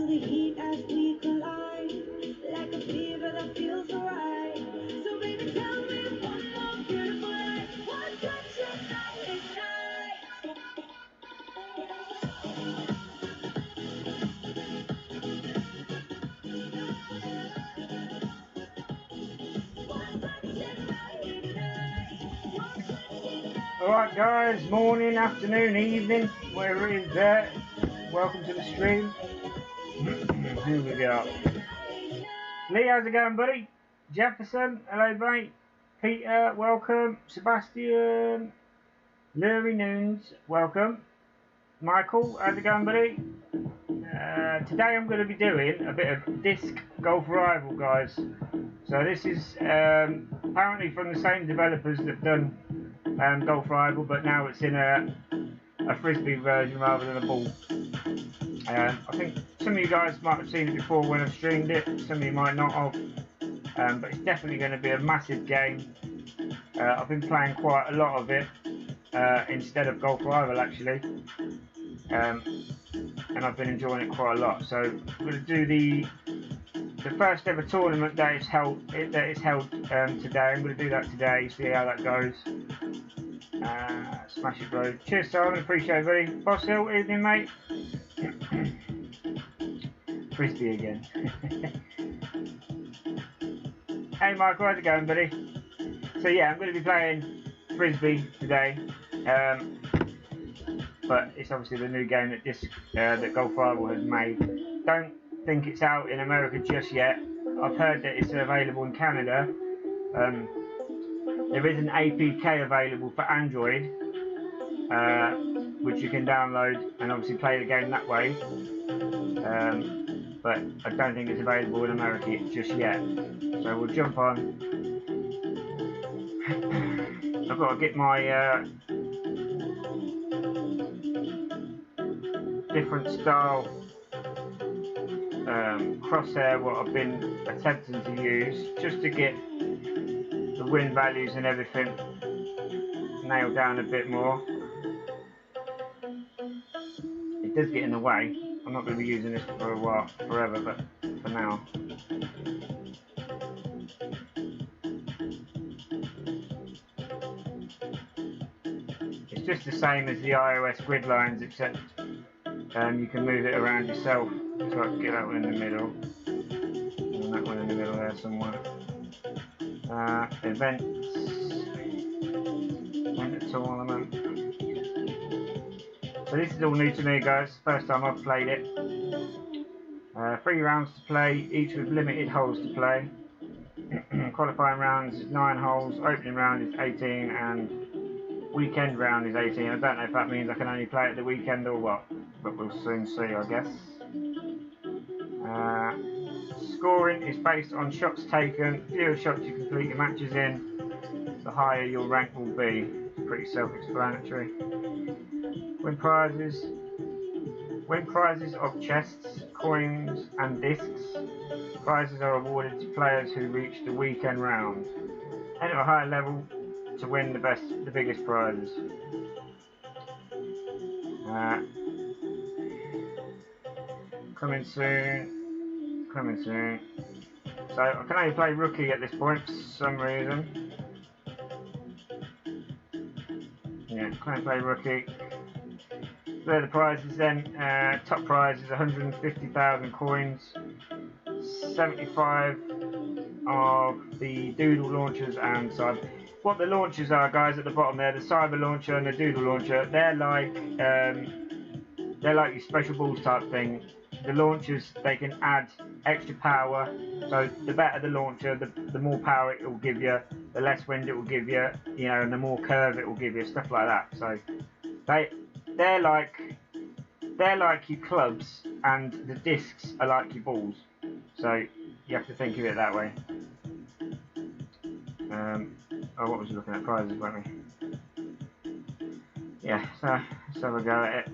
feel the heat as we collide, like a fever that feels alright. So baby, tell me one more beautiful night, one touch and I'll ignite. Alright guys, morning, afternoon, evening, wherever it is there. Welcome to the stream. Here we go. Lee, how's it going, buddy? Jefferson, hello mate. Peter, welcome. Sebastian, Lurie Noons, welcome. Michael, how's it going, buddy? Today I'm going to be doing a bit of disc golf rival, guys. So this is apparently from the same developers that've done golf rival, but now it's in a frisbee version rather than a ball. I think some of you guys might have seen it before when I've streamed it, some of you might not have, but it's definitely going to be a massive game. I've been playing quite a lot of it instead of golf rival actually, and I've been enjoying it quite a lot. So I'm going to do the first ever tournament that is held today. I'm going to do that today, see how that goes. Smash it, bro. Cheers, Simon. Appreciate it, buddy. Boss Hill, evening, mate. Frisbee again. Hey, Michael, how's it going, buddy? So yeah, I'm going to be playing Frisbee today. But it's obviously the new game that Golf Rival has made. Don't think it's out in America just yet. I've heard that it's available in Canada. There is an APK available for Android, which you can download and obviously play the game that way. But I don't think it's available in America just yet. So we'll jump on. I've got to get my different style crosshair, what I've been attempting to use, just to get the wind values and everything nailed down a bit more. It does get in the way. I'm not going to be using this for a while, forever, but for now. It's just the same as the iOS grid lines, except you can move it around yourself. So I can get that one in the middle, and that one in the middle there somewhere. Event tournament. So this is all new to me, guys. First time I've played it. 3 rounds to play, each with limited holes to play. Qualifying rounds is 9 holes, opening round is 18, and weekend round is 18. I don't know if that means I can only play at the weekend or what, but we'll soon see, I guess. Scoring is based on shots taken. The fewer shots you complete your matches in, the higher your rank will be. Pretty self-explanatory. Win prizes of chests, coins and discs. Prizes are awarded to players who reach the weekend round. Enter a higher level to win the biggest prizes. Coming soon. So I can only play rookie at this point for some reason. Yeah, can only play rookie. There are the prizes then. Top prize is 150,000 coins, 75 of the doodle launchers and cyber. What the launchers are, guys, at the bottom there, the cyber launcher and the doodle launcher, they're like your special balls type thing. The launchers, they can add extra power, so the better the launcher, the more power it will give you, the less wind it will give you, you know, and the more curve it will give you, stuff like that. So they're like your clubs, and the discs are like your balls. So you have to think of it that way. Oh, what was you looking at? Prizes, weren't we? Yeah, so let's have a go at it.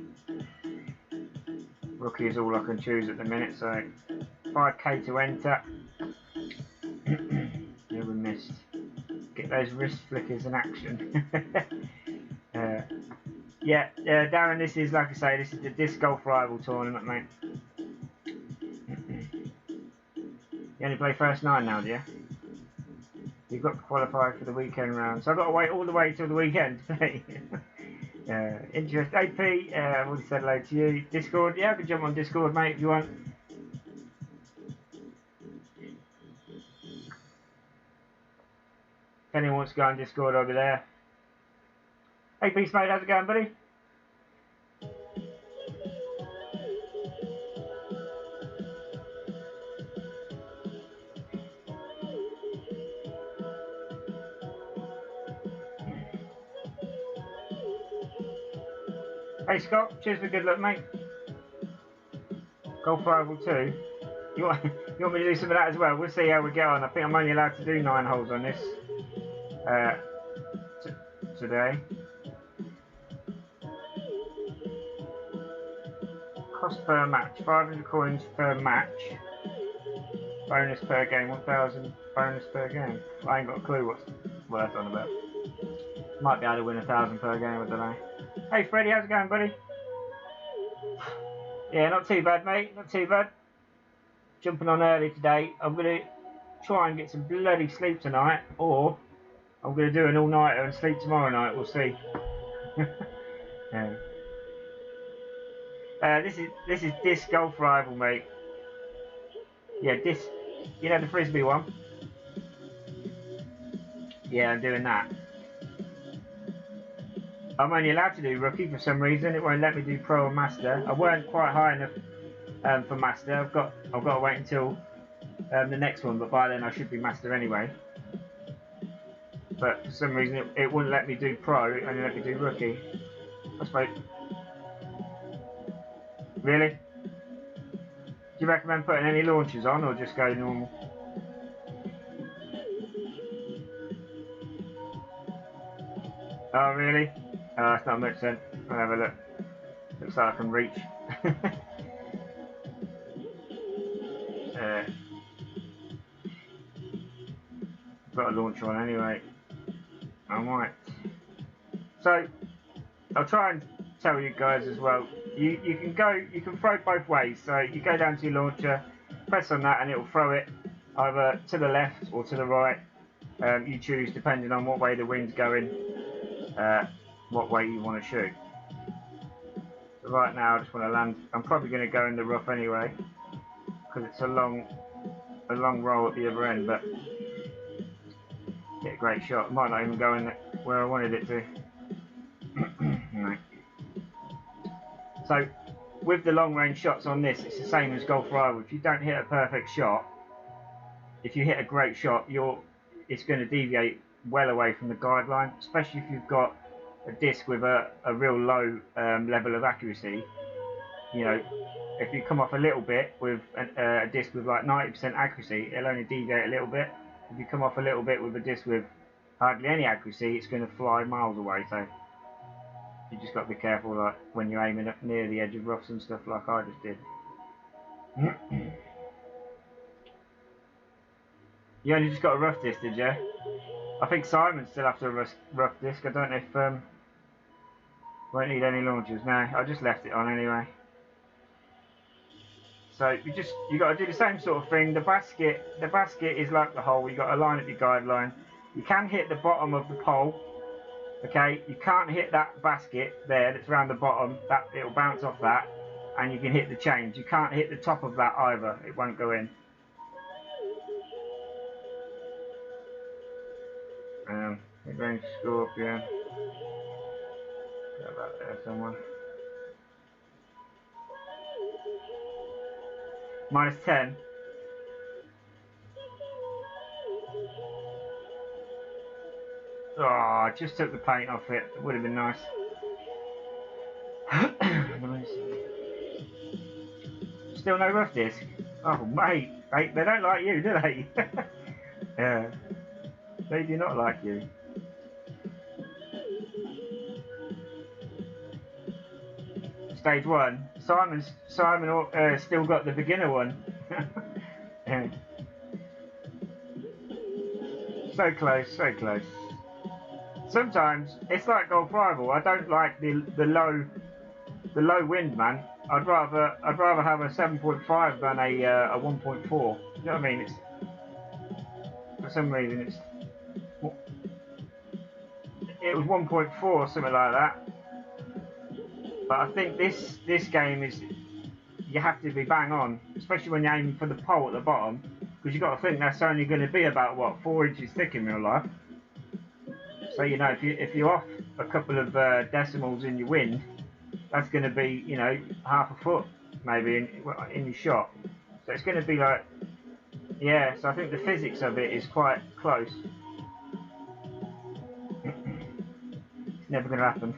Rookie is all I can choose at the minute, so 5k to enter. Yeah, we missed. Get those wrist flickers in action. Yeah, Darren, this is, like I say, this is the Disc Golf Rival tournament, mate. You only play first 9 now, do you? You've got to qualify for the weekend round, so I've got to wait all the way till the weekend to play. Interest AP, I've already said hello to you. Discord, yeah, I can jump on Discord, mate, if you want. If anyone wants to go on Discord, I'll be there. Hey, Beast Mate, how's it going, buddy? Hey, Scott, cheers for good luck, mate. Golf Rival 2. You want me to do some of that as well? We'll see how we get on. I think I'm only allowed to do 9 holes on this today. Cost per match, 500 coins per match. Bonus per game, 1,000 bonus per game. I ain't got a clue what that's on about. Might be able to win 1,000 per game, I don't know. Hey Freddie, how's it going, buddy? Yeah, not too bad, mate, not too bad. Jumping on early today. I'm going to try and get some bloody sleep tonight, or I'm going to do an all-nighter and sleep tomorrow night, we'll see. Yeah. This is Disc Golf Rival, mate. Yeah, Disc, you know the Frisbee one? Yeah, I'm doing that. I'm only allowed to do Rookie for some reason. It won't let me do Pro and Master. I weren't quite high enough for Master. I've got to wait until the next one, but by then I should be Master anyway. But for some reason it wouldn't let me do Pro, it only let me do Rookie. I suppose. Really? Do you recommend putting any launchers on or just go normal? Oh really? Oh, that's not much then. I'll have a look. Looks like I can reach. Got a launcher on anyway. I might. So I'll try and tell you guys as well. You can throw it both ways. So you go down to your launcher, press on that, and it will throw it either to the left or to the right. You choose depending on what way the wind's going, what way you want to shoot. So right now I just want to land. I'm probably going to go in the rough anyway, because it's a long roll at the other end, but get a great shot. Might not even go in where I wanted it to. Right. So with the long range shots on this, it's the same as Golf Rival. If you don't hit a perfect shot, if you hit a great shot, it's going to deviate well away from the guideline, especially if you've got a disc with a real low level of accuracy. You know, if you come off a little bit with a disc with like 90% accuracy, it'll only deviate a little bit. If you come off a little bit with a disc with hardly any accuracy, it's going to fly miles away. So you just got to be careful, like when you're aiming up near the edge of roughs and stuff, like I just did. You only just got a rough disc, did you? I think Simon's still after a rough disc. I don't know if won't need any launchers. No, I just left it on anyway. So you got to do the same sort of thing. The basket is like the hole. You got to line up your guideline. You can hit the bottom of the pole. Okay, you can't hit that basket there that's around the bottom. That it'll bounce off that, and you can hit the chains. You can't hit the top of that either. It won't go in. Mid-range Scorpion. Got that there somewhere. -10. Oh, I just took the paint off it. It would have been nice. Still no rough disc. Oh, mate. They don't like you, do they? Yeah. They do not like you. Stage 1. Simon still got the beginner one. Yeah. So close, so close. Sometimes it's like Golf Rival. I don't like the low wind, man. I'd rather have a 7.5 than a 1.4. You know what I mean? For some reason it was 1.4, something like that. But I think this game is, you have to be bang on, especially when you're aiming for the pole at the bottom, because you've got to think that's only going to be about, what, 4 inches thick in real life. So, you know, if you're off a couple of decimals in your wind, that's going to be, you know, half a foot maybe in your shot. So it's going to be like, yeah, so I think the physics of it is quite close. It's never going to happen.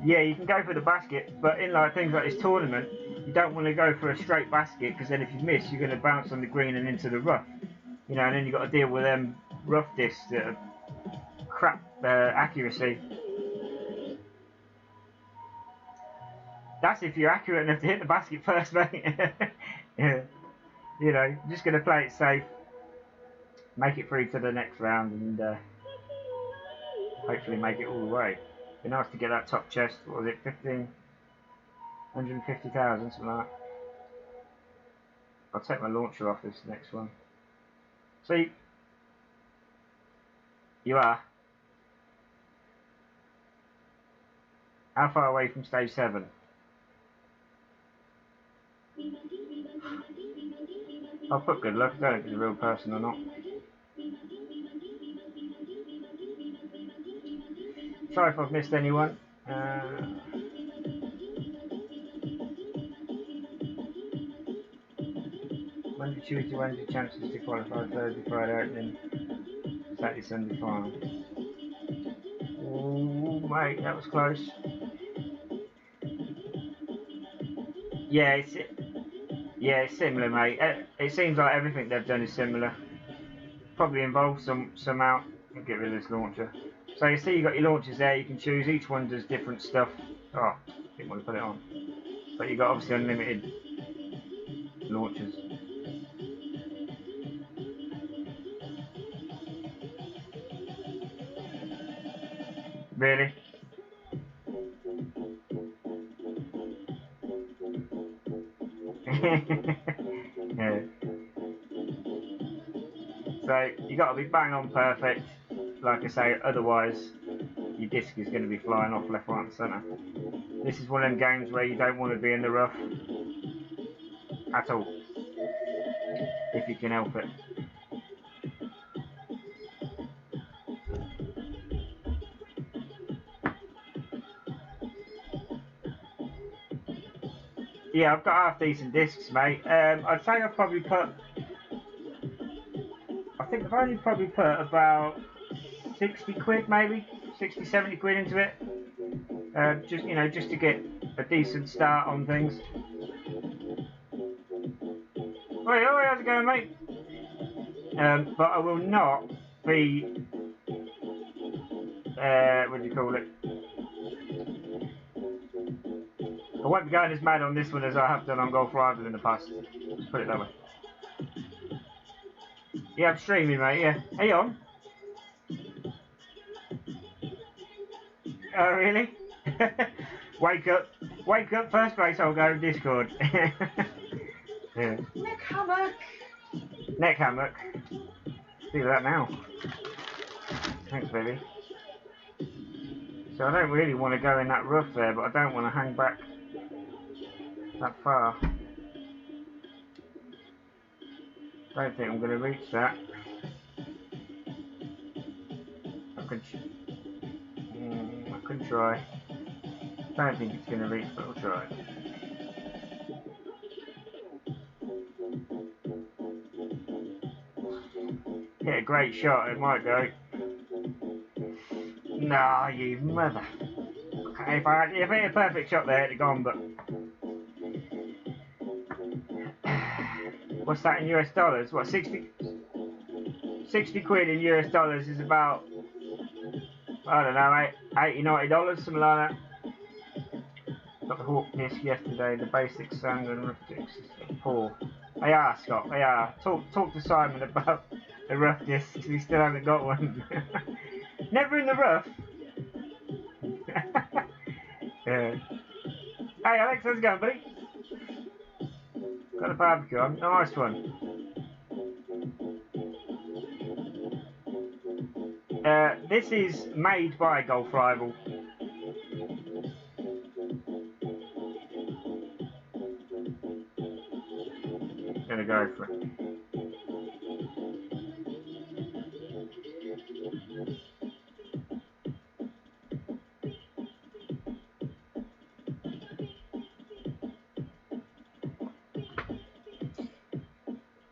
Yeah, you can go for the basket, but in like things like this tournament, you don't want to go for a straight basket, because then if you miss, you're going to bounce on the green and into the rough. You know, and then you've got to deal with them rough discs that are crap accuracy. That's if you're accurate enough to hit the basket first, mate. Yeah. You know, just going to play it safe, make it through to the next round, and hopefully make it all the way. It'd be nice to get that top chest. What was it, 150,000, something like that. I'll take my launcher off this next one. See, you are. How far away from stage 7? I'll put good luck. I don't know if it's a real person or not. Sorry if I've missed anyone. Monday, Tuesday, Wednesday chances to qualify. Thursday, Friday opening. Saturday, Sunday final. Oh mate, that was close. Yeah, it's similar, mate. It seems like everything they've done is similar. Probably involves some out. I'll get rid of this launcher. So you see, you got your launchers there. You can choose. Each one does different stuff. Oh, didn't want to put it on. But you got obviously unlimited launchers. Really? Yeah. So you got to be bang on perfect, like I say. Otherwise, your disc is going to be flying off left, right, and centre. This is one of them games where you don't want to be in the rough at all, if you can help it. Yeah, I've got half decent discs, mate. I'd say I've probably put, I think I've only probably put about 60 quid, maybe 60, 70 quid into it. Just, you know, just to get a decent start on things. Oi, how's it going, mate? But I will not be, what do you call it? I won't be going as mad on this one as I have done on Golf Rival in the past. Let's put it that way. Yeah, I'm streaming, mate, yeah. Are you on? Oh, really? Wake up, first place I'll go in Discord. Yeah. Neck hammock! Neck hammock. Do that now. Thanks, baby. So I don't really want to go in that rough there, but I don't want to hang back that far. Don't think I'm going to reach that. I could try. Don't think it's going to reach, but I'll try. Hit a great shot, it might go. Nah, you mother. If I hit a perfect shot there, it'd have gone, but. What's that in US dollars? What, 60 quid in US dollars is about, I don't know, $80, $90, something like that. Got the Hawk disc yesterday, the basic sand and rough discs are poor. They are, Scott, they are. Talk to Simon about the rough discs, he still hasn't got one. Never in the rough. Yeah. Hey Alex, how's it going, buddy? Got a barbecue on, nice one. This is made by Golf Rival. Gonna go for it.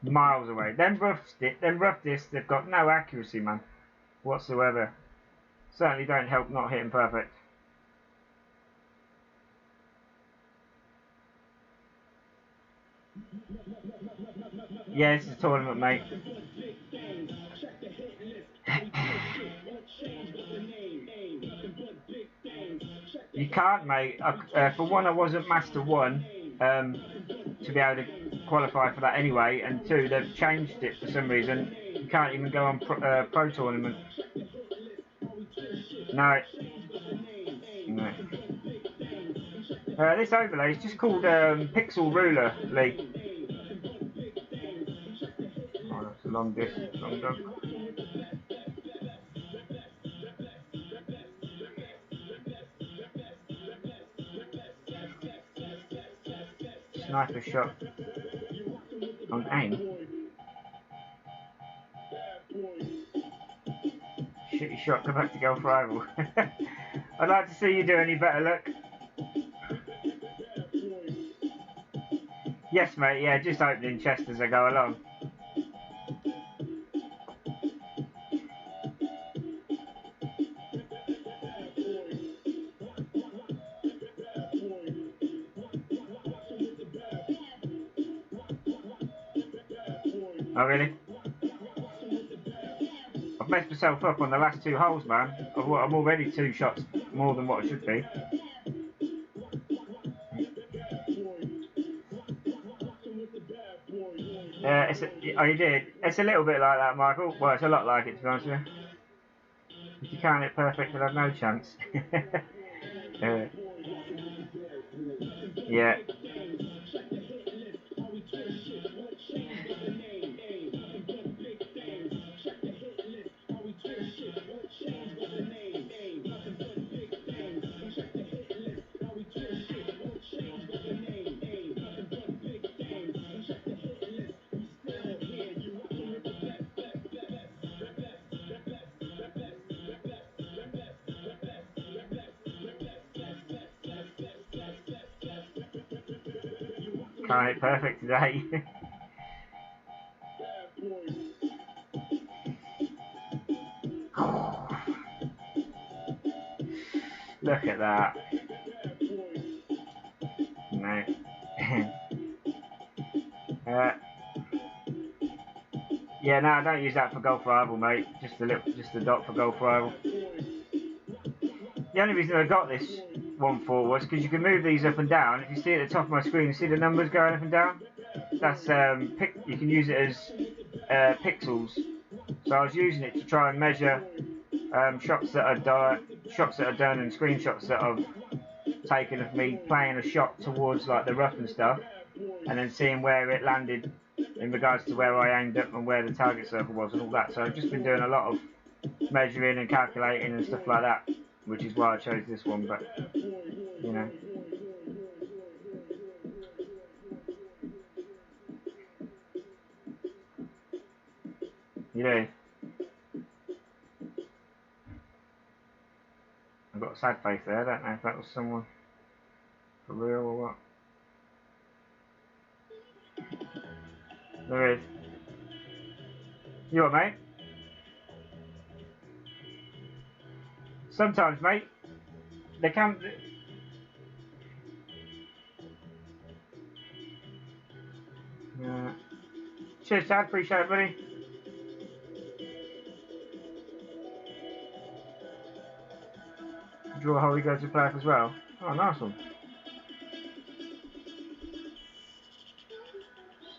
Miles away. Them rough discs, they've got no accuracy, man, whatsoever. Certainly don't help not hitting perfect. Yeah, this is a tournament, mate. You can't, mate. For one, I wasn't Master 1 to be able to qualify for that anyway, and 2, they've changed it for some reason. You can't even go on pro tournament. No. No. This overlay is just called Pixel Ruler, Lee. Oh, that's a long disc, long dog. Sniper shot on aim. Shitty shot, go back to Golf Rival. I'd like to see you do any better, look. Yes, mate, yeah, just opening chest as I go along. Oh, really? I've messed myself up on the last 2 holes, man. I'm already 2 shots more than what I should be. Oh, you did? It's a little bit like that, Michael. Well, it's a lot like it, to be honest with you. If you can't hit perfect, then I've no chance. Yeah. Can't hit perfect today. Look at that. No. Yeah, no, I don't use that for Golf Rival, mate. Just a dot for Golf Rival. The only reason I got this one for was because you can move these up and down. If you see at the top of my screen, you see the numbers going up and down. That's you can use it as pixels. So I was using it to try and measure shots that are done and screenshots that I've taken of me playing a shot towards like the rough and stuff, and then seeing where it landed in regards to where I aimed up and where the target circle was and all that. So I've just been doing a lot of measuring and calculating and stuff like that, which is why I chose this one. But you know, you do. I've got a sad face there. I don't know if that was someone for real or what. There is. You what, mate? Sometimes, mate, they can. Cheers, Chad. Appreciate it, buddy. Draw a hole, you go to play off as well. Oh, nice one.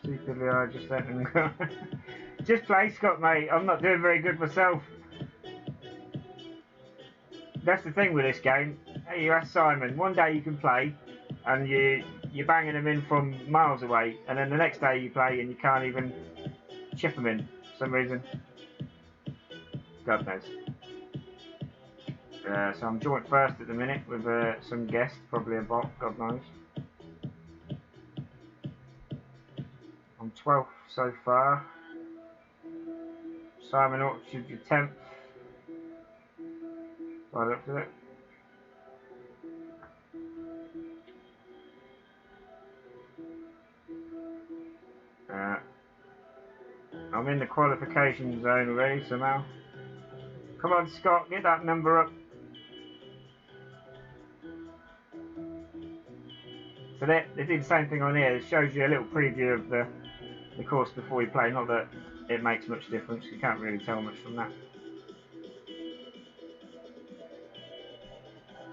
Stupidly, I just let him go. Just play, Scott, mate. I'm not doing very good myself. That's the thing with this game. Hey, you ask Simon. One day you can play, and you're banging them in from miles away, and then the next day you play and you can't even chip them in for some reason. God knows. So I'm joint first at the minute with some guests, probably a bot, God knows. I'm 12th so far. Simon Orchard, your 10th. By the looks of it. I'm in the qualification zone already somehow. Come on, Scott, get that number up. So they did the same thing on here. It shows you a little preview of the course before you play. Not that it makes much difference. You can't really tell much from that.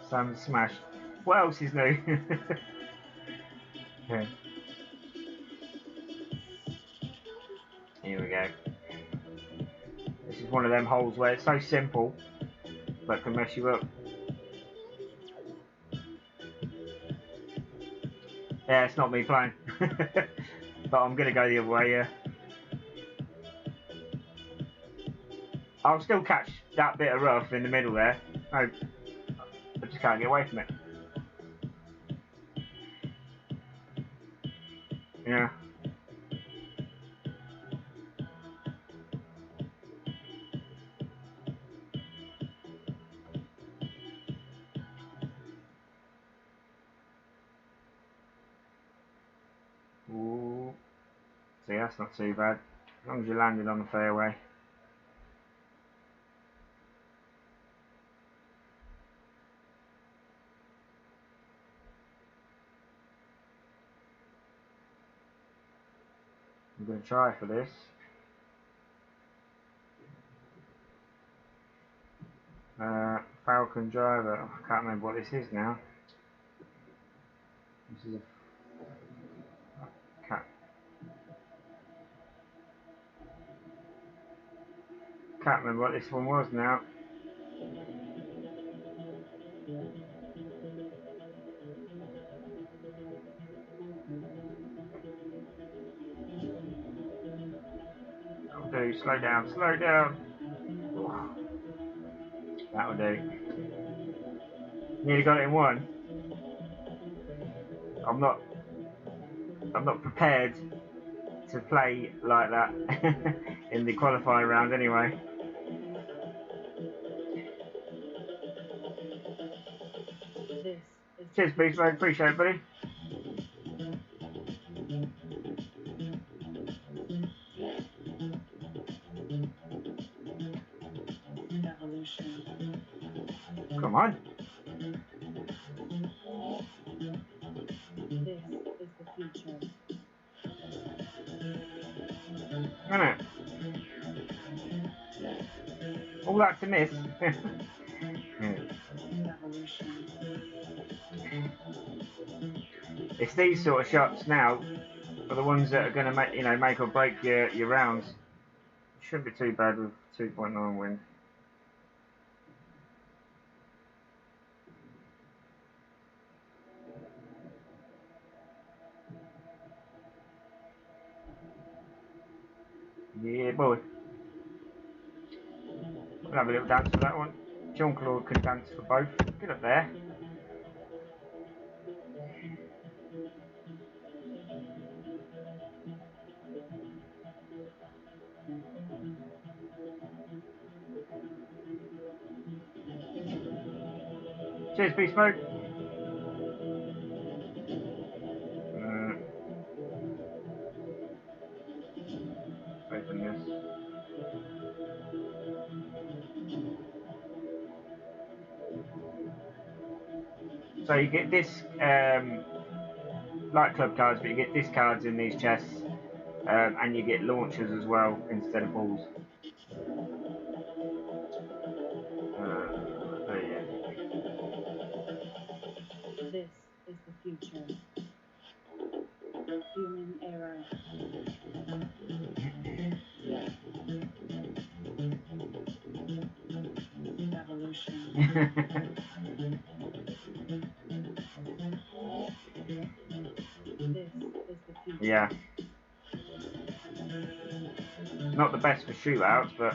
Sam smashed. What else is new? Yeah. Here we go. This is one of them holes where it's so simple, but can mess you up. Yeah, it's not me playing. But I'm going to go the other way, yeah. I'll still catch that bit of rough in the middle there. No, I just can't get away from it. Yeah. Ooh. See, that's not too bad. As long as you landed on the fairway. I'm going to try for this. Falcon driver. Oh, I can't remember what this is now. This is a cat. Can't remember what this one was now. That'll do. Slow down. Slow down. Oh, that'll do. Nearly got it in one. I'm not prepared to play like that in the qualifying round anyway. Cheers, Beast Mode. Appreciate it, buddy. Come on. This is the future. Isn't it? All that to miss. It's these sort of shots now are the ones that are going to make or break your rounds. Shouldn't be too bad with 2.9 wind. Yeah, boy. We'll have a little dance for that one. John Claude can dance for both. Get up there. Cheers, Beast Mode. Open this. So you get disc, like club cards, but you get disc cards in these chests, and you get launchers as well instead of balls. Yeah. This is the future. Human error. Evolution. This is the future. Yeah. Not the best for shootouts, but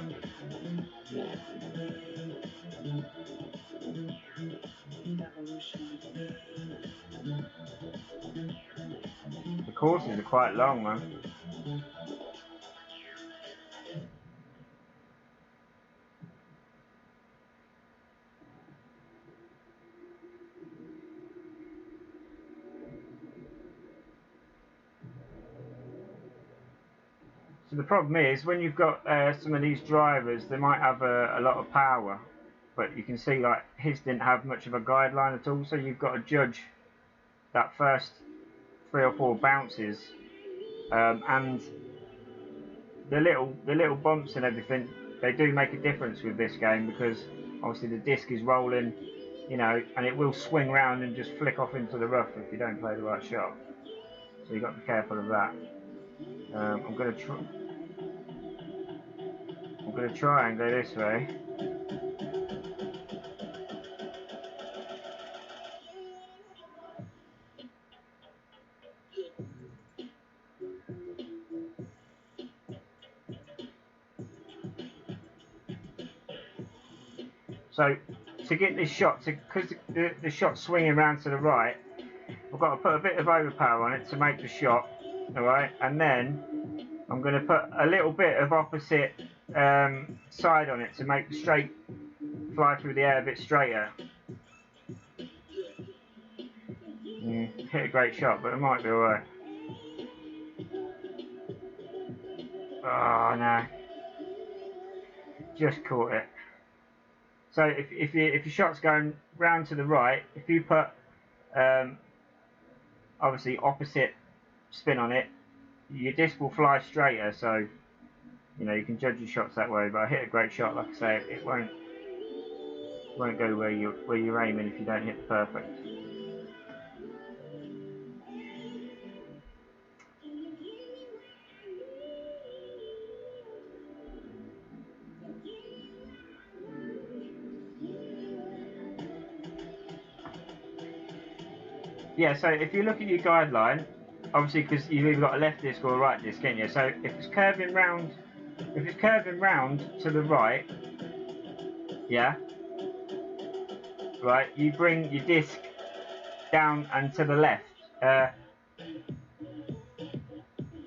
courses are quite long, man. So the problem is, when you've got some of these drivers, they might have a lot of power, but you can see like his didn't have much of a guideline at all, so you've got to judge that first 3 or 4 bounces, and the little bumps and everything, they do make a difference with this game, because obviously the disc is rolling, you know, and it will swing round and just flick off into the rough if you don't play the right shot. So you've got to be careful of that. I'm going to try and go this way. So to get this shot, because the shot's swinging around to the right, I've got to put a bit of overpower on it to make the shot, alright, and then I'm going to put a little bit of opposite side on it to make the straight fly through the air a bit straighter. Hit a great shot, but it might be alright. Oh no, just caught it. So if your shot's going round to the right, if you put obviously opposite spin on it, your disc will fly straighter. So you know you can judge your shots that way. But I hit a great shot, like I say, it won't go where you're aiming if you don't hit the perfect. Yeah, so if you look at your guideline, obviously because you've either got a left disc or a right disc, ain't you? So if it's curving round to the right, yeah, right, you bring your disc down and to the left.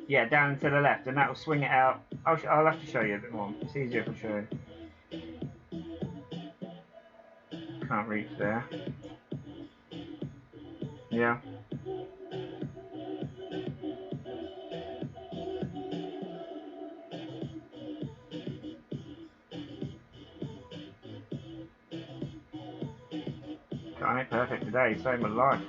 Yeah, down and to the left, and that will swing it out. I'll have to show you a bit more. It's easier if I show you. Can't reach there. Yeah. Can't hit perfect today, saved my life.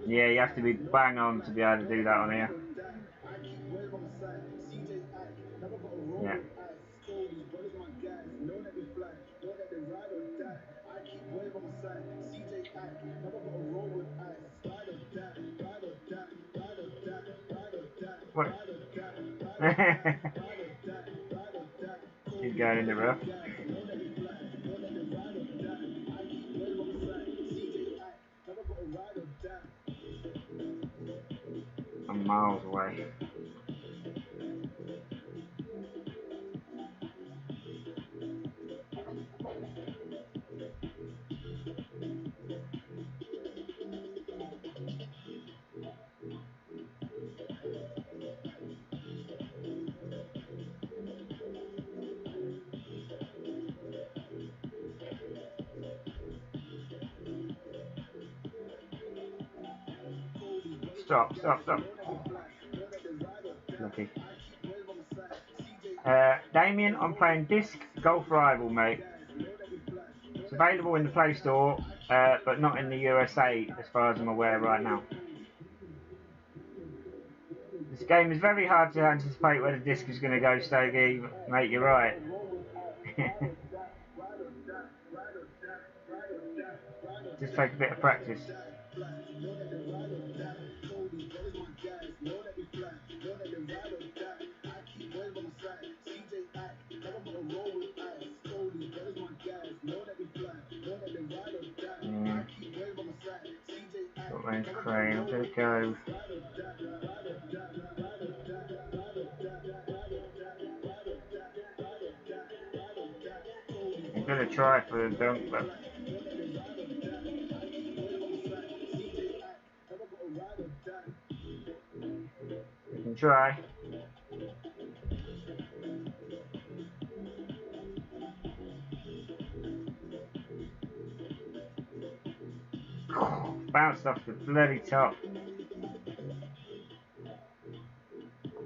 Yeah, you have to be bang on to be able to do that on here. Yeah. What? He's going in the rough. I'm miles away. Stop. Lucky. Damien, I'm playing Disc Golf Rival, mate. It's available in the Play Store, but not in the USA, as far as I'm aware right now. This game is very hard to anticipate where the disc is going to go, Stogie, mate, you're right. Just take a bit of practice. range crane. I'm gonna go. I'm gonna try for the dunk, but we can try. Bounced off the bloody top.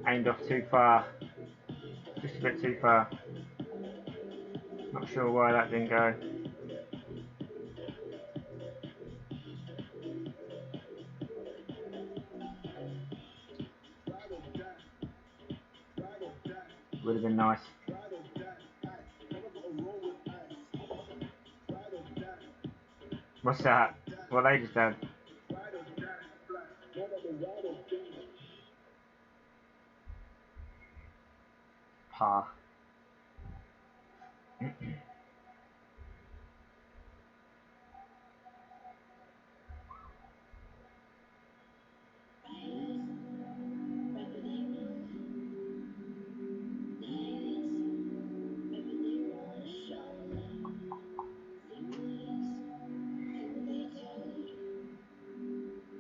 Aimed off too far. Just a bit too far. Not sure why that didn't go. Would have been nice. What's that? What they just had? Par.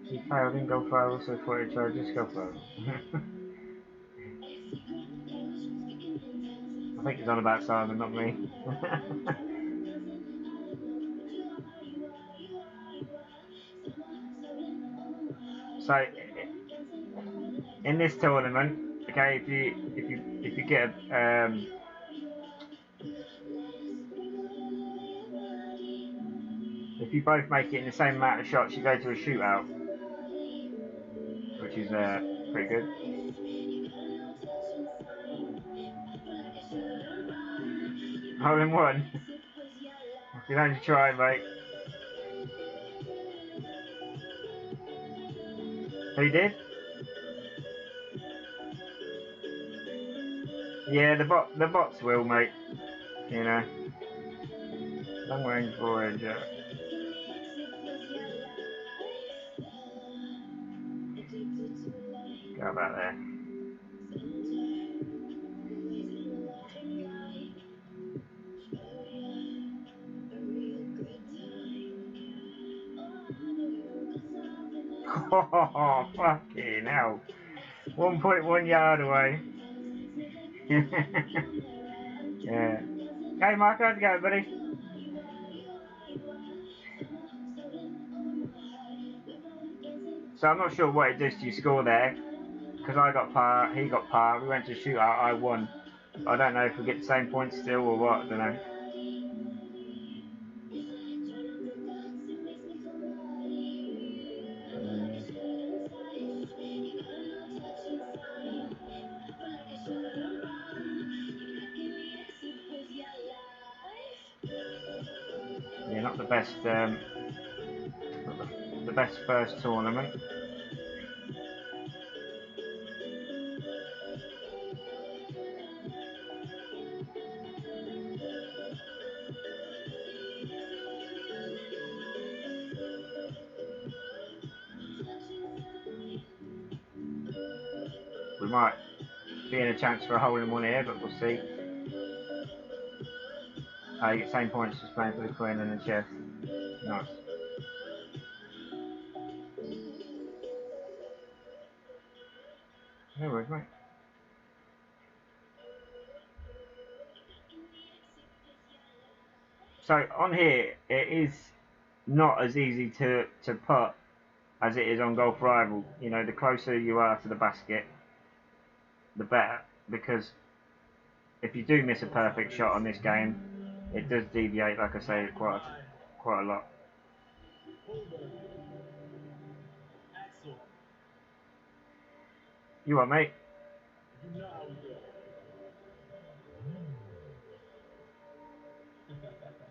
He failed, didn't go far, also thought he'd try to just go far. I think he's on about Simon, not me. So, in this tournament, okay, if you get if you both make it in the same amount of shots, you go to a shootout, which is pretty good. Hole in one. You don't try, mate. Who did? Yeah, the bots will, mate. You know, long range Voyager. Go about there. Oh, fucking hell. 1.1 yard away. Yeah. Hey, Mark, how's it going, buddy? So I'm not sure what it does to your score there, because I got par, he got par, we went to shootout, I won. I don't know if we get the same points still or what, I don't know. Yeah, not the best, not the best first tournament. We might be in a chance for a hole in one here, but we'll see. You get same points just playing for the queen and the chest. Nice. No worries, mate. So on here, it is not as easy to putt as it is on Golf Rival. You know, the closer you are to the basket, the better, because if you do miss a perfect shot on this game, it does deviate, like I say, quite a lot. You what, mate?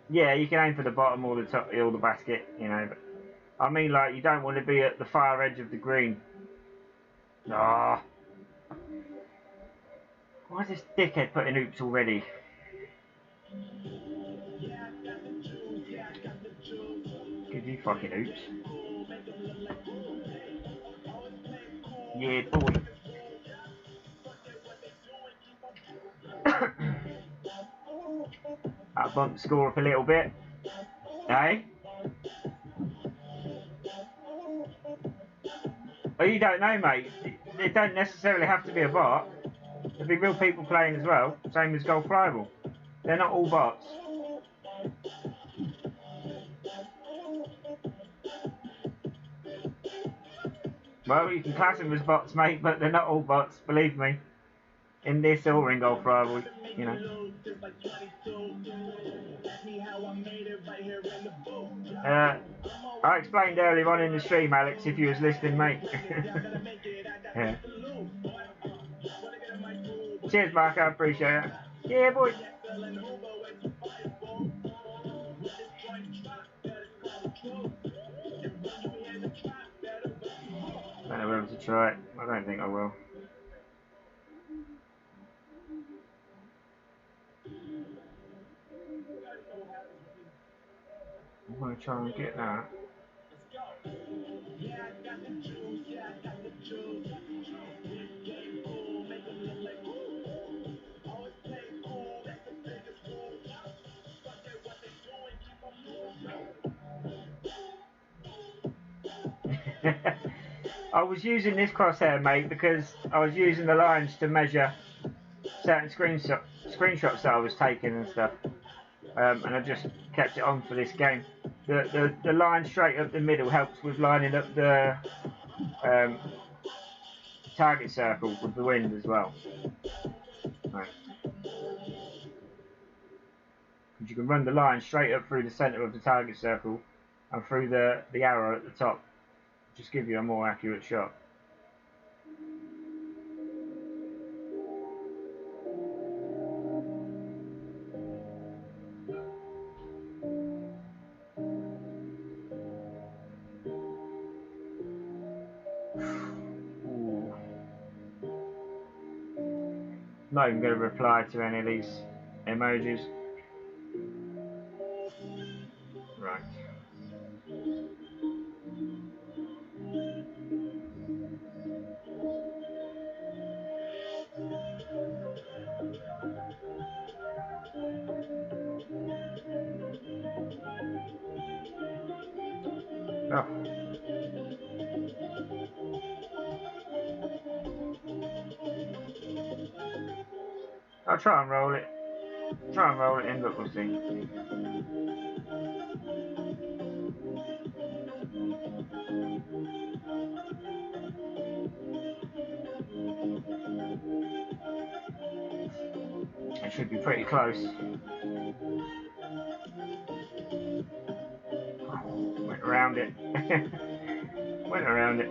Yeah, you can aim for the bottom or the top or the basket, you know. But I mean, like, you don't want to be at the far edge of the green. Ah. Why is this dickhead putting oops already? Give you fucking oops. Yeah, boy. That bumped the score up a little bit. Eh? Oh, you don't know, mate. They don't necessarily have to be a bot. There'll be real people playing as well, same as Golf Rival. They're not all bots. Well, you can class them as bots, mate, but they're not all bots, believe me. In this or in Golf Rival, you know. I explained earlier on in the stream, Alex, if you was listening, mate. Yeah. Cheers, Mark, I appreciate it. Yeah, boy. I don't know whether to try it. I don't think I will. I'm going to try and get that. I was using this crosshair, mate, because I was using the lines to measure certain screenshots that I was taking and stuff, and I just kept it on for this game. The line straight up the middle helps with lining up the target circle with the wind as well. Right. You can run the line straight up through the centre of the target circle and through the arrow at the top. Just give you a more accurate shot. Ooh. Not even going to reply to any of these emojis. Right. Oh. I'll try and roll it. Try and roll it in, but we'll see. It should be pretty close. Went around it. Went around it.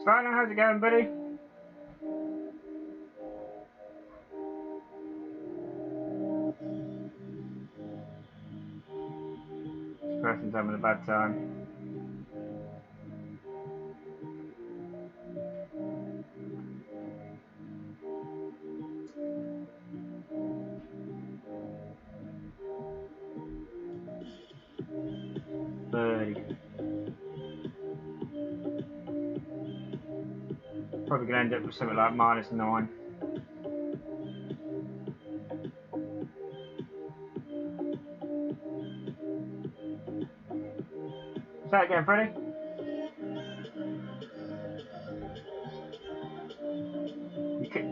Spider, how's it going, buddy? This person's having a bad time. Birdie. Probably gonna end up with something like -9. Say that again, Freddie.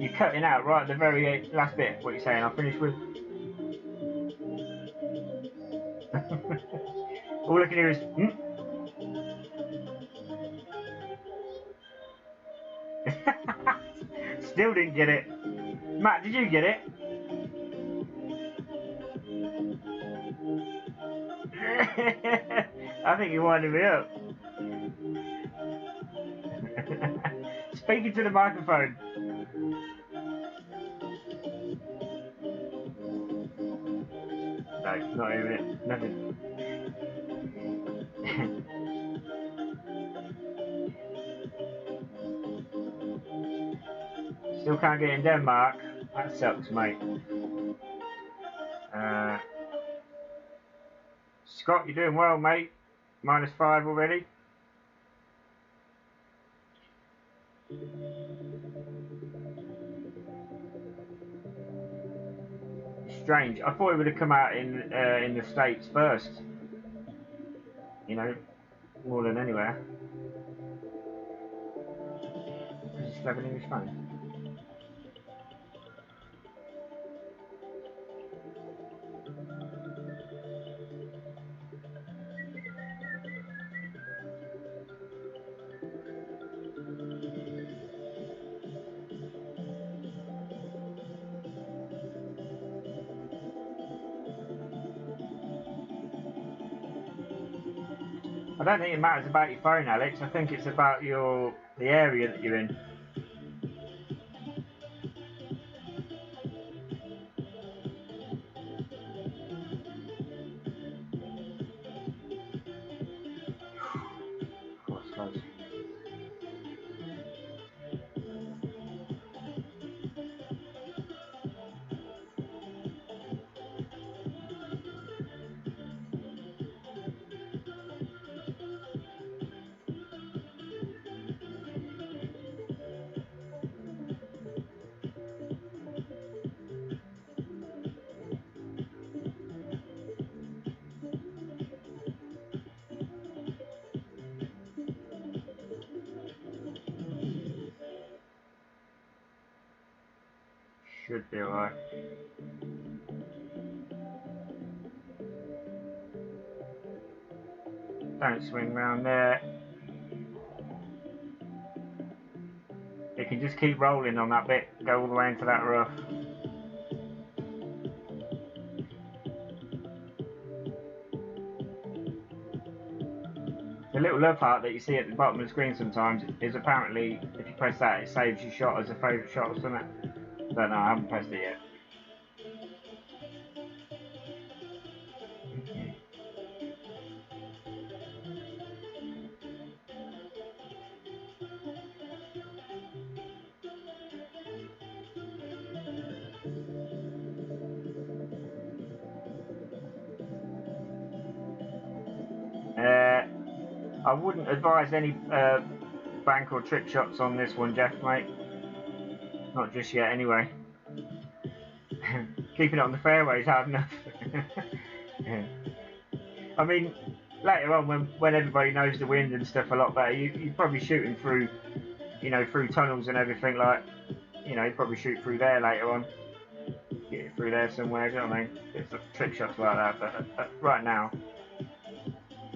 You're cutting out right at the very last bit. What you're saying? I'll finish with. All I can hear is. Still didn't get it. Matt, did you get it? I think you're winding me up. Speaking to the microphone. No, not hearing it. Nothing. Still can't get in Denmark. That sucks, mate. Scott, you're doing well, mate. -5 already. Strange. I thought it would have come out in the States first. You know, more than anywhere. Is this 11 English phone? I don't think it matters about your phone, Alex. I think it's about the area that you're in. What's close? Should be alright. Don't swing round there. You can just keep rolling on that bit, go all the way into that rough. The little love heart that you see at the bottom of the screen sometimes is apparently, if you press that, it saves your shot as a favourite shot or something. Don't know, I haven't pressed it yet. I wouldn't advise any bank or trick shots on this one, Jeff, mate. Not just yet, anyway. Keeping it on the fairway is hard enough. Yeah. I mean, later on, when everybody knows the wind and stuff a lot better, you're probably shooting through, you know, through tunnels and everything. Like, you know, you probably shoot through there later on. Get it through there somewhere. Do you know what I mean? It's trick shots like that, but right now.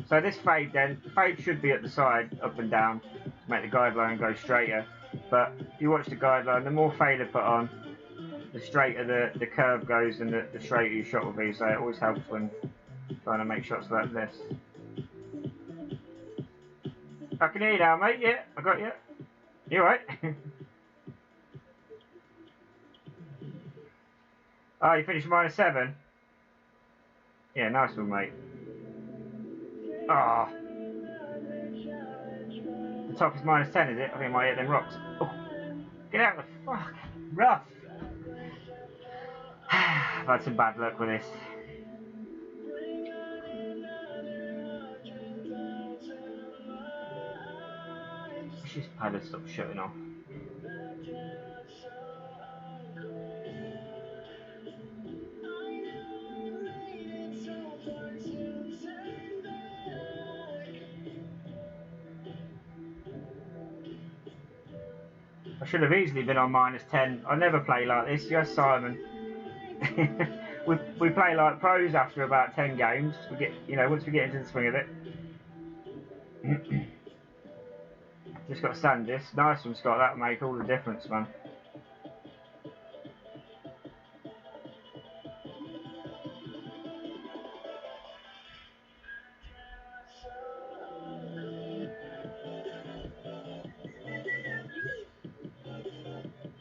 So this fade then, the fade should be at the side, up and down, to make the guideline go straighter. But if you watch the guideline, the more fade I put on, the straighter the curve goes and the straighter your shot will be. So it always helps when trying to make shots like this. I can hear you now, mate. Yeah, I got you. You alright? Oh, you finished -7? Yeah, nice one, mate. Ah. Oh. The top is -10, is it? I think I might hit them rocks. Oh. Get out of the fuck. Rough. I've had some bad luck with this. This paddock stop shutting off. I should have easily been on -10. I never play like this. Yes, Simon. we play like pros after about 10 games. We get, you know, once we get into the swing of it. Just got to sand this. Nice one, Scott. That'll make all the difference, man.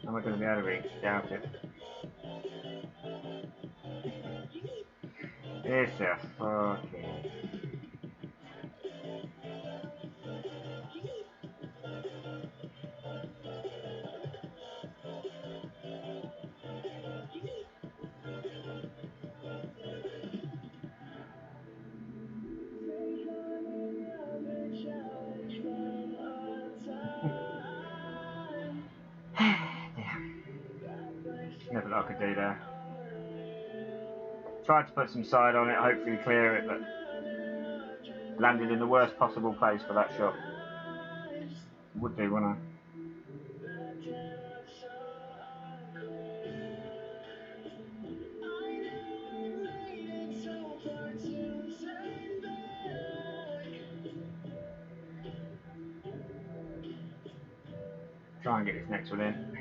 Am I going to be able to reach? Doubt it. It's a fucking... I could do there. Tried to put some side on it, hopefully clear it, but landed in the worst possible place for that shot. Would do, wouldn't I? Try and get this next one in.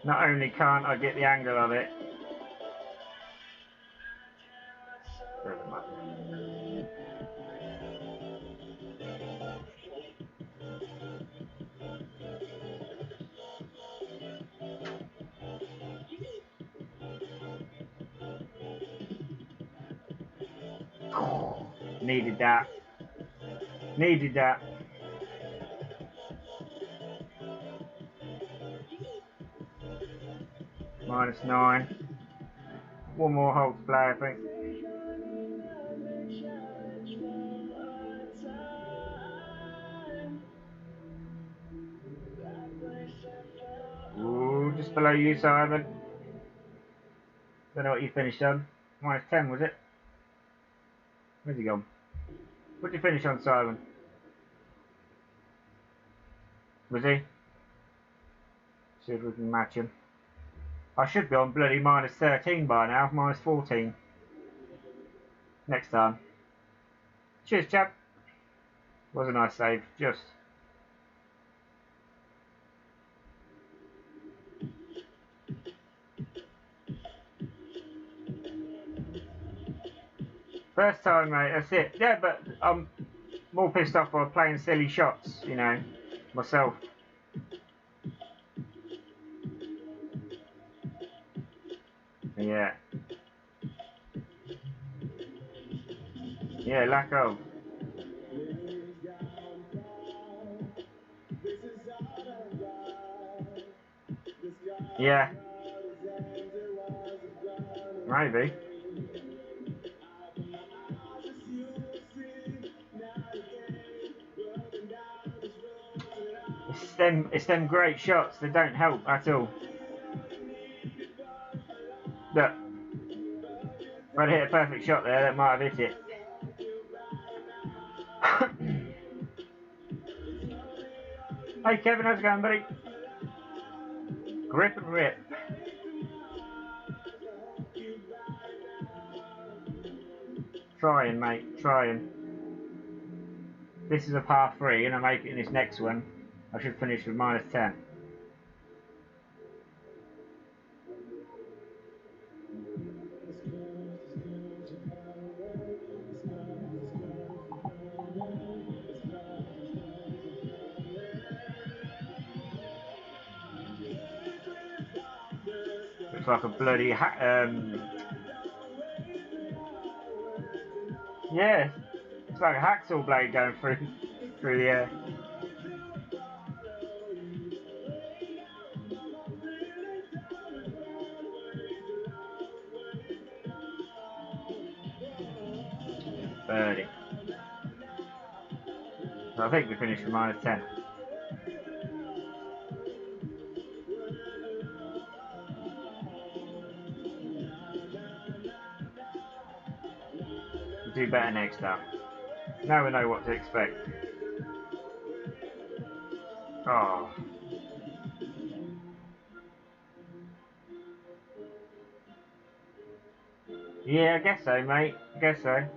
Not only can't I get the angle of it, doesn't matter. Needed that. Needed that. -9. One more hole to play, I think. Ooh, just below you, Simon. Don't know what you finished on. -10, was it? Where's he gone? What did you finish on, Simon? Was he? See if we can match him. I should be on bloody -13 by now, -14. Next time. Cheers, chap. Was a nice save, just. First time, mate, that's it. Yeah, but I'm more pissed off by playing silly shots, you know, myself. Yeah. Yeah, lack of. Yeah. Maybe. It's them great shots that don't help at all. Look. If I'd hit a perfect shot there, that might have hit it. Hey Kevin, how's it going, buddy? Grip and rip. Trying, mate, trying. This is a par 3, and I make it in this next one. I should finish with -10. Looks like a bloody yeah, it's like a hacksaw blade going through the air. Birdie. So I think we finished with -10. We'll do better next time. Now we know what to expect. Oh. Yeah, I guess so, mate. I guess so.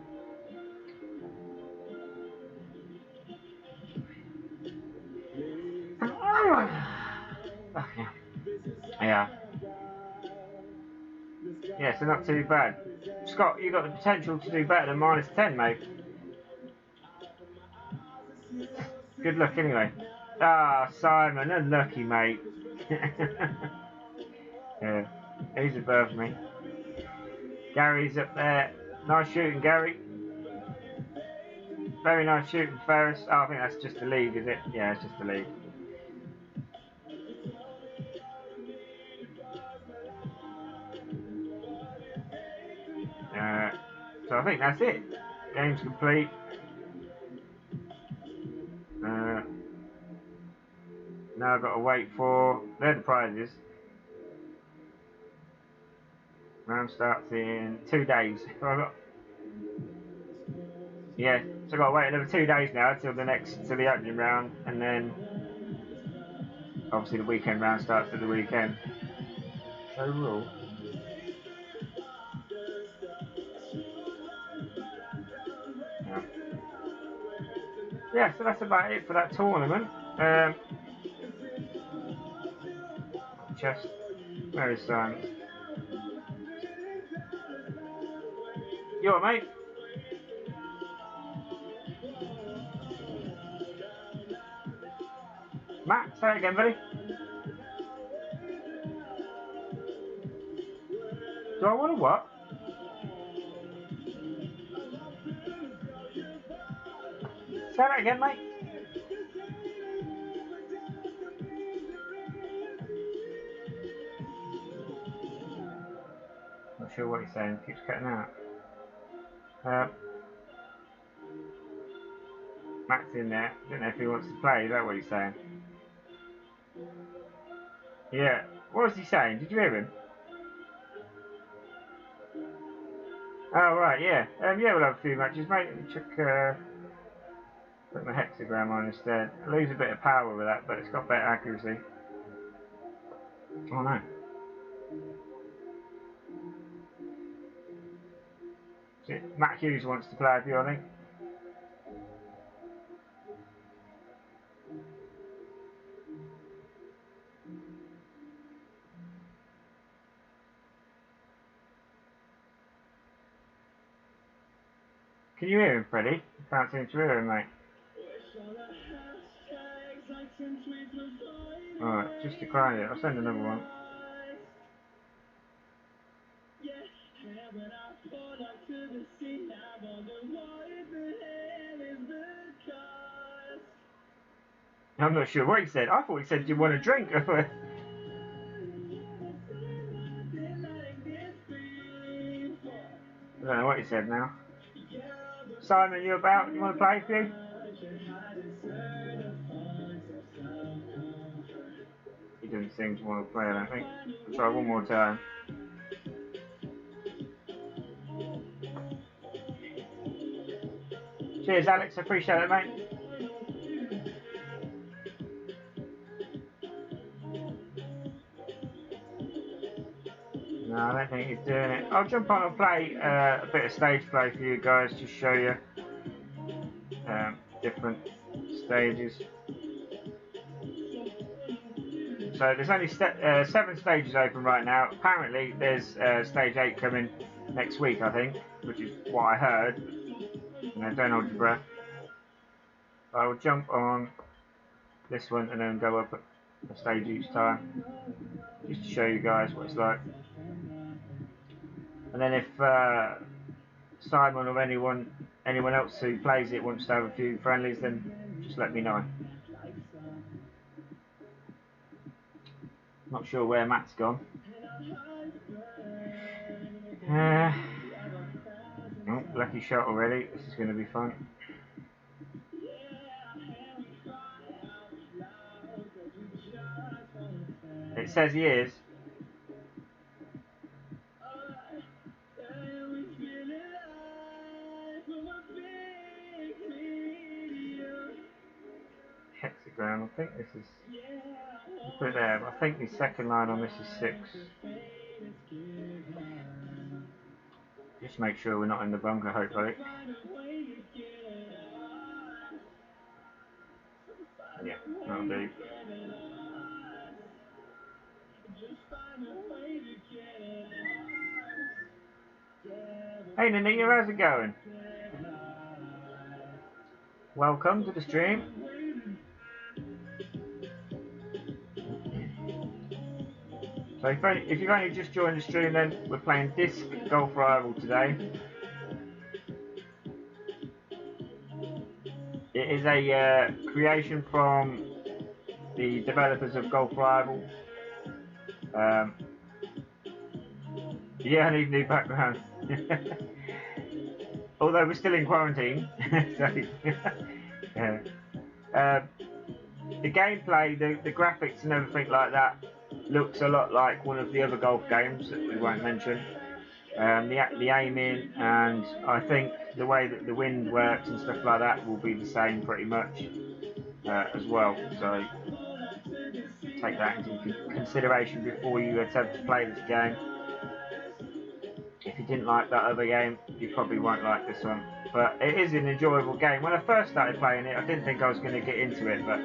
Yeah. Yeah, so not too bad. Scott, you got the potential to do better than -10, mate. Good luck anyway. Ah, Simon, unlucky, mate. Yeah, he's above me. Gary's up there. Nice shooting, Gary. Very nice shooting, Ferris. Oh, I think that's just the league, is it? Yeah, it's just the league. So I think that's it. Game's complete. Now I've got to wait for, they're the prizes. Round starts in 2 days. So I've got, yeah, so I've got to wait another 2 days now till the opening round, and then obviously the weekend round starts at the weekend. So rule. Yeah, so that's about it for that tournament. Just very silent. You alright, mate? Matt, say it again, buddy. Do I want to what? Say that again, mate. Not sure what he's saying. Keeps cutting out. Matt's in there. I don't know if he wants to play. Is that what he's saying? Yeah. What was he saying? Did you hear him? Oh, right, yeah. Yeah, we'll have a few matches, mate. Check, put my hexagram on instead. I lose a bit of power with that, but it's got better accuracy. Oh, no. Matt Hughes wants to play with you, I think. Can you hear him, Freddie? I can't seem to hear him, mate. Alright, just decline it. I'll send another one. I'm not sure what he said. I thought he said, do you want a drink? I don't know what he said now. Simon, you about? You want to play a few? He doesn't seem to want to play, I don't think. I'll try one more time. Cheers, Alex. I appreciate it, mate. No, I don't think he's doing it. I'll jump on and play a bit of stage play for you guys to show you different stages. So there's only 7 stages open right now. Apparently there's stage 8 coming next week, I think, which is what I heard. You know, don't hold your breath. I will jump on this one and then go up a stage each time, just to show you guys what it's like. And then if Simon or anyone else who plays it wants to have a few friendlies, then just let me know. Not sure where Matt's gone. Oh, lucky shot already. This is going to be fun. It says he is. Hexagram, I think this is. Put it there, but I think the second line on this is 6. Just make sure we're not in the bunker, hopefully. Yeah, that'll do. Hey Nanita, how's it going? Welcome to the stream. So if you've only just joined the stream, then we're playing Disc Golf Rival today. It is a creation from the developers of Golf Rival. Yeah, I need a new background. although we're still in quarantine. So, yeah. The gameplay, the graphics and everything like that looks a lot like one of the other golf games that we won't mention. The aiming, and I think the way that the wind works and stuff like that will be the same pretty much as well. So take that into consideration before you attempt to play this game. If you didn't like that other game, you probably won't like this one. But it is an enjoyable game. When I first started playing it, I didn't think I was going to get into it, but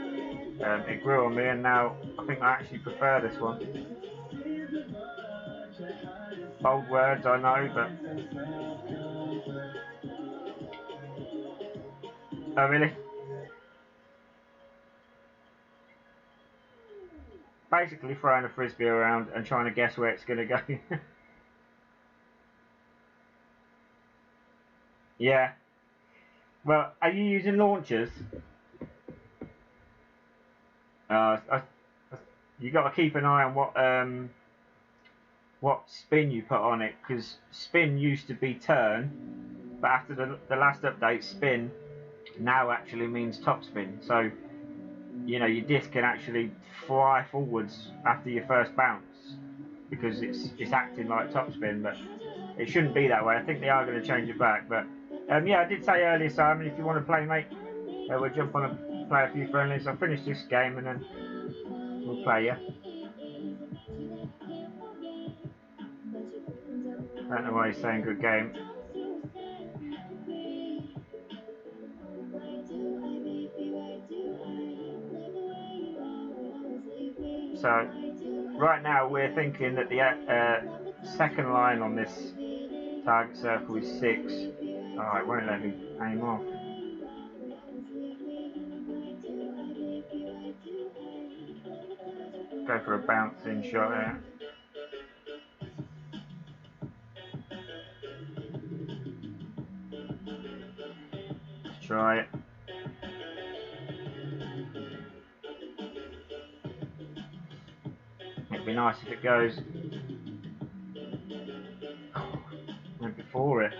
it grew on me, and now I think I actually prefer this one. Bold words, I know, but... Oh, really? Basically throwing a frisbee around and trying to guess where it's going to go. Yeah. Well, are you using launchers? You got to keep an eye on what spin you put on it, because spin used to be turn, but after the last update, spin now actually means top spin. So, you know, your disc can actually fly forwards after your first bounce because it's acting like top spin, but it shouldn't be that way. I think they are going to change it back. But yeah, I did say earlier, Simon, if you want to play, mate, we'll jump on and play a few friendlies. I'll finish this game and then we'll play, yeah. I don't know why he's saying good game. So, right now we're thinking that the second line on this target circle is 6. Oh, it won't let me aim off. Go for a bouncing shot here. Let's try it. It'd be nice if it goes. Went before it.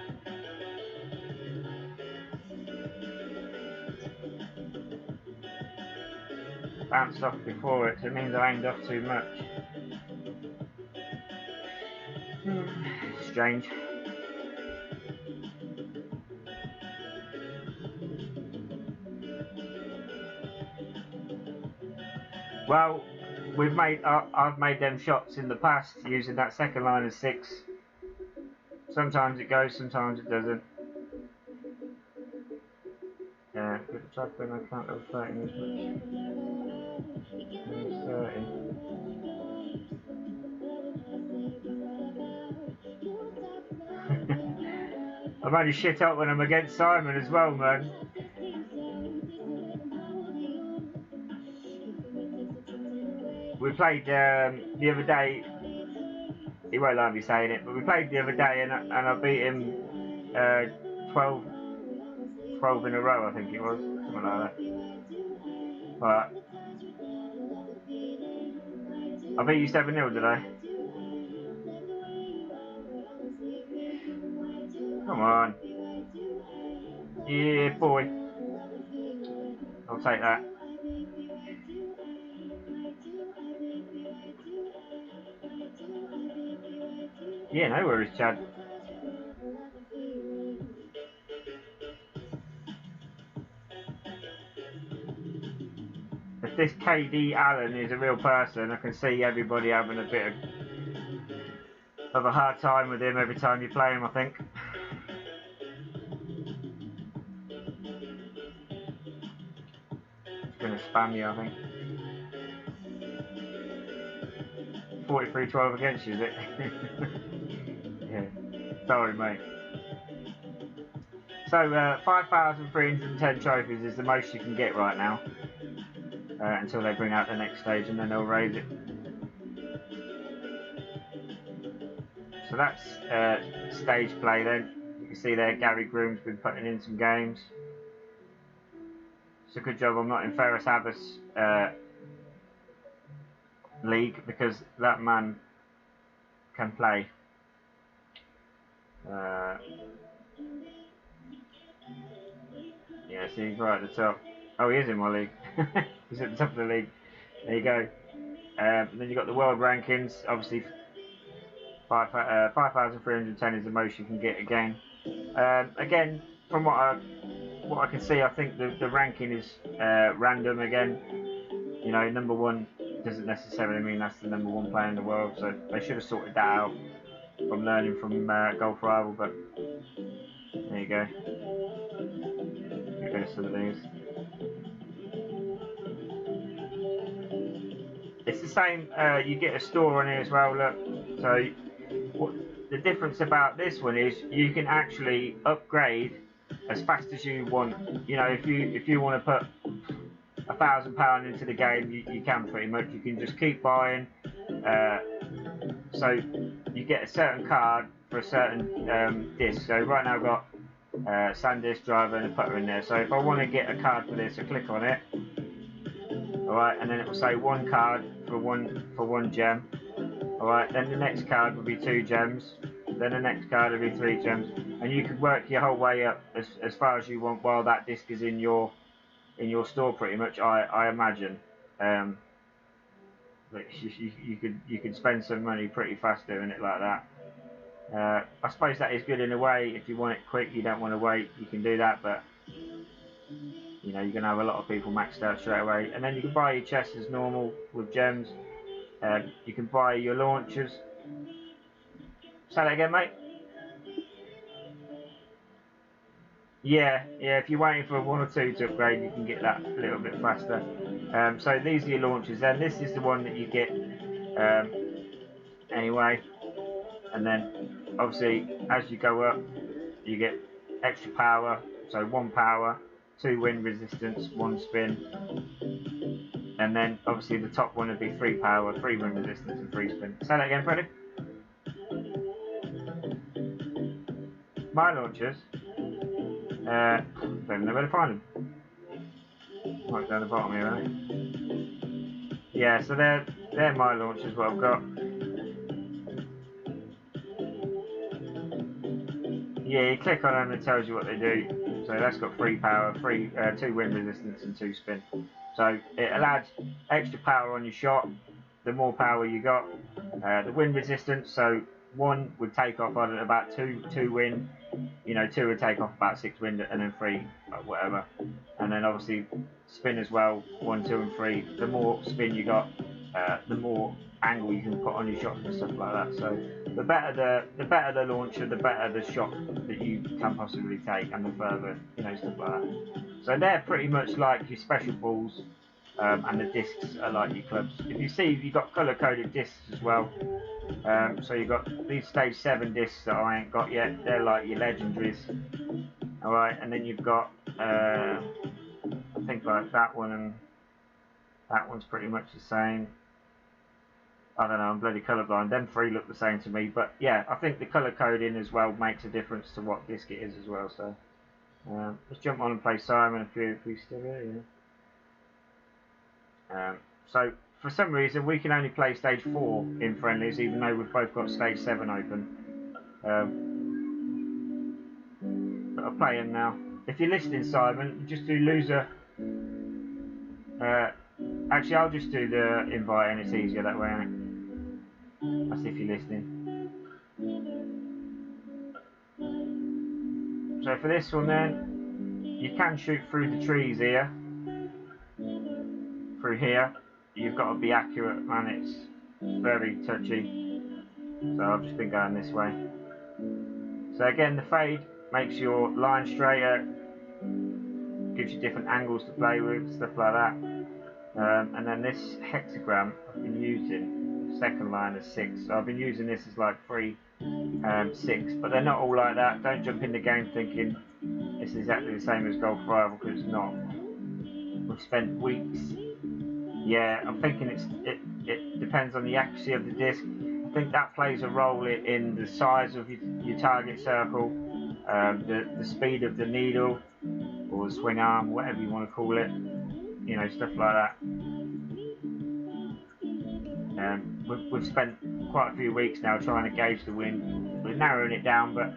Bounced off before it, so it means I aimed off too much. Strange. Well, I've made them shots in the past using that second line of 6. Sometimes it goes, sometimes it doesn't. Yeah, good job when I can't go 30 this much. 30. I'm only shit up when I'm against Simon as well, man. We played the other day. He won't like me saying it, but we played the other day and I beat him 12 in a row, I think it was, something like that. But I beat you 7-0, did I? Come on. Yeah, boy. I'll take that. Yeah, no worries, Chad. If this KD Allen is a real person, I can see everybody having a bit of a hard time with him every time you play him, I think. It's going to spam you, I think. 43-12 against you, is it? Yeah. Sorry, mate. So, 5,310 trophies is the most you can get right now. Until they bring out the next stage and then they'll raise it. So that's stage play then. You can see there Gary Groom's been putting in some games. It's a good job I'm not in Ferris Abbas league because that man can play. Yes, he's right at the top. Oh, he is in my league. He's at the top of the league. There you go. Then you've got the world rankings. Obviously, 5,310 is the most you can get again. Again, from what I can see, I think the ranking is random again. You know, number one doesn't necessarily mean that's the number one player in the world, so they should have sorted that out from learning from Golf Rival, but there you go. Get rid of some of these. It's the same, you get a store on here as well, look. So what the difference about this one is you can actually upgrade as fast as you want. You know, if you want to put £1,000 into the game, you can pretty much. You can just keep buying. So you get a certain card for a certain disc. So right now I've got SanDisk, driver and a putter in there. So if I want to get a card for this, I click on it. Alright, and then it will say one card for one gem. Alright, then the next card will be 2 gems. Then the next card will be 3 gems. And you can work your whole way up as far as you want while that disc is in your store pretty much, I imagine. But you could spend some money pretty fast doing it like that. I suppose that is good in a way. If you want it quick, you don't want to wait, you can do that, but you know, you're going to have a lot of people maxed out straight away. And then you can buy your chests as normal with gems. You can buy your launchers. Say that again, mate? Yeah, if you're waiting for 1 or 2 to upgrade, you can get that a little bit faster. So these are your launchers then. This is the one that you get anyway. And then, obviously, as you go up, you get extra power. So 1 power, 2 wind resistance, 1 spin. And then, obviously, the top one would be 3 power, 3 wind resistance, and 3 spin. Say that again, Freddie. My launchers. Don't know where to find them. Right down the bottom here, right? Yeah, so they're my launchers, what I've got. Yeah, you click on them and it tells you what they do. So that's got 3 power, 2 wind resistance and 2 spin. So it allows extra power on your shot, the more power you got. The wind resistance, so 1 would take off on about 2 wind, you know, 2 would take off about 6 wind, and then 3 whatever. And then obviously spin as well, 1, 2 and 3. The more spin you got, the more angle you can put on your shots and stuff like that. So the better the launcher, the better the shot that you can possibly take, and the further, you know, stuff like that. So they're pretty much like your special balls, and the discs are like your clubs. If you see, you've got colour coded discs as well. So you've got these stage 7 discs that I ain't got yet. They're like your legendaries. Alright, and then you've got I think like that one, and that one's pretty much the same. I don't know, I'm bloody colourblind. Them 3 look the same to me, but yeah, I think the colour coding as well makes a difference to what disc it is as well. So let's jump on and play Simon if we still here. Yeah. So for some reason we can only play stage 4 in friendlies, even though we've both got stage 7 open. But I'll play him now. If you're listening, Simon, just do loser. Actually, I'll just do the invite, and it's easier that way, isn't it? That's if you're listening. So for this one then, you can shoot through the trees here. Through here. You've got to be accurate, man, it's very touchy. So I've just been going this way. So again, the fade makes your line straighter, gives you different angles to play with, stuff like that. And then this hexagram I've been using, the second line is 6. So I've been using this as like 3, 6, but they're not all like that. Don't jump in the game thinking it's exactly the same as Golf Rival, because it's not. We've spent weeks. Yeah, I'm thinking it depends on the accuracy of the disc. I think that plays a role in the size of your target circle, the speed of the needle, or the swing arm, whatever you want to call it. You know, stuff like that. We've spent quite a few weeks now trying to gauge the wind. We're narrowing it down, but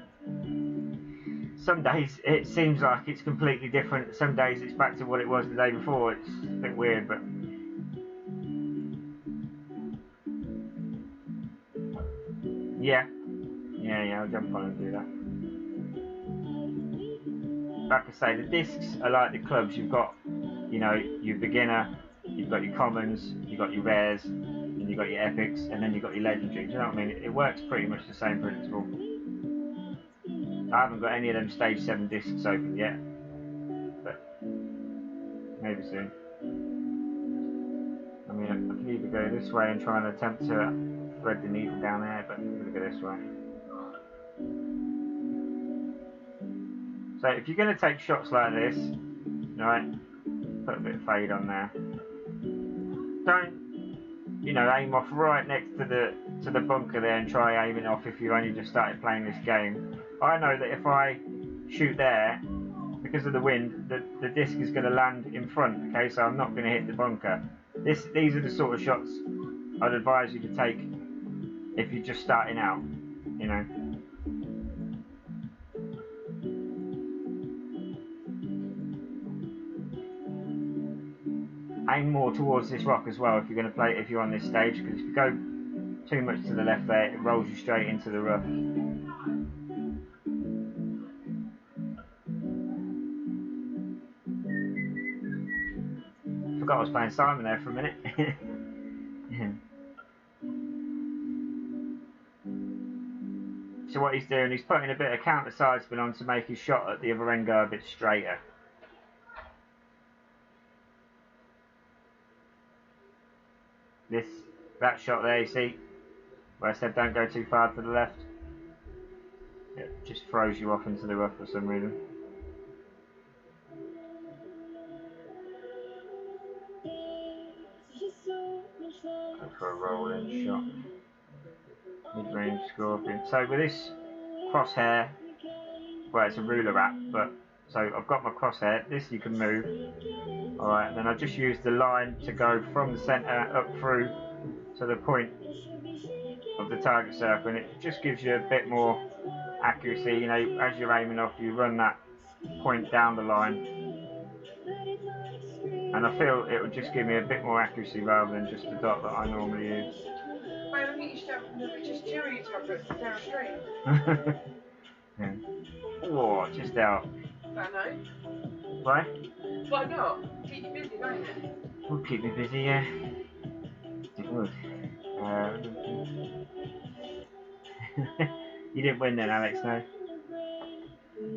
some days it seems like it's completely different. Some days it's back to what it was the day before. It's a bit weird, but yeah, I'll jump on and do that. Like I say, the discs are like the clubs. You've got, you know, your beginner, you've got your commons, you've got your rares, and you've got your epics, and then you've got your legendaries. You know what I mean? It works pretty much the same principle. I haven't got any of them stage 7 discs open yet, but maybe soon. I mean, I can either go this way and try and attempt to thread the needle down there, but I'm going to go this way. So if you're going to take shots like this, right, put a bit of fade on there. Don't, you know, aim off right next to the bunker there and try aiming off if you only just started playing this game. I know that if I shoot there, because of the wind, the disc is going to land in front, okay, so I'm not going to hit the bunker. These are the sort of shots I'd advise you to take if you're just starting out, you know. Aim more towards this rock as well if you're going to play it if you're on this stage, because if you go too much to the left there, it rolls you straight into the rough. Forgot I was playing Simon there for a minute. Yeah. So what he's doing, he's putting a bit of counter side spin on to make his shot at the other end go a bit straighter. That shot there, you see, where I said don't go too far to the left, it just throws you off into the rough for some reason. Go for a rolling shot. Mid-range scorpion. So with this crosshair, well, it's a ruler wrap, but so I've got my crosshair. This you can move. Alright, then I just use the line to go from the centre up through to the point of the target circle, and it just gives you a bit more accuracy. You know, as you're aiming off, you run that point down the line, and I feel it would just give me a bit more accuracy rather than just the dot that I normally use. Wait, I think you should have just cheer each other down a stream. Yeah. Oh, just out. I know. Why? Why not? Keep you busy, won't it? Will keep me busy, yeah. It would. You didn't win then, Alex, no.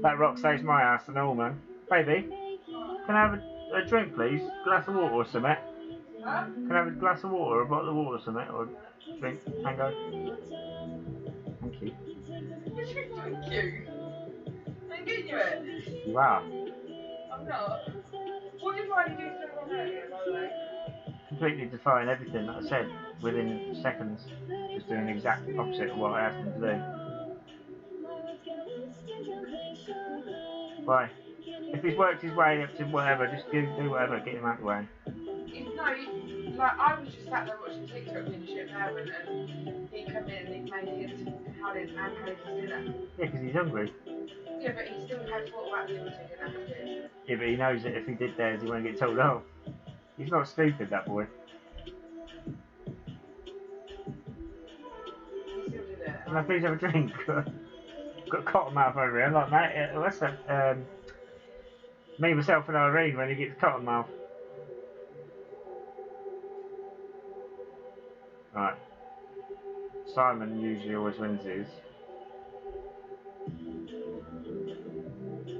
That rock saves my ass and all, man. Baby, can I have a drink, please? Glass of water or something? Huh? Can I have a glass of water, or a bottle of water or something? Or a drink? Tango? Thank you. What do you mean, thank you? I'm getting you it. You are. I'm not. What did Riley do to everyone earlier, by the way? Completely defying everything that I said within seconds. Just doing the exact opposite of what I asked him to do. Why? If he's worked his way up to whatever, just do whatever, get him out of the way. Like, I was just sat there watching TikTok and shit now, and he come in and he made his Hallin and Hallin's dinner. Yeah, because he's hungry. Yeah, but he still had thought about the other chicken and the fish. Yeah, but he knows that if he did theirs, he won't get told off. He's not stupid, that boy. He still did it. Can I please have a drink? Got cotton mouth over here. I'm like, mate, what's that? Me, myself, and Irene when he gets cotton mouth. Right. Simon usually always wins his.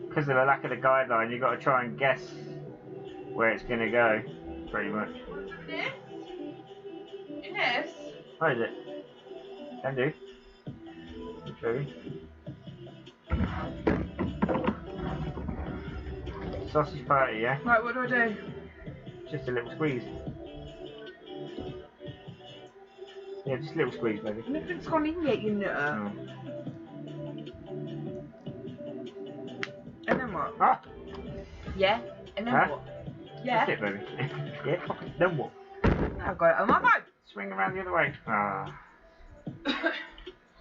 Because of the lack of the guideline, you've got to try and guess where it's going to go, pretty much. Ines? Ines? Where is it? Can do. True. Sausage party, yeah? Right, what do I do? Just a little squeeze. Yeah, just a little squeeze, baby. Nothing's gone in yet, you know. Oh. And then what? Ah! Yeah? And then Huh? what? Yeah? That's it, baby. Yeah, then what? I've got it on my mouth. Swing around the other way. Ah.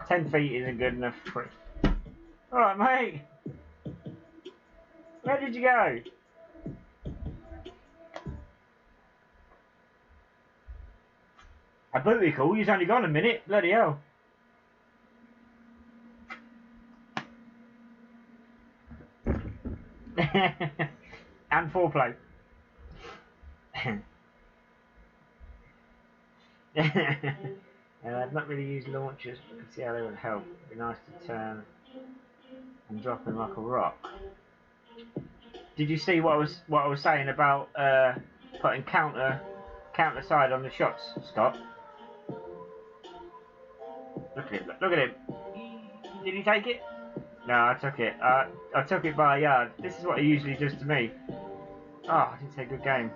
10 feet isn't good enough for it. Alright, mate. Where did you go? A booty call? You've only gone a minute. Bloody hell. And foreplay. I've not really used launchers, but I can see how they would help. It'd be nice to turn and drop him like a rock. Did you see what I was saying about putting counter side on the shots, Scott? Look at him! Look at him! Did he take it? No, I took it. I took it by a yard. This is what he usually does to me. Oh, I didn't say good game.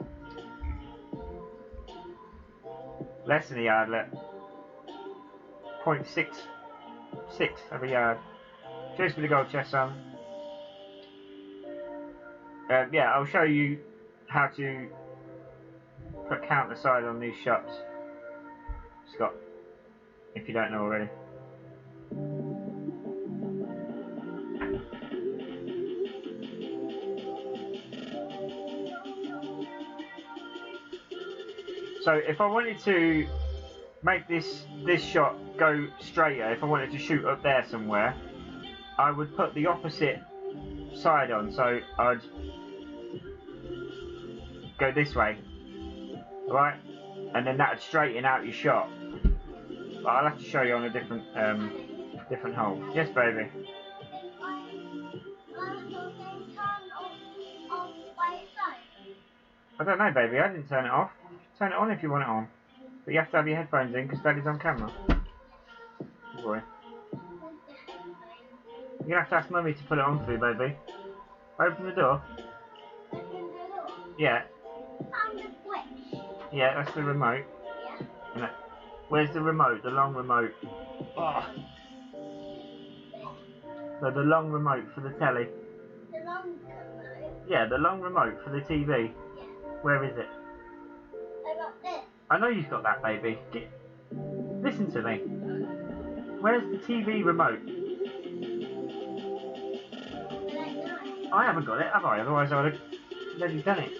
Less than a yard, look. 0.66 every yard. Cheers for the gold chest, son. Yeah, I'll show you how to put counter side on these shots, Scott, if you don't know already. So if I wanted to make this shot go straighter, if I wanted to shoot up there somewhere, I would put the opposite side on. So I'd go this way, right, and then that'd straighten out your shot. But I'll have to show you on a different hole. Yes, baby. I don't know, baby. I didn't turn it off. Turn it on if you want it on. But you have to have your headphones in because Daddy's on camera. Good boy. You're going to have to ask Mummy to put it on for you, baby. Open the door. Yeah. Yeah, that's the remote. Yeah. Where's the remote? The long remote. Oh. No, the long remote for the telly. The long remote? Yeah, the long remote for the TV. Yeah. Where is it? I got this. I know you've got that, baby. Listen to me. Where's the TV remote? I haven't got it, have I? Otherwise I would have already done it.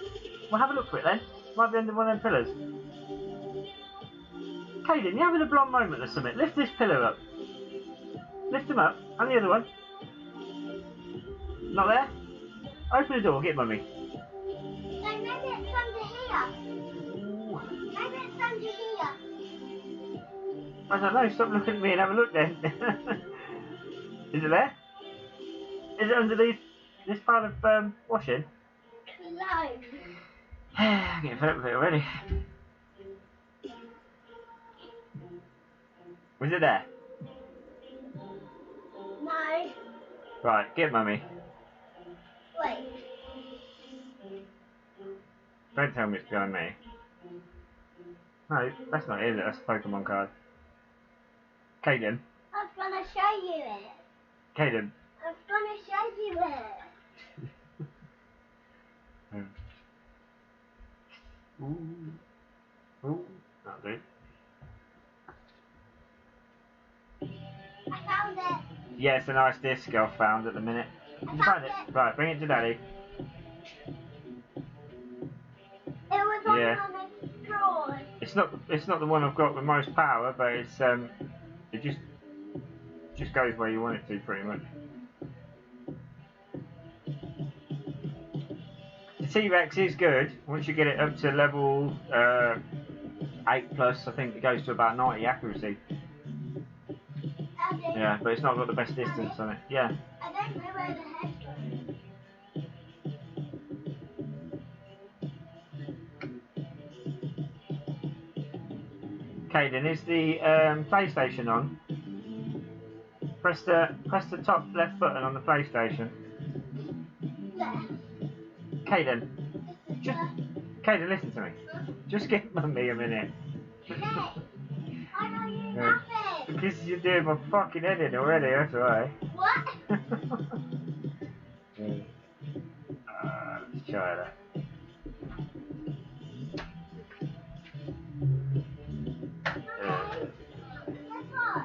Well, have a look for it then. Might be under one of them pillars. Caden, you having a blonde moment or something? Lift this pillar up. Lift them up. And the other one. Not there? Open the door, get Mummy. No, maybe it's under here. Maybe it's under here. I don't know, stop looking at me and have a look then. Is it there? Is it underneath this part of washing? No. I'm getting fed up with it already. Was it there? No. Right, get Mummy. Wait. Don't tell me it's behind me. No, that's not it, is it? That's a Pokemon card. Caden. I was gonna show you it. Caden. I was gonna show you it. Ooh, that'll do. I found it. Yeah, it's a nice disc I've found at the minute. Did you find it? Right, bring it to Daddy. It was on Yeah. the drawer. It's not the one I've got the most power, but it's it just goes where you want it to pretty much. The T-Rex is good once you get it up to level 8+. I think it goes to about 90 accuracy. Yeah, but it's not got the best distance on it. Yeah. I don't know where the headphone is. Caden, is the PlayStation on? Press the top left button on the PlayStation. There. Caden, Caden, listen to me. Just give Mummy a minute. Hey, I know you Yeah. nothing. Because you're doing my fucking head in already, that's why. What? Let's try that. Guess what?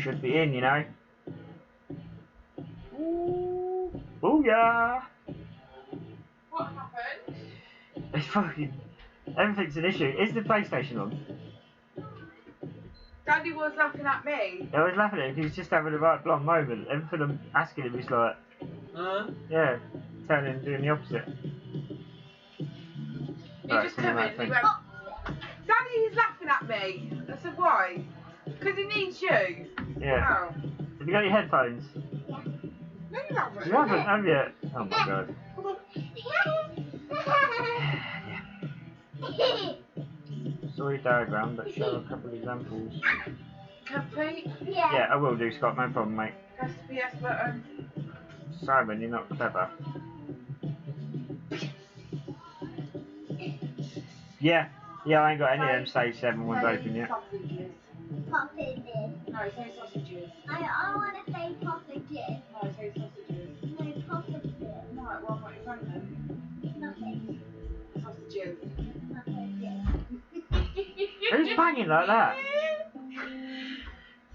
should be in, you know. Ooh. Oh yeah. What happened? It's fucking... Everything's an issue. Is the PlayStation on? Daddy was laughing at me. I was laughing at him because he's just having a right blonde moment. Everything I'm asking him is like... Yeah, turning and doing the opposite. He just come in and he went, Daddy, he's laughing at me. I said, why? Because he needs you. Yeah. Oh. Have you got your headphones? No, you haven't. You haven't, have you? Oh my god. Story diagram that show a couple of examples. Complete. Yeah, I will do, Scott, no problem, mate. Press the yes button. Simon, you're not clever. Yeah, I ain't got any of them stage 7 ones open yet. Sausages. Sausages. No, say sausages. I want to say sausages. No, say sausages. No, sausages. No, well, what are you saying then? Nothing. Sausages. Sausages. Who's banging like that?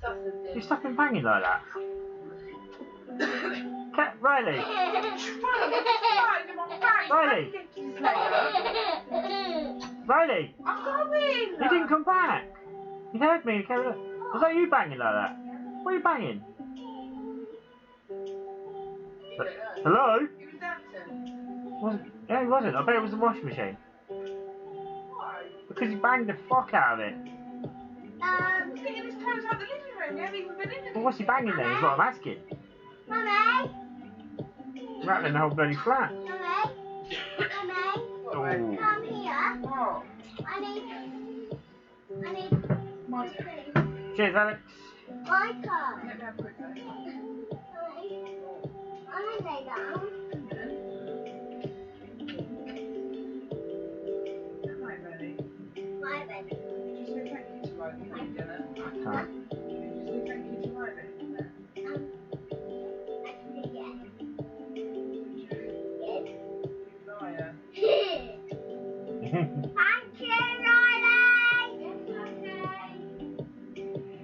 Sausages. You stopping banging like that? Riley! Riley! Riley! I'm going! You didn't come back! You heard me, was that you banging like that? What are you banging? Hello? He was dancing. Yeah, he wasn't. I bet it was the washing machine. Why? Because he banged the fuck out of it. He's getting his clothes out the living room. He hasn't even been in it. Well, what's he banging then? Is what I'm asking. Mummy? Rattling the whole bloody flat. Mummy? Mummy? Oh. Come here. What? I need My food. Cheers, Alex. My car. Let me have a quick look. I want to lay down. Hi, Benny. My bed. Just say thank you to Riley. You did dinner. I can't. Just say thank you to Riley. Actually, yes. Liar. Yes. Thank you, Riley. Yes, okay.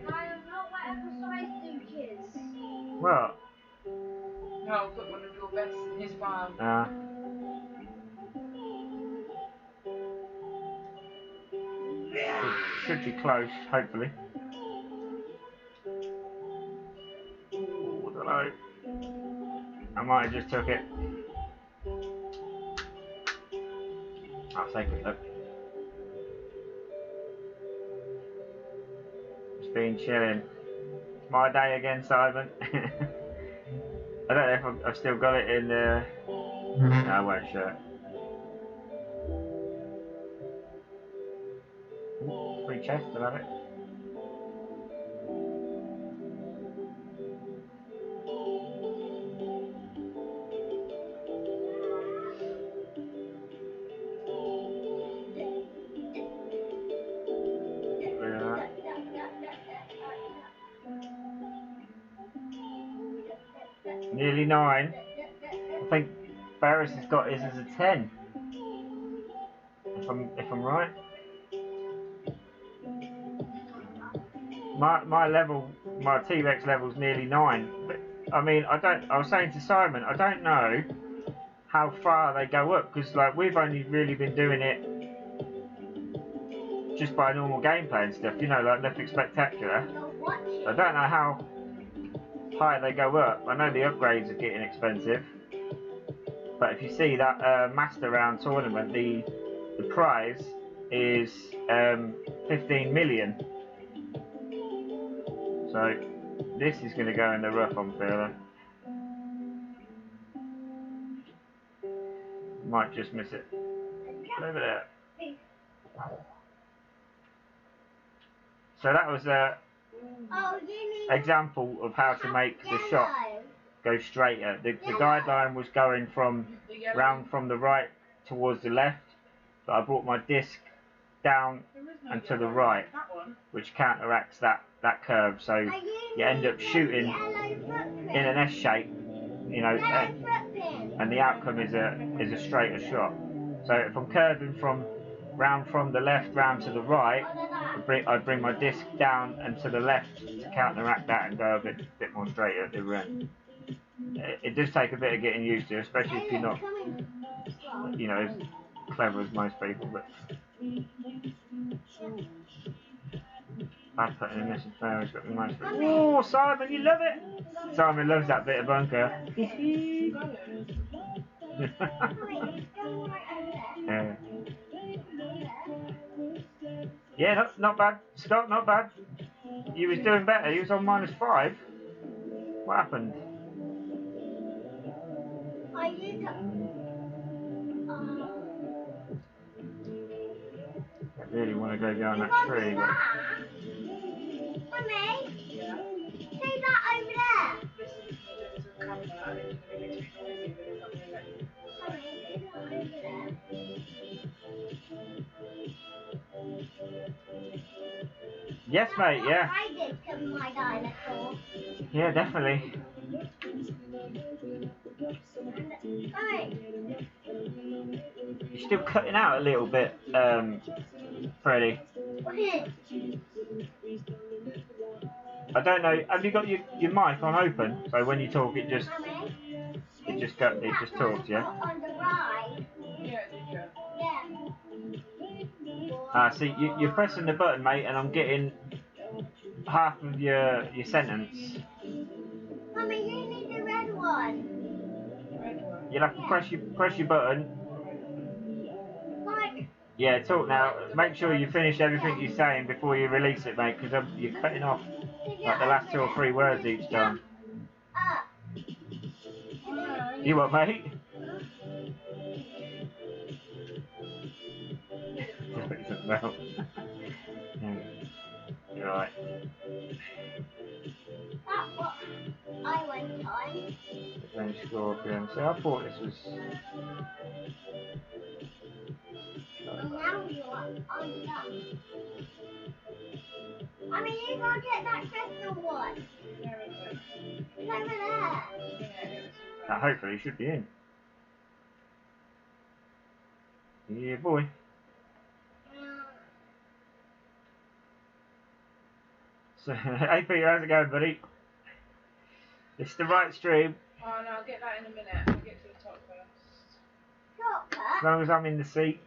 I am not whatever size do kids. What? No, I'll put one of your best in his file. Should be close, hopefully. Ooh, I don't know. I might have just took it. I'll take it though. It's been chilling. It's my day again, Simon. I don't know if I've still got it in no, I won't show it. Free chest, I love it. Get rid of that. Nearly 9. I think Barris has got his as a 10. If I'm right. My level, my T-Rex level's nearly 9. But I mean, I was saying to Simon, I don't know how far they go up because like we've only really been doing it just by normal gameplay and stuff, you know, like nothing spectacular. I don't know how high they go up. I know the upgrades are getting expensive, but if you see that Master Round tournament, the prize is 15 million. So this is going to go in the rough, I'm feeling. Might just miss it. Over there. So that was a example of how to make the shot go straighter. The guideline was going from round from the right towards the left, but I brought my disc down and to the right, which counteracts that curve. So you end up shooting in an S shape, you know, and the outcome is a straighter shot. So if I'm curving from round from the left round to the right, I'd bring my disc down and to the left to counteract that and go a bit more straight at the rim. It does take a bit of getting used to, especially if you're not, you know, as clever as most people. But bad putting in this and fair has got me most. Oh, Simon, you love it. Simon loves that bit of bunker. Yeah. Yeah, not bad. Scott, not bad. You was doing better. You was on -5. What happened? I did. I really want to go down that tree. But... Mummy, Yeah. see that over there? Listen, you're doing some camera and it's going to be too noisy, but it's not going to let you. Mummy, see that over there? Yes, mate. Yeah. I did to my dinosaur. Yeah, definitely. Mummy, You're still cutting out a little bit, Freddie. I don't know. Have you got your mic on open? So when you talk, it just Mummy, talks, yeah. on the right. Yeah, did you? Yeah. Ah, see, you're pressing the button, mate, and I'm getting half of your sentence. Mummy, you need the red one. Red one. You'll have to press your button. Like, Yeah, talk now. Make sure you finish everything you're saying before you release it, mate, because you're cutting off like the last 2 or 3 words each time. up. You what, mate? Well, you're right. That's what I went on. Then scorpion. So I thought this was. And now you're on that. I mean, you gotta get that crystal one. Where is it? It's over there. Now hopefully it should be in. Yeah, boy. So, hey Peter, how's it going, buddy? It's the right stream. Oh no, I'll get that in a minute. I'll get to the top first. Shortcut. As long as I'm in the seat.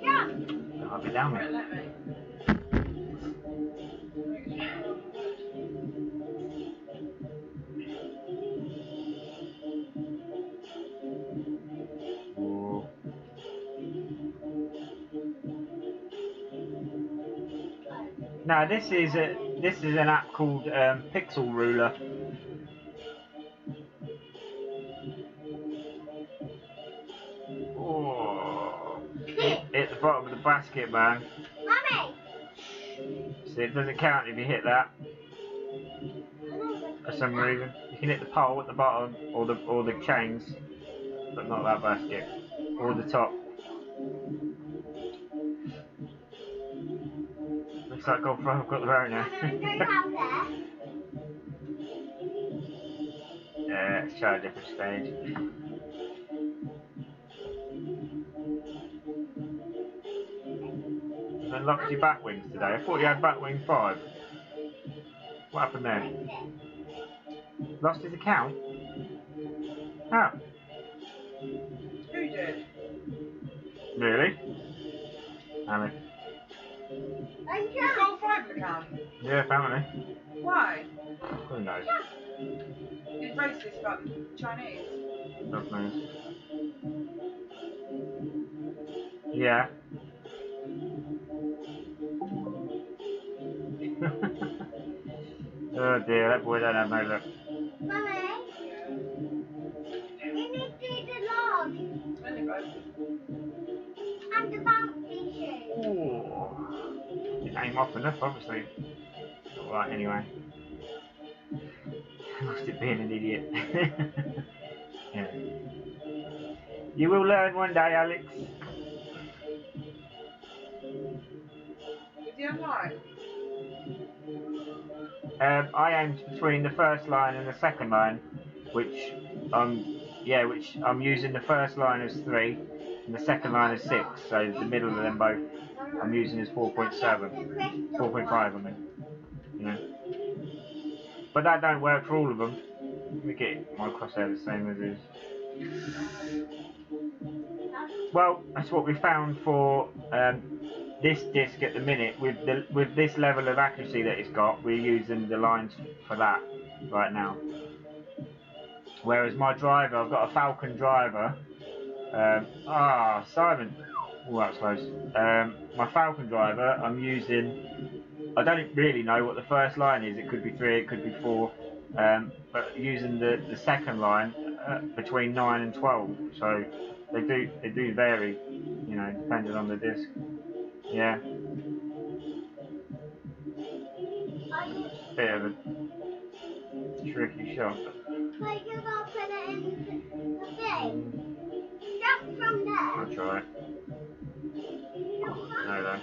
Yeah. I'll be down Won't there. let me. Oh. Now this is an app called Pixel Ruler. Oh. Hit the bottom of the basket, man. Mummy. See, it doesn't count if you hit that for some reason. You can hit the pole at the bottom or the chains, but not that basket or the top. Looks like I've got the Rona. Yeah, let's try a different stage. You unlocked your back wings today. I thought you had back wing 5. What happened there? Lost his account? How? Who did? Really? Damn it. You've got a private account. Yeah, apparently. Why? Who knows? He's racist about the Chinese. God knows. Yeah. Oh dear, that boy don't have no luck. Mummy, you need to eat the log Anyway. and the bouncy shoe. Ooh. Didn't aim off enough, obviously. Alright, anyway. Lost it being an idiot. Yeah. You will learn one day, Alex. Is he online? I aimed between the first line and the second line, which I'm using the first line as 3 and the second line as 6. So the middle of them both I'm using is 4.7, 4.5. I mean, you know. But that don't work for all of them. Let me get my crosshair the same as his. Well, that's what we found for this disc at the minute. With this level of accuracy that it's got, we're using the lines for that right now. Whereas my driver, I've got a Falcon driver. Simon. Oh, that's close. My Falcon driver, I'm using. I don't really know what the first line is. It could be 3, it could be 4. But using the second line between 9 and 12. So they do vary, you know, depending on the disc. Yeah. Bit of a tricky shot. Like you gotta put it in the thing. Just from there. I'll try it. No though.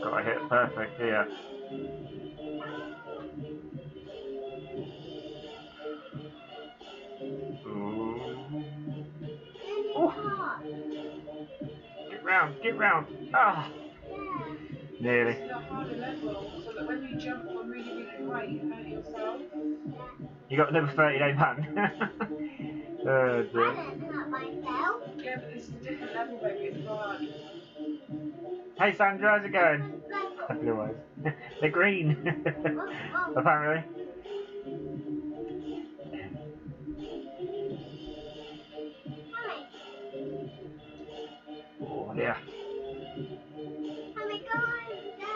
Got to hit perfect here. Ooh. Oh. Get round. Ah. Nearly. It's a harder level, so that when you jump from really, really high, you hurt yourself. You got another 30-day ban. Oh I dear. didn't hurt myself. Yeah, but this is a different level, baby. It's hard. Hey Sandra, how's it going? Blue eyes. They're green. Apparently. Oh yeah. Mommy, go over there.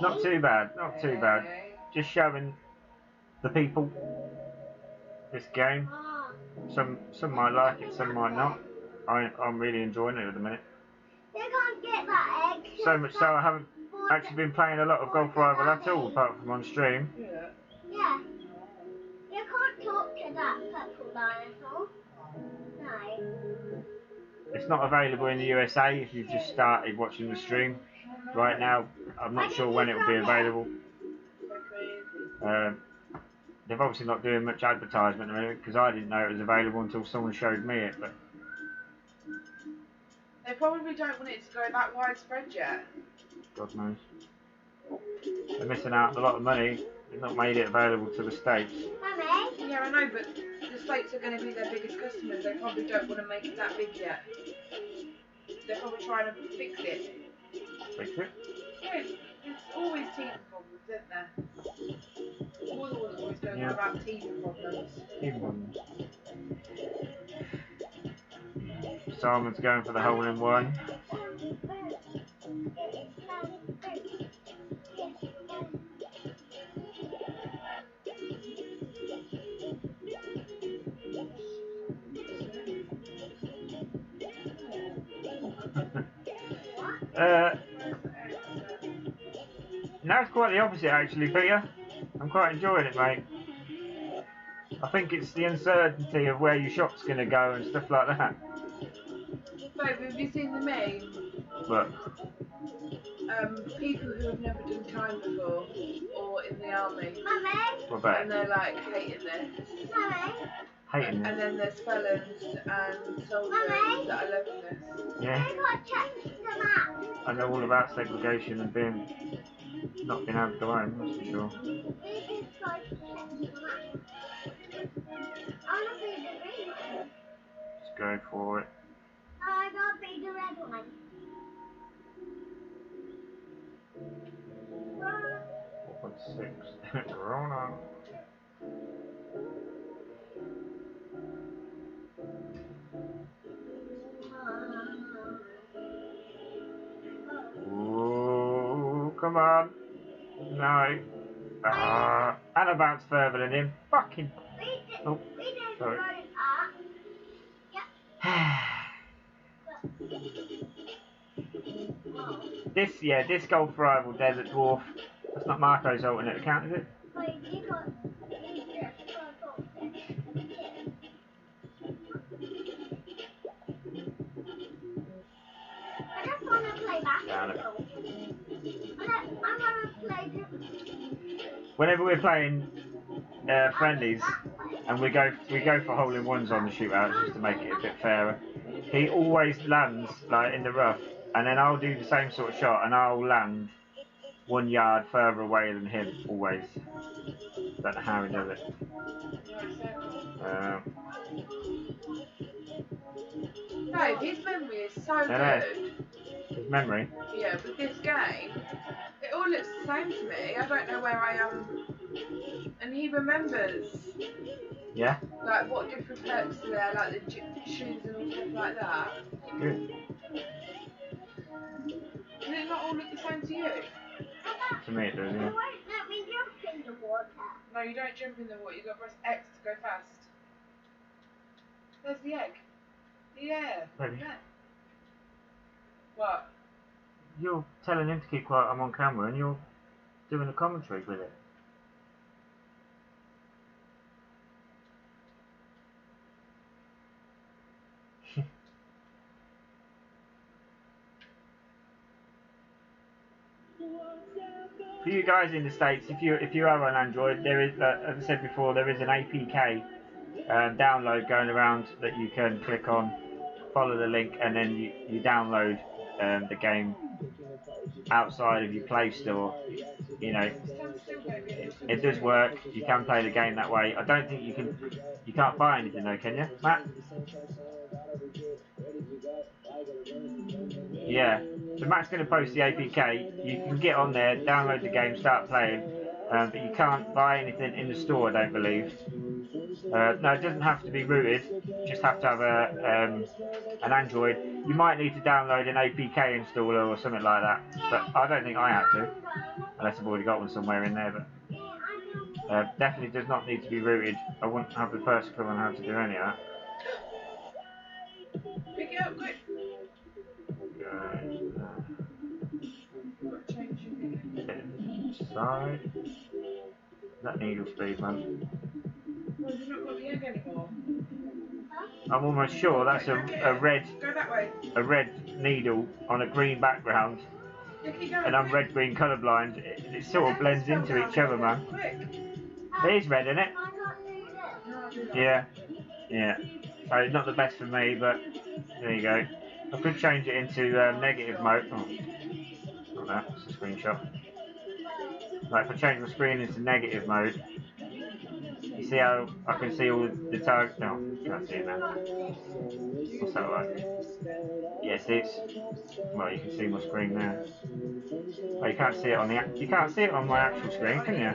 Not too bad, not too bad. Just showing the people this game. Some might like it, some might not. I'm really enjoying it at the minute. You can't get that egg. So much so I haven't actually been playing a lot of Golf Rival at all, apart from on stream. Yeah. Yeah. You can't talk to that purple dinosaur. No. It's not available in the USA if you've just started watching the stream. Right now, I'm not sure when it will be available. They've obviously not doing much advertisement at the minute because I didn't know it was available until someone showed me it. But they probably don't want it to go that widespread yet. God knows. They're missing out on a lot of money. They've not made it available to the States. Mummy? Yeah, I know, but the States are going to be their biggest customers. They probably don't want to make it that big yet. They're probably trying to fix it. Fix it? Yeah, it's always teething problems, isn't there? Always going on about teething problems. Even ones. Simon's going for the hole-in-one. No, it's quite the opposite actually, Peter. I'm quite enjoying it, mate. I think it's the uncertainty of where your shot's going to go and stuff like that. Babe, have you seen the meme? But People who have never done time before, or in the army, Mummy? what about and it? they're like hating this. Mummy? Hating And it? then there's felons and soldiers that are loving this. Yeah. I got check the map. I know all about segregation and not being able to go home, that's for sure. We just got to check the map. I want to be the green one. Let's go for it. I got to be the red one. 4.6. Corona. Ooh, come on. No. And a bounce further than him. Fucking. Oh, We didn't sorry. go up. This Golf Rival Desert Dwarf. That's not Marco's alternate account, is it? Wait, you got... down a bit. I'm gonna play Whenever we're playing friendlies and we go for hole-in-ones on the shootouts just to make it a bit fairer, he always lands like in the rough, and then I'll do the same sort of shot and I'll land 1 yard further away than him always. Don't know how he does it. No, his memory is so good. His memory? Yeah, with this game, it all looks the same to me. I don't know where I am. And he remembers. Yeah? Like what different perks are there, like the shoes and all stuff like that. Good. Does it not all look the same to you? To me it does, yeah. Wait, let me jump in the water. No, you don't jump in the water, you got to press X to go fast. There's the egg. Yeah. Maybe. Yeah. What? You're telling him to keep quiet, I'm on camera, and you're doing a commentary with it. For you guys in the States, if you are on Android, there is, as I said before, there is an APK download going around that you can click on, follow the link, and then you download the game outside of your Play Store. You know, it does work. You can play the game that way. I don't think you can't buy anything though, can you, Matt? Yeah. So Matt's going to post the APK. You can get on there, download the game, start playing, but you can't buy anything in the store, I don't believe. No, it doesn't have to be rooted. You just have to have an Android. You might need to download an APK installer or something like that, but I don't think I have to, unless I've already got one somewhere in there. But definitely does not need to be rooted. I wouldn't have the first clue on how to do any of that. Pick it up quick. Side. That needle speed, man. Well, you've not got the egg anymore. I'm almost sure that's a red Go that way. a red needle on a green background, and I'm red-green colourblind. It sort of blends into each other, man. It is red, isn't it? Yeah, yeah. So it's not the best for me, but there you go. I could change it into negative mode. Oh, not that. It's a screenshot. Like if I change my screen into negative mode, you see how I can see all the target. No, can't see it now. What's that like? Yes, it's. Well, you can see my screen now. Oh, you can't see it on the. You can't see it on my actual screen, can you?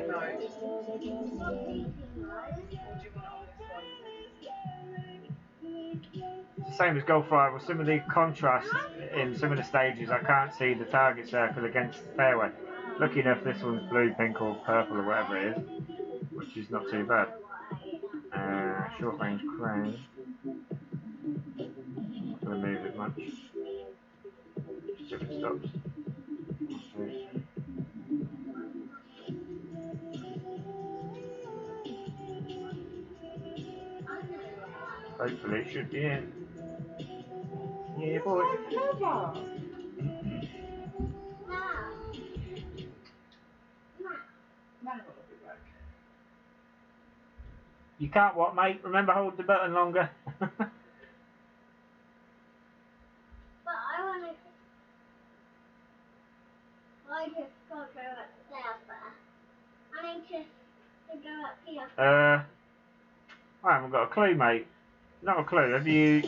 It's the same as Golf Rival. Some of the contrast in some of the stages, I can't see the target circle against the fairway. Lucky enough, this one's blue, pink, or purple, or whatever it is, which is not too bad. Short range crane. Not going to move it much. Just if it stops. Hopefully it should be in. Yeah, boy. You can't what, mate? Remember, hold the button longer. But I just got to go up there. I need to go up here. I haven't got a clue, mate. Not a clue. Have you?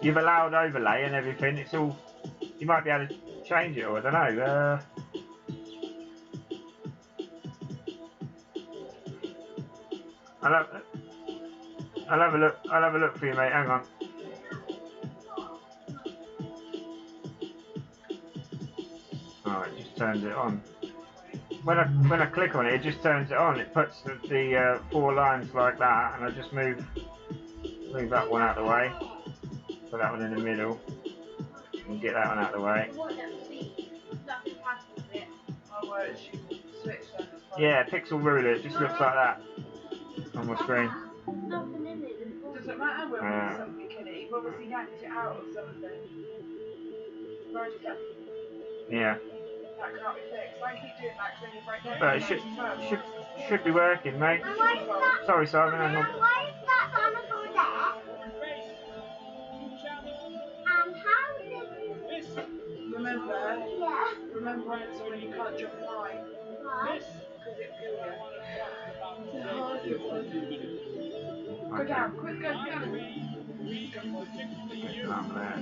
You've allowed overlay and everything. It's all. You might be able to change it, or I don't know. I'll have a look. I'll have a look for you, mate. Hang on. Oh, it just turns it on. When I click on it, it just turns it on. It puts the 4 lines like that, and I just move that one out of the way. Put that one in the middle, and get that one out of the way. Yeah, pixel ruler. It just looks like that on my screen. Doesn't matter when we something in it. You've obviously yanked it out of something. Radical. Yeah. That can't be fixed. I keep doing that because when you break down. But it should be working, mate. And why is that? Sorry, Simon. Hang on. And why is that dinosaur there? And how did? Remember? Yeah. Remember when it's when you can't jump high? Right. Because it kill you. Go down. Quick, go. Get down there.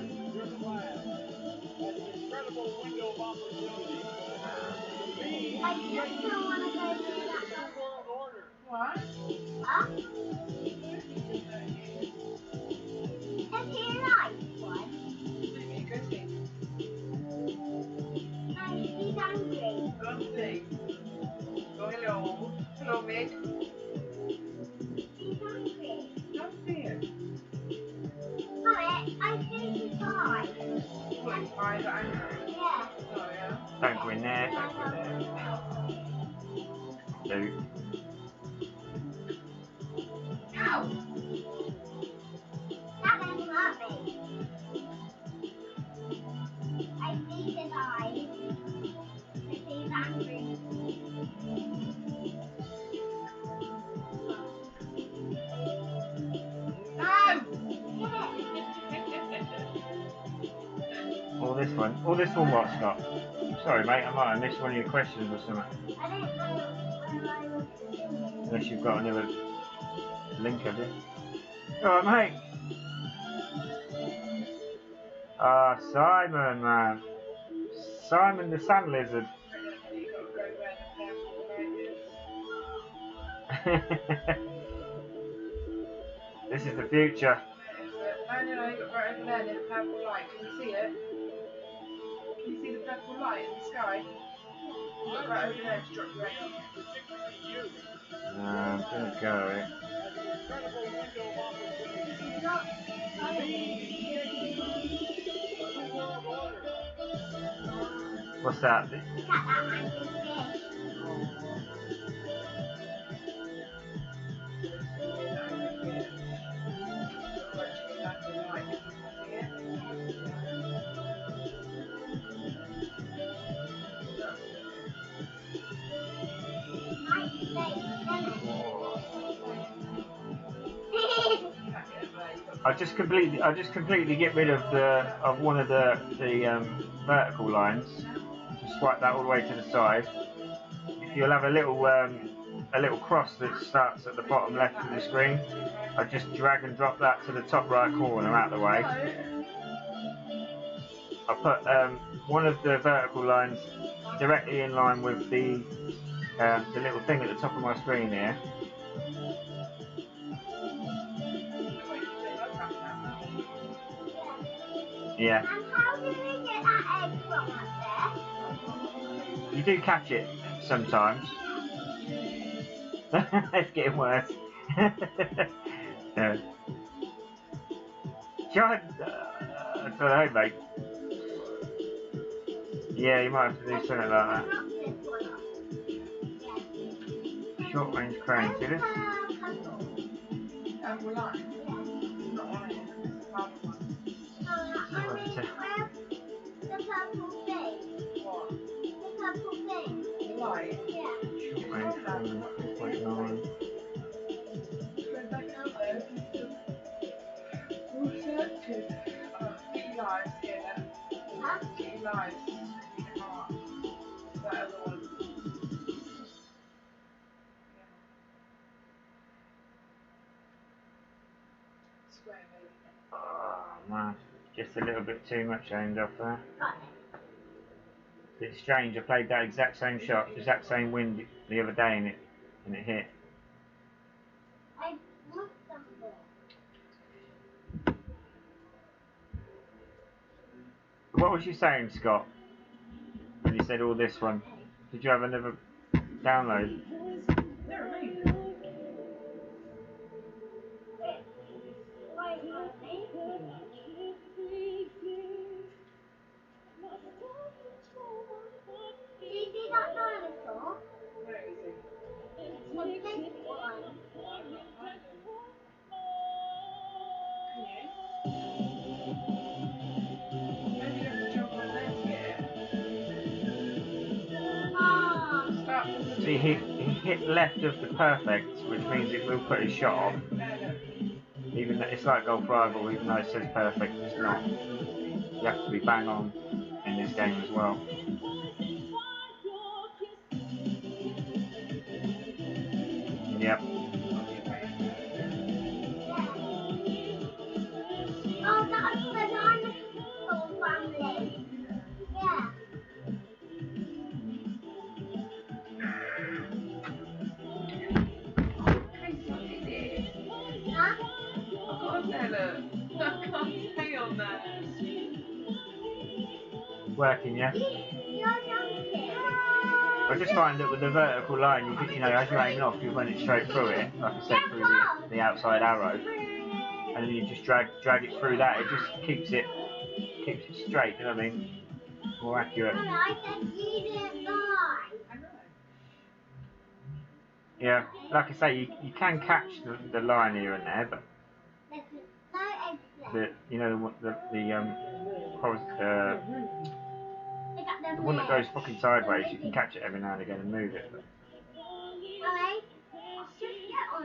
I just don't want to go to that one. What? Huh? Is he right? One. Maybe go see. No, he's angry. Lovely. Oh, hello. Hello, mate. He's angry. Don't see it. Mummy, I think he's fine. What, his eyes are angry? Yeah. Oh, yeah. Don't go in there. Don't go in there. Dude. Ow! That didn't hurt me. I see his eyes. I see he's angry. All this one what, Scott? Sorry, mate, I might have missed one of your questions or something. I didn't know where I was sitting. Unless you've got another link, have you? Alright, mate. Ah, Simon, man. Simon the Sand Lizard. You got to go where the purple light is. This is the future. No, you got right over there near the purple light. Can you see it? Can you see the purple light in the sky? Look right over there to drop your egg on. I'm gonna go. What's that? Look at that angry fish. I just completely get rid of one of the vertical lines. Just swipe that all the way to the side. You'll have a little cross that starts at the bottom left of the screen. I just drag and drop that to the top right corner out of the way. I put one of the vertical lines directly in line with the little thing at the top of my screen here. Yeah. And how did we get that egg from up there? You do catch it sometimes. It's getting worse. Yeah. Try, I don't know, mate. Yeah, you might have to do something like that. Short range crane, see this? Purple light. Not on it. It's the purple one. The purple thing. What? The purple thing. The light? Yeah. Short range crane, 4.9. Go back out there. All selected. Get your lives here. Huh? Get your lives. You can't. That other one. Square, baby. Oh man, just a little bit too much aimed off there. Got it. It's strange, I played that exact same shot, exact same wind the other day and it hit. I looked something. What was you saying, Scott? When you said all this one? Did you have another download? They're amazing. Wait, do you see that dinosaur? Where is it? The big one. Can you? Maybe you have to jump on there. So he hit left of the perfect, which means it will put his shot off. Even though it's like golf rival, even though it says perfect, it's not. You have to be bang on in this game as well. Yep. Oh, that's banana family. Yeah. Huh? I've got on there, look. I can't stay on there. Working, yeah. You're jumping. I just find that with the vertical line, you know, as you're aiming off, you run it straight through it, like I said, through the outside arrow, and then you just drag it through that. It just keeps it straight. You know what I mean? More accurate. Mama, I said you didn't die. I know. Yeah, like I say, you can catch the line here and there, but There's no eggs left. The one that goes fucking sideways, you can catch it every now and again and move it. But Alright, just get on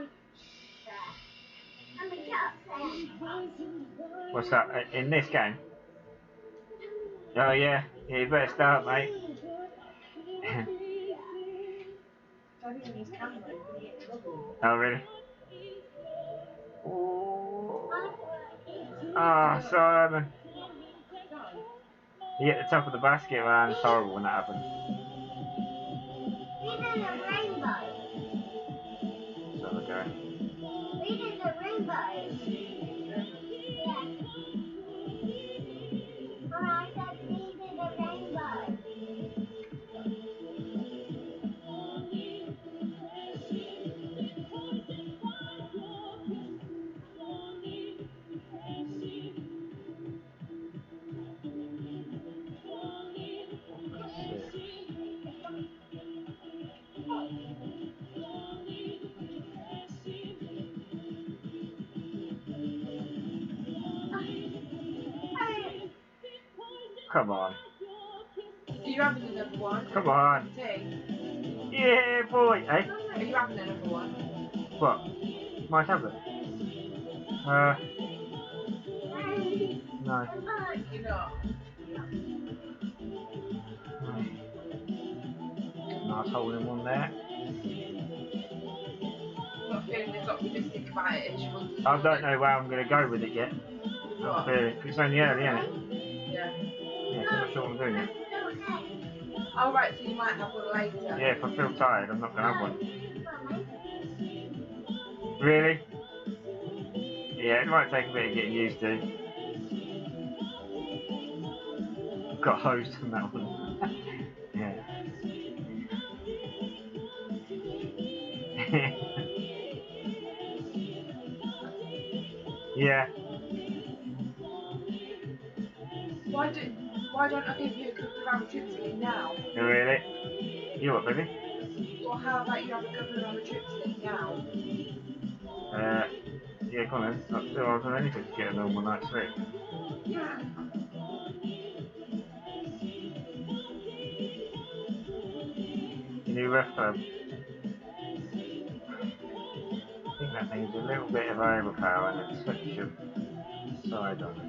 there. I'm gonna get up there. what's that in this game? Oh yeah, you better start, mate. Don't even use camera, you're gonna get in trouble. Oh really? Ah, oh, Simon. You hit the top of the basket, man. It's horrible when that happens. We did a rainbow. So okay. We did a rainbow. Yeah. Alright, I said we did a rainbow. Come on. Are you having another one? Come on. Tea? Yeah, boy. Hey, Are you having another one? what? My tablet? No. You're not. Nice hole in one there. I'm not feeling as optimistic about it as you want to. I don't know where I'm going to go with it yet. What? It's only early, isn't it? Yeah. Yeah, I'm not sure what I'm doing yet. Oh, right, so you might have one later. Yeah, if I feel tired, I'm not going to have one. Really? Yeah, it might take a bit of getting used to. Got hosed from that one. Yeah. Yeah. Why don't I give you a couple of amitriptyline now? Really? You what, baby? Or how about you have a couple of amitriptyline now? Yeah, go on then. I'll do anything to get a normal night's sleep. Yeah. New refurb. I think that needs a little bit of overpower and a touch of side on it.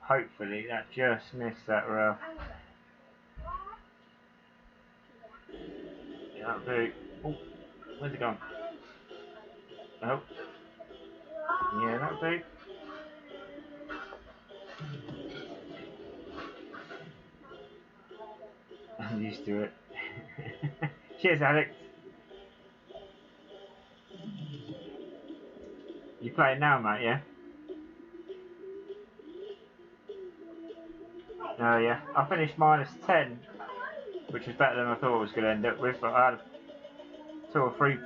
Hopefully that just missed that rough. Yeah, that'll do. Oh, where's it gone? Oh. Yeah, that'll do. I'm used to it. Cheers, Alex. You playing now, mate, yeah? Oh, yeah. I finished -10, which was better than I thought I was going to end up with, but I had 2 or 3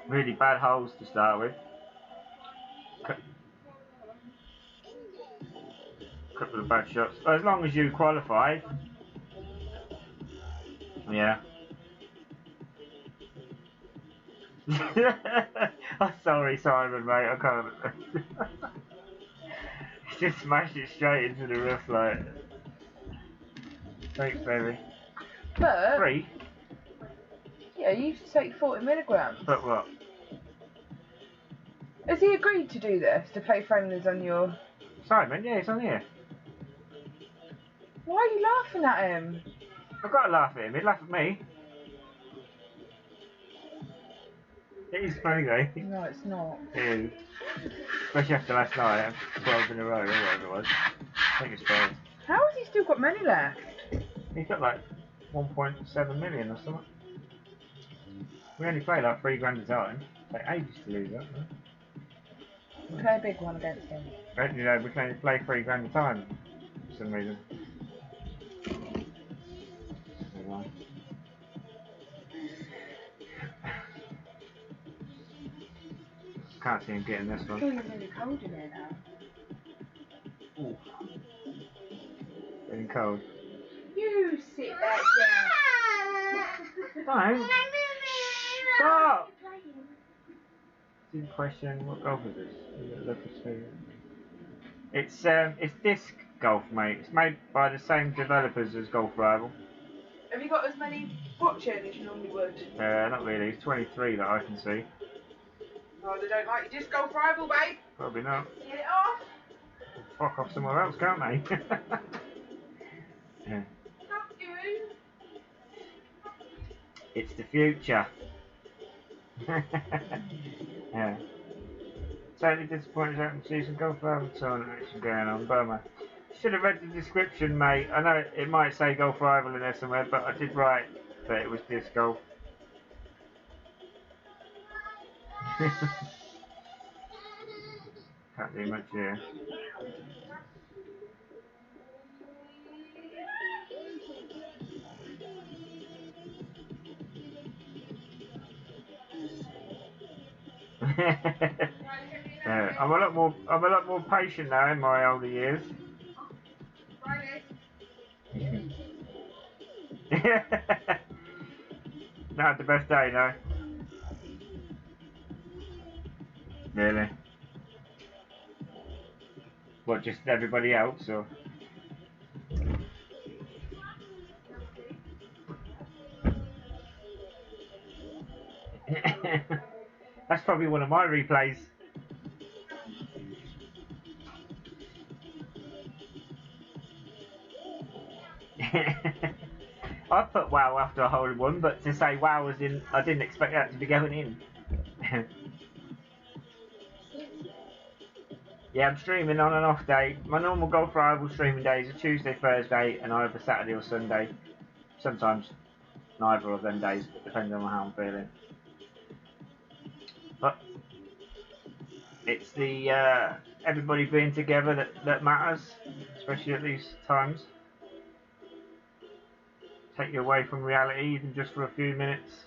really bad holes to start with. Couple of bad shots. As long as you qualify. Yeah. I'm sorry, Simon, mate. I can't. Just smashed it straight into the roof, like. Thanks, baby. But 3? yeah, you used to take 40 milligrams. But what? Has he agreed to do this, to play friendlies on your... Simon, yeah, it's on here. Why are you laughing at him? I've got to laugh at him, he'd laugh at me. It is funny though. No, it's not. It is. Especially after last night, 12 in a row or whatever it was. I think it's 12. How has he still got money left? He's got like 1.7 million or something. We only play like 3 grand a time. Take ages to lose that, right? Play a big one against him. But, you know, we can only play 3 grand a time for some reason. Can't see him getting this I one. feel you're really cold in here now. Ooh. Getting cold. You sit back down. No. Stop! Didn't question what golf is this? Is it local speed? It's disc golf, mate. It's made by the same developers as Golf Rival. Have you got as many watching as you normally would? Not really. It's 23 that I can see. Oh, they don't like you. Just Golf Rival, babe. Probably not. Get it off. Fuck off somewhere else, can't they? Yeah. Not you. It's the future. Yeah. Totally disappointed I haven't seen some Golf Rival tournament action going on. Bummer. Should have read the description, mate. I know it might say Golf Rival in there somewhere, but I did write that it was disc golf. Can't do much here. Yeah, I'm a lot more patient now in my older years. Not the best day, no. Really? What, just everybody else, or? That's probably one of my replays. I put wow after a hole in one, but to say wow was in, I didn't expect that to be going in. Yeah, I'm streaming on an off day. My normal Golf Rival streaming days are Tuesday, Thursday, and either Saturday or Sunday. Sometimes neither of them days, depending on how I'm feeling. But it's the everybody being together that matters, especially at these times. Take you away from reality, even just for a few minutes.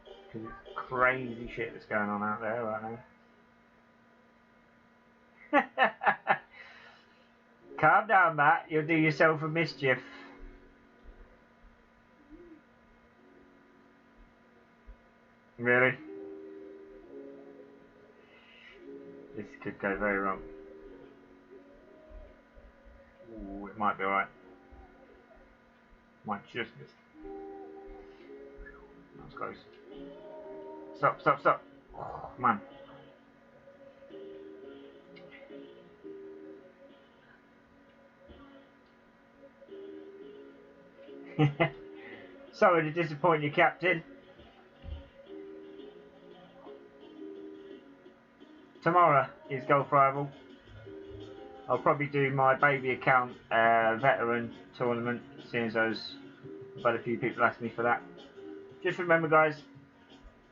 Because it's crazy shit that's going on out there right now. Calm down, Matt. You'll do yourself a mischief. Really? This could go very wrong. Ooh, it might be alright. Might just miss. That's close. Stop, stop, stop. Come on. Sorry to disappoint you, Captain. Tomorrow is Golf Rival. I'll probably do my baby account veteran tournament, seeing as those quite a few people asked me for that. Just remember, guys,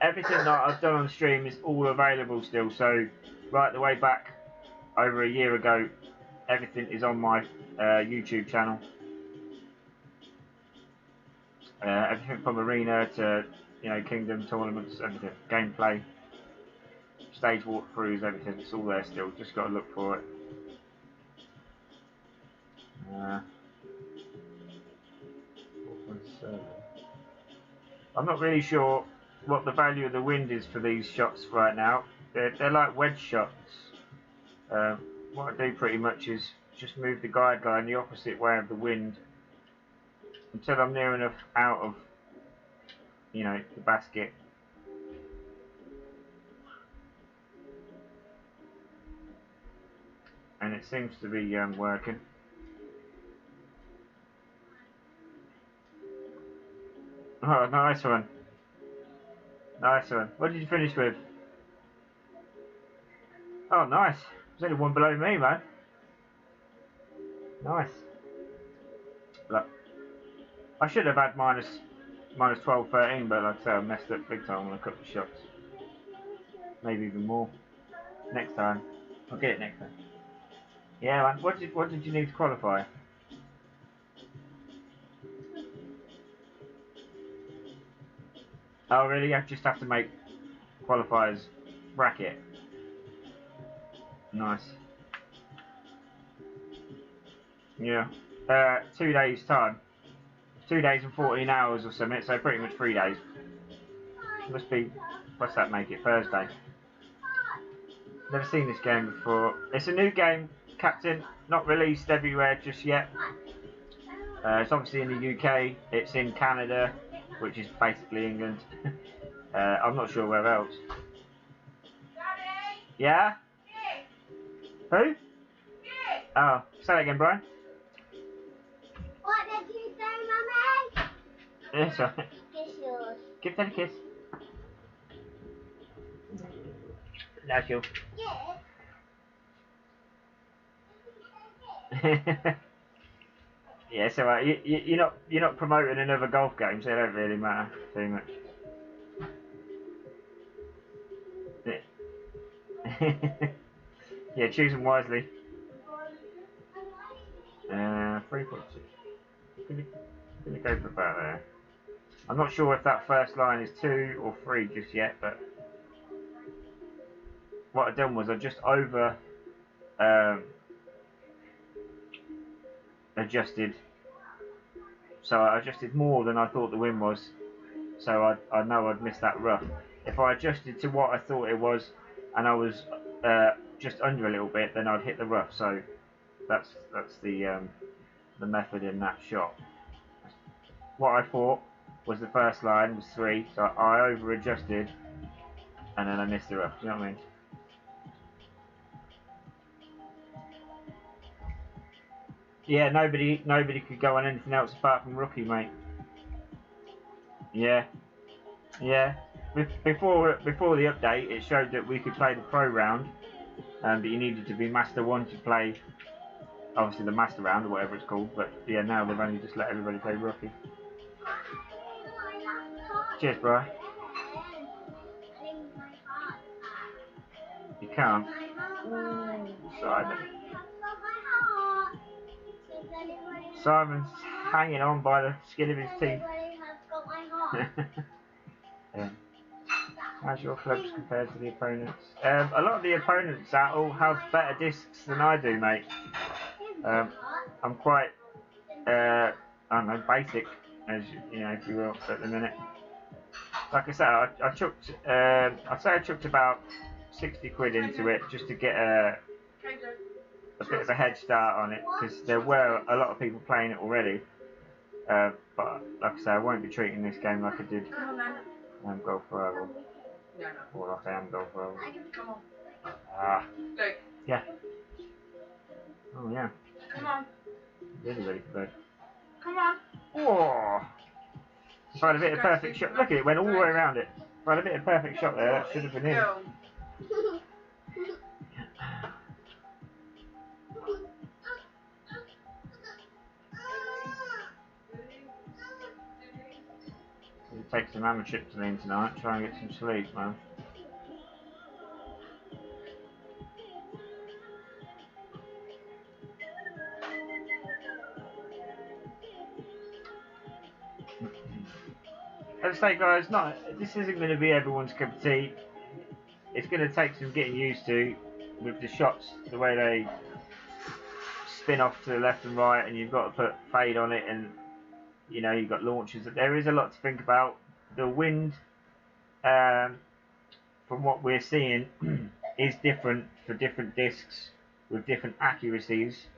everything that I've done on stream is all available still. So right the way back over a year ago, everything is on my YouTube channel. Everything from arena to, you know, kingdom tournaments, everything, gameplay, stage walkthroughs, everything. It's all there still. Just got to look for it. I'm not really sure what the value of the wind is for these shots right now. They're like wedge shots. What I do pretty much is just move the guide line the opposite way of the wind, until I'm near enough out of, you know, the basket. And it seems to be working. Oh, nice one. Nice one. What did you finish with? Oh, nice. There's only one below me, man. Nice. Look, I should have had minus 12, 13, but like I say, I messed up big time on a couple of shots. Maybe even more. Next time. I'll get it next time. Yeah, man. What did you need to qualify? Oh, really? I just have to make qualifiers bracket. Nice. Yeah. 2 days time. 2 days and 14 hours or something, so pretty much 3 days. Must be, what's that make it, Thursday. Never seen this game before. It's a new game, Captain, not released everywhere just yet. It's obviously in the UK, it's in Canada, which is basically England. I'm not sure where else. Yeah? Who? Oh, say that again, Brian. What did you say, Mummy? Yeah, sorry. Kiss yours. Give Dad a kiss. That's you. Yeah. Yeah, so you're not promoting another golf game, so it don't really matter too much. Yeah, yeah, choose them wisely. 3.6. Gonna go for about there. I'm not sure if that first line is 2 or 3 just yet, but what I done was I just over adjusted. So I adjusted more than I thought the wind was. So I know I'd missed that rough. If I adjusted to what I thought it was, and I was just under a little bit, then I'd hit the rough. So that's the method in that shot. What I thought was the first line was 3, so I over adjusted, and then I missed the rough. Do you know what I mean? Yeah, nobody could go on anything else apart from rookie, mate. Yeah, yeah. Before the update, it showed that we could play the pro round, but you needed to be master 1 to play, obviously the master round or whatever it's called. But yeah, now they've only just let everybody play rookie. Cheers, bro. You can't. Ooh, Simon. Simon's hanging on by the skin of his teeth. Yeah. How's your clubs compared to the opponents? A lot of the opponents all have better discs than I do, mate. I'm quite, I don't know, basic, as you know, if you will, at the minute. Like I said, I chucked, I'd say I chucked about 60 quid into it just to get a bit of a head start on it, because there were a lot of people playing it already. But like I say, I won't be treating this game like I did Golf Forever. Or like I am Golf Forever. Come on. Ah. Luke. Yeah. Oh yeah. Come on. Really ready for bed. Come on. Oh. If I had a bit of perfect shot, look at it, went all the way around it. If I had a bit of perfect shot there, that should have been in. Take some amitriptyline tonight, try and get some sleep, man. As I say, guys, this isn't going to be everyone's cup of tea. It's going to take some getting used to with the shots, the way they spin off to the left and right, and you've got to put fade on it, and you know you've got launches. There is a lot to think about. The wind, from what we're seeing, is different for different discs with different accuracies.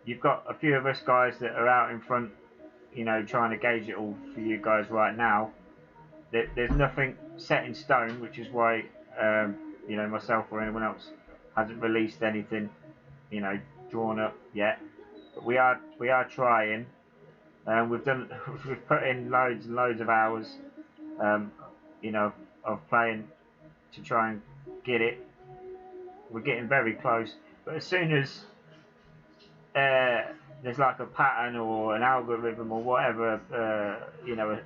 You've got a few of us guys that are out in front you know, trying to gauge it all for you guys right now. There's nothing set in stone, which is why you know, myself or anyone else hasn't released anything, you know, drawn up yet. But we are trying. We've put in loads and loads of hours, you know, of playing to try and get it. We're getting very close, but as soon as there's like a pattern or an algorithm or whatever, you know,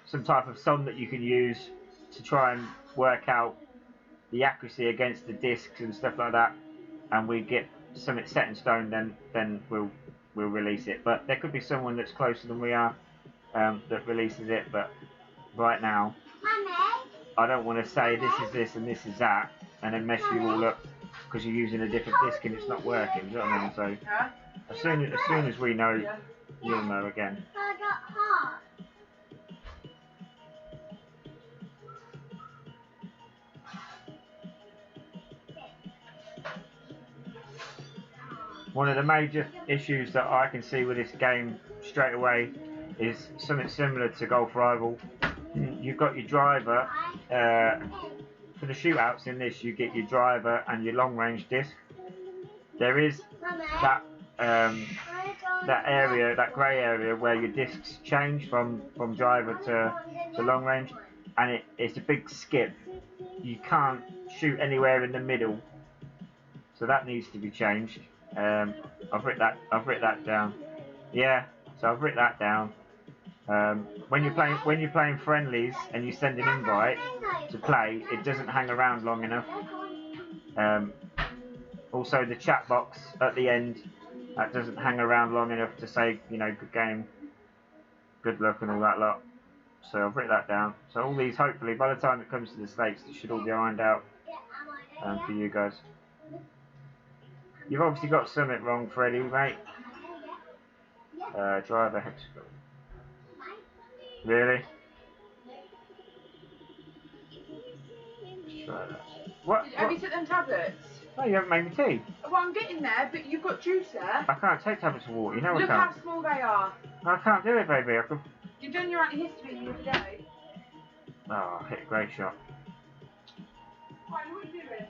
some type of song that you can use to try and work out the accuracy against the discs and stuff like that, and we get something set in stone, then we'll release it. But there could be someone that's closer than we are that releases it. But right now, I don't want to say this is this and this is that, and then mess you all up because you're using a different disc and it's not working. Do you know what I mean? So as soon as we know, you'll know again. One of the major issues that I can see with this game straight away is something similar to Golf Rival. You've got your driver. For the shootouts in this, you get your driver and your long range disc. There is that that area, that grey area where your discs change from driver to long range, and it's a big skip. You can't shoot anywhere in the middle, so that needs to be changed. I've written that down. Yeah, so I've written that down. When you're playing friendlies and you send an invite to play, it doesn't hang around long enough. Also, the chat box at the end, that doesn't hang around long enough to say, you know, good game, good luck, and all that lot. So I've written that down. So all these, hopefully, by the time it comes to the States, it should all be ironed out for you guys. You've obviously got something wrong, Freddie, mate. Driver hexagon. Really? Let's try that. What? Have you took them tablets? No, you haven't made me tea. Well, I'm getting there, but you've got juice there. I can't take tablets of water, you know I Look can't. how small they are. I can't do it, baby. I could... You've done your antihistamine the other day. Oh, I hit a great shot. Why, what are you doing?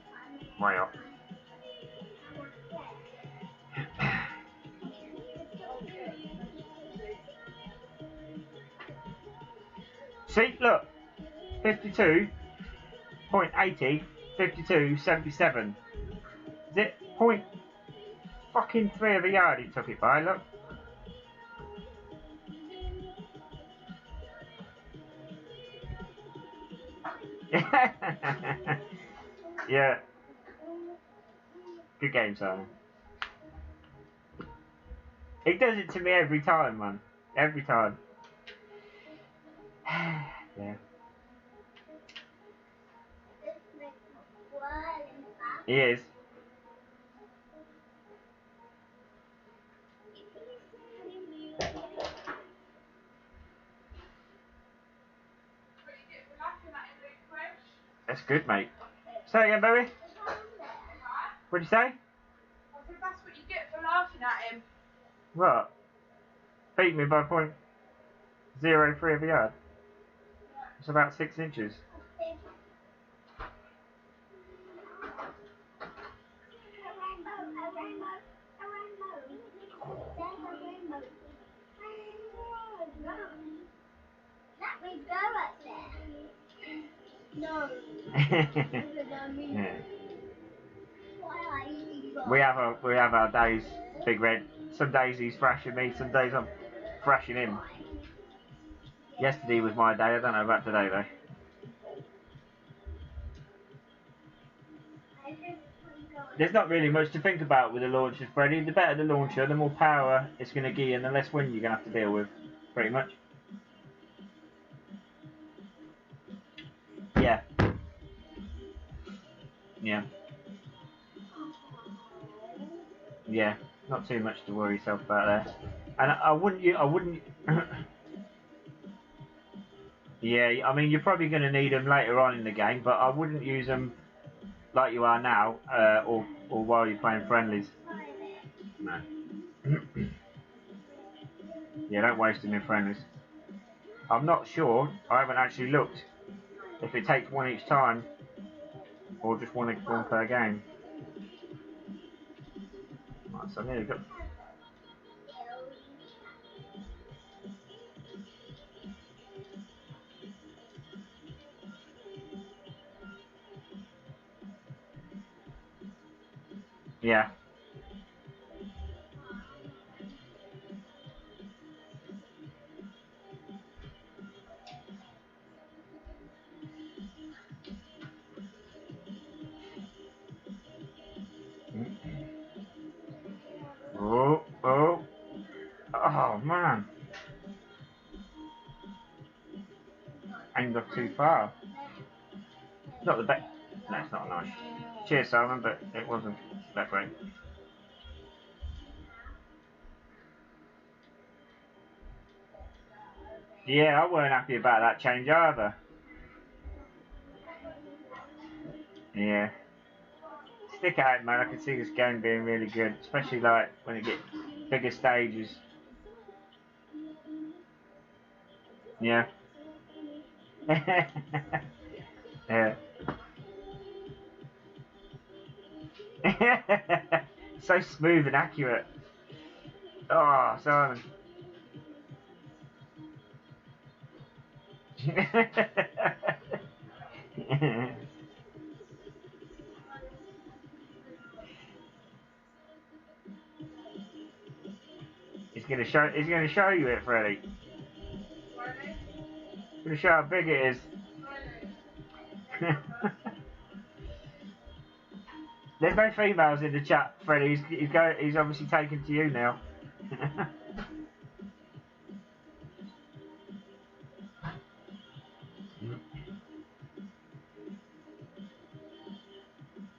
Way off. See, look. 52.80, 52.77. Is it point fucking 3 of a yard he took it by, look. Yeah. Good game, Simon. He does it to me every time, man. Every time. Yeah. He is. That's good, mate. Say again, baby. What'd you say? I said that's what you get for laughing at him. What? Beat me by .03 of a yard. It's about 6 inches. No. Yeah. We have our days, Big Red. Some days he's thrashing me, some days I'm thrashing him. Yesterday was my day, I don't know about today though. There's not really much to think about with the launcher, Freddy. The better the launcher, the more power it's going to give you and the less wind you're going to have to deal with, pretty much. Yeah. Yeah. Yeah. Not too much to worry yourself about there. And I wouldn't. Yeah, I mean you're probably going to need them later on in the game, but I wouldn't use them like you are now, or while you're playing friendlies. No. Yeah, don't waste them in friendlies. I'm not sure, I haven't actually looked, if it takes one each time, or just one per game. Right, so there you go. Yeah. Oh, oh. Oh, man. Aimed off too far. Not the best. No, it's not nice. Cheers, Simon, but it wasn't that great. Yeah, I weren't happy about that change either. Yeah. Stick out, man. I can see this game being really good, especially like when it gets bigger stages. Yeah. Yeah. So smooth and accurate. Oh, Simon. He's gonna show. He's gonna show you it, Freddie. He's gonna show how big it is. There's no females in the chat, Freddie. He's obviously taken to you now.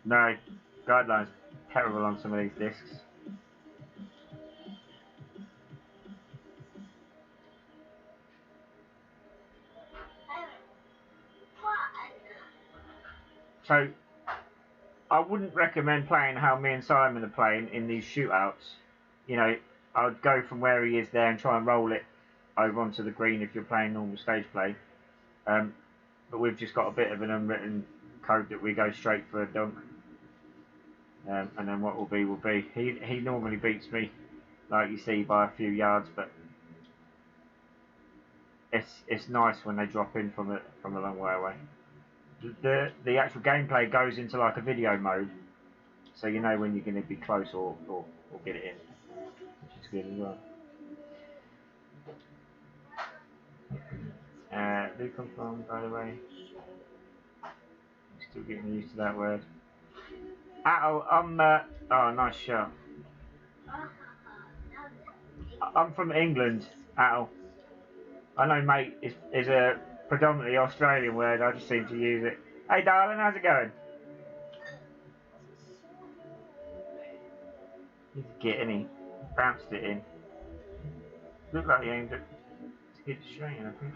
No, guidelines terrible on some of these discs. So I wouldn't recommend playing how me and Simon are playing in these shootouts. You know, I'd go from where he is there and try and roll it over onto the green if you're playing normal stage play. But we've just got a bit of an unwritten code that we go straight for a dunk. And then what will be will be. He normally beats me, like you see, by a few yards, but it's nice when they drop in from a long way away. The actual gameplay goes into like a video mode, so you know when you're going to be close or get it in, which is good as well. Do come from, by the way. Still getting used to that word. I'm oh, nice shot. I'm from England, Attle. I know mate is a predominantly Australian word, I just seem to use it. Hey darling, how's it going? He's getting he bounced it in. Looked like he aimed it to hit straight in, I think.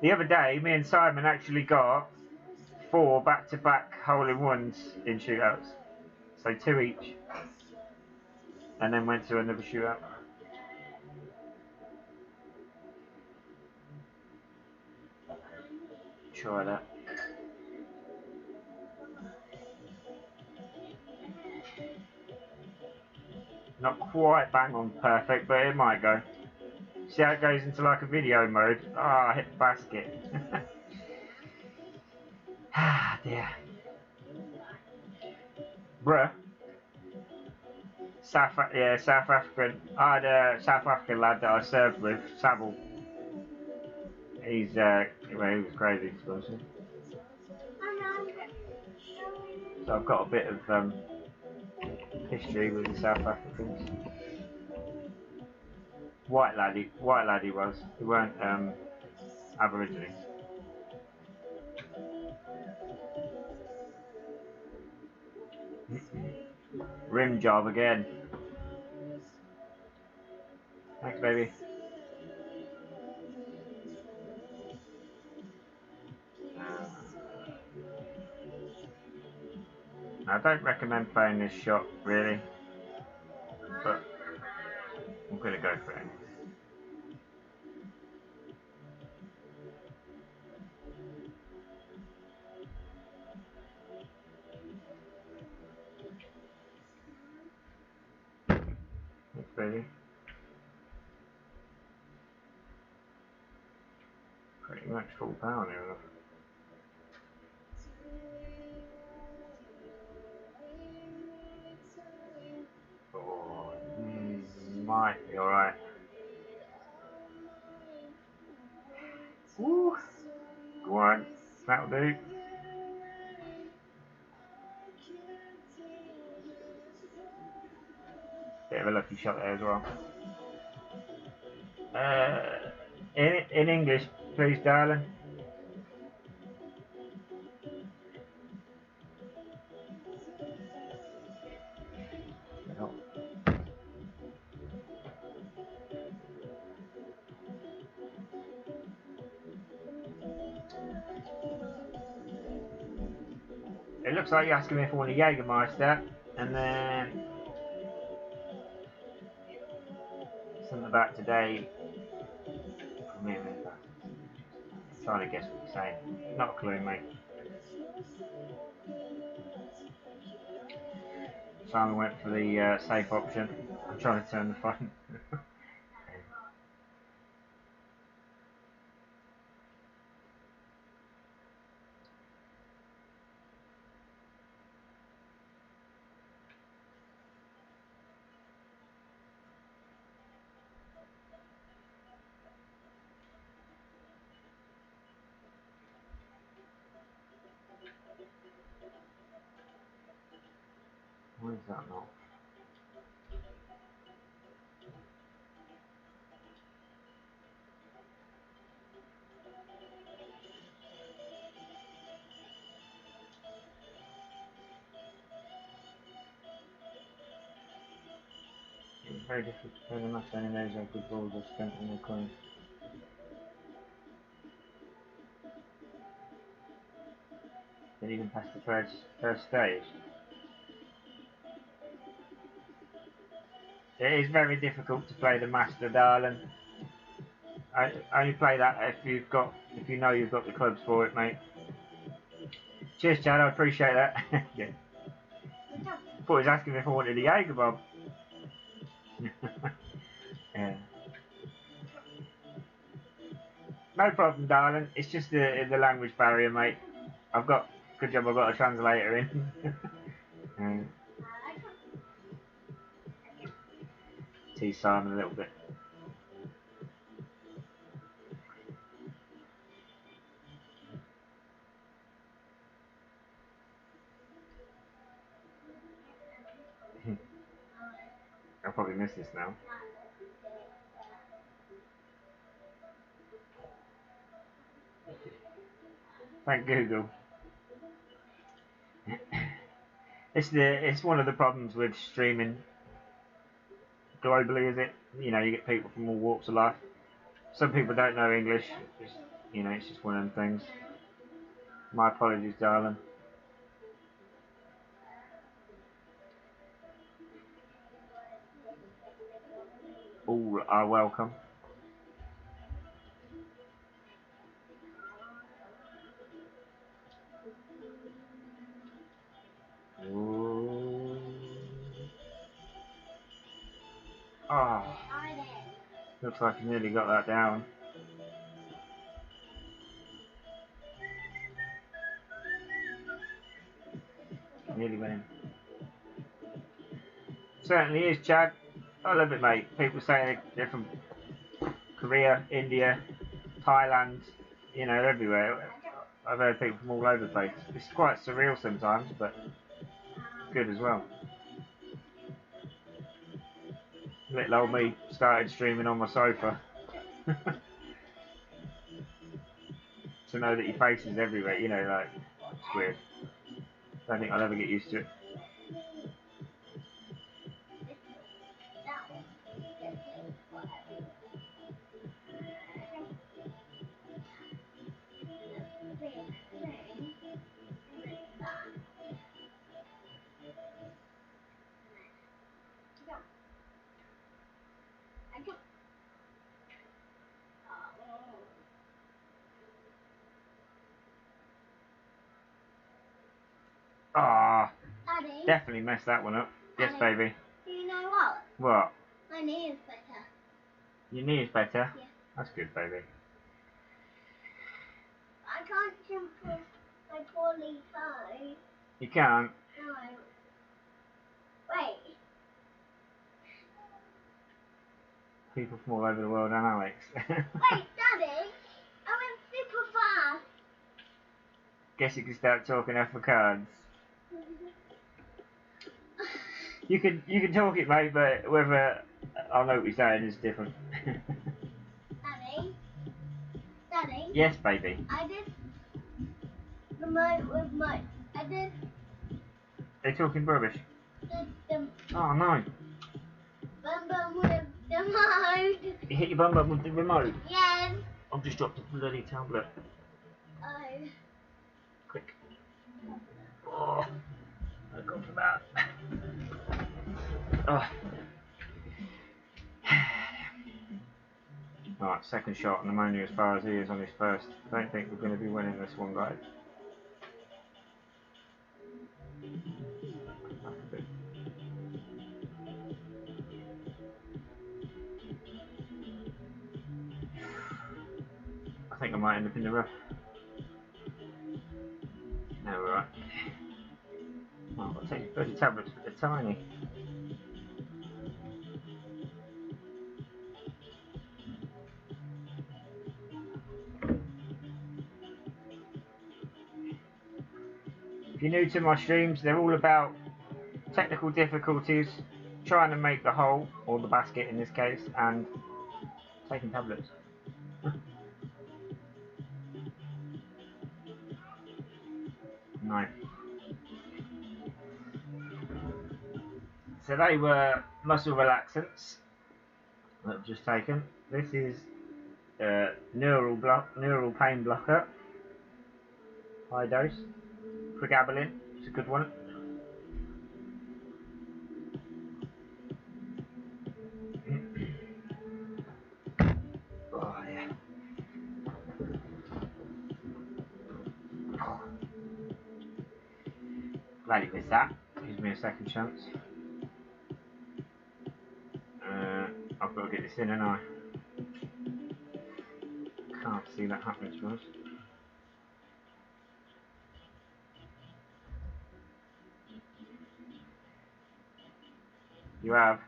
The other day, me and Simon actually got 4 back-to-back hole-in-ones in shootouts. So 2 each. And then went to another shootout. Try that. Not quite bang on perfect, but it might go. See how it goes into like a video mode? Ah, I hit the basket. Ah, dear. Bruh. South African. I had a South African lad that I served with, Savile. He's, well, he was crazy, to be honest. So I've got a bit of history with the South Africans. White lad he was. He weren't Aborigines. Rim job again. Thanks, baby. I don't recommend playing this shot, really. But I'm going to go for it. baby. Pretty much full power now. Oh, might be alright. Woo! Go on, that'll do. Bit of a lucky shot there as well. In English, please, darling. No. It looks like you're asking me for one of Jägermeister, and then something about today. Trying to guess what you're saying. Not a clue, mate. Simon went for the safe option. I'm trying to turn the phone. Why is that not? It's very difficult to play the match any those are good balls are spent on the coin. Didn't even pass the first stage. It is very difficult to play the master, darling. I only play that if you know you've got the clubs for it, mate. Cheers, Chad. I appreciate that. Yeah. I thought he was asking me if I wanted a Jaeger bomb. Yeah. No problem, darling. It's just the language barrier, mate. Good job I've got a translator in. Tease Simon a little bit. I'll probably miss this now. Thank Google. It's one of the problems with streaming globally, is it? You know, you get people from all walks of life. Some people don't know English. It's just one of them things. My apologies, darling. All are welcome. Ooh. Oh, looks like I nearly got that down. Nearly went. Certainly is, Chad. I love it, mate. People saying they're from Korea, India, Thailand, everywhere. I've heard people from all over the place. It's quite surreal sometimes, but good as well. Little old me started streaming on my sofa. To know that your face is everywhere, it's weird. Don't think I'll ever get used to it. Ah, definitely messed that one up. Yes, baby. You know what? What? I My knee is better. Your knee is better? Yeah. That's good, baby. I can't jump off my poorly toe. You can't? No. Wait. People from all over the world, and Alex. Wait, Daddy. I went super fast. Guess you can start talking after cards. You can talk it, mate, but whether I know what you're saying is different. Daddy. Daddy. Yes, baby. I did the remote with my. I did They're talking rubbish. the Oh no! bum bum with the remote. You hit your bum bum with the remote. Yes. I've just dropped a bloody tablet. Oh. Quick. Oh, I got for that. Oh. Right, second shot, pneumonia as far as he is on his first. Don't think we're going to be winning this one, guys. I think I might end up in the rough. No, we're right. Oh, I'll take these bloody tablets, but they're tiny. If you're new to my streams, they're all about technical difficulties, trying to make the hole, or the basket in this case, and taking tablets. No. So they were muscle relaxants that I've just taken. This is neural pain blocker, high dose. Pregabalin, it's a good one. Oh yeah. Glad he missed that. Gives me a second chance. I've got to get this in, and I can't see that happening to be honest. You have.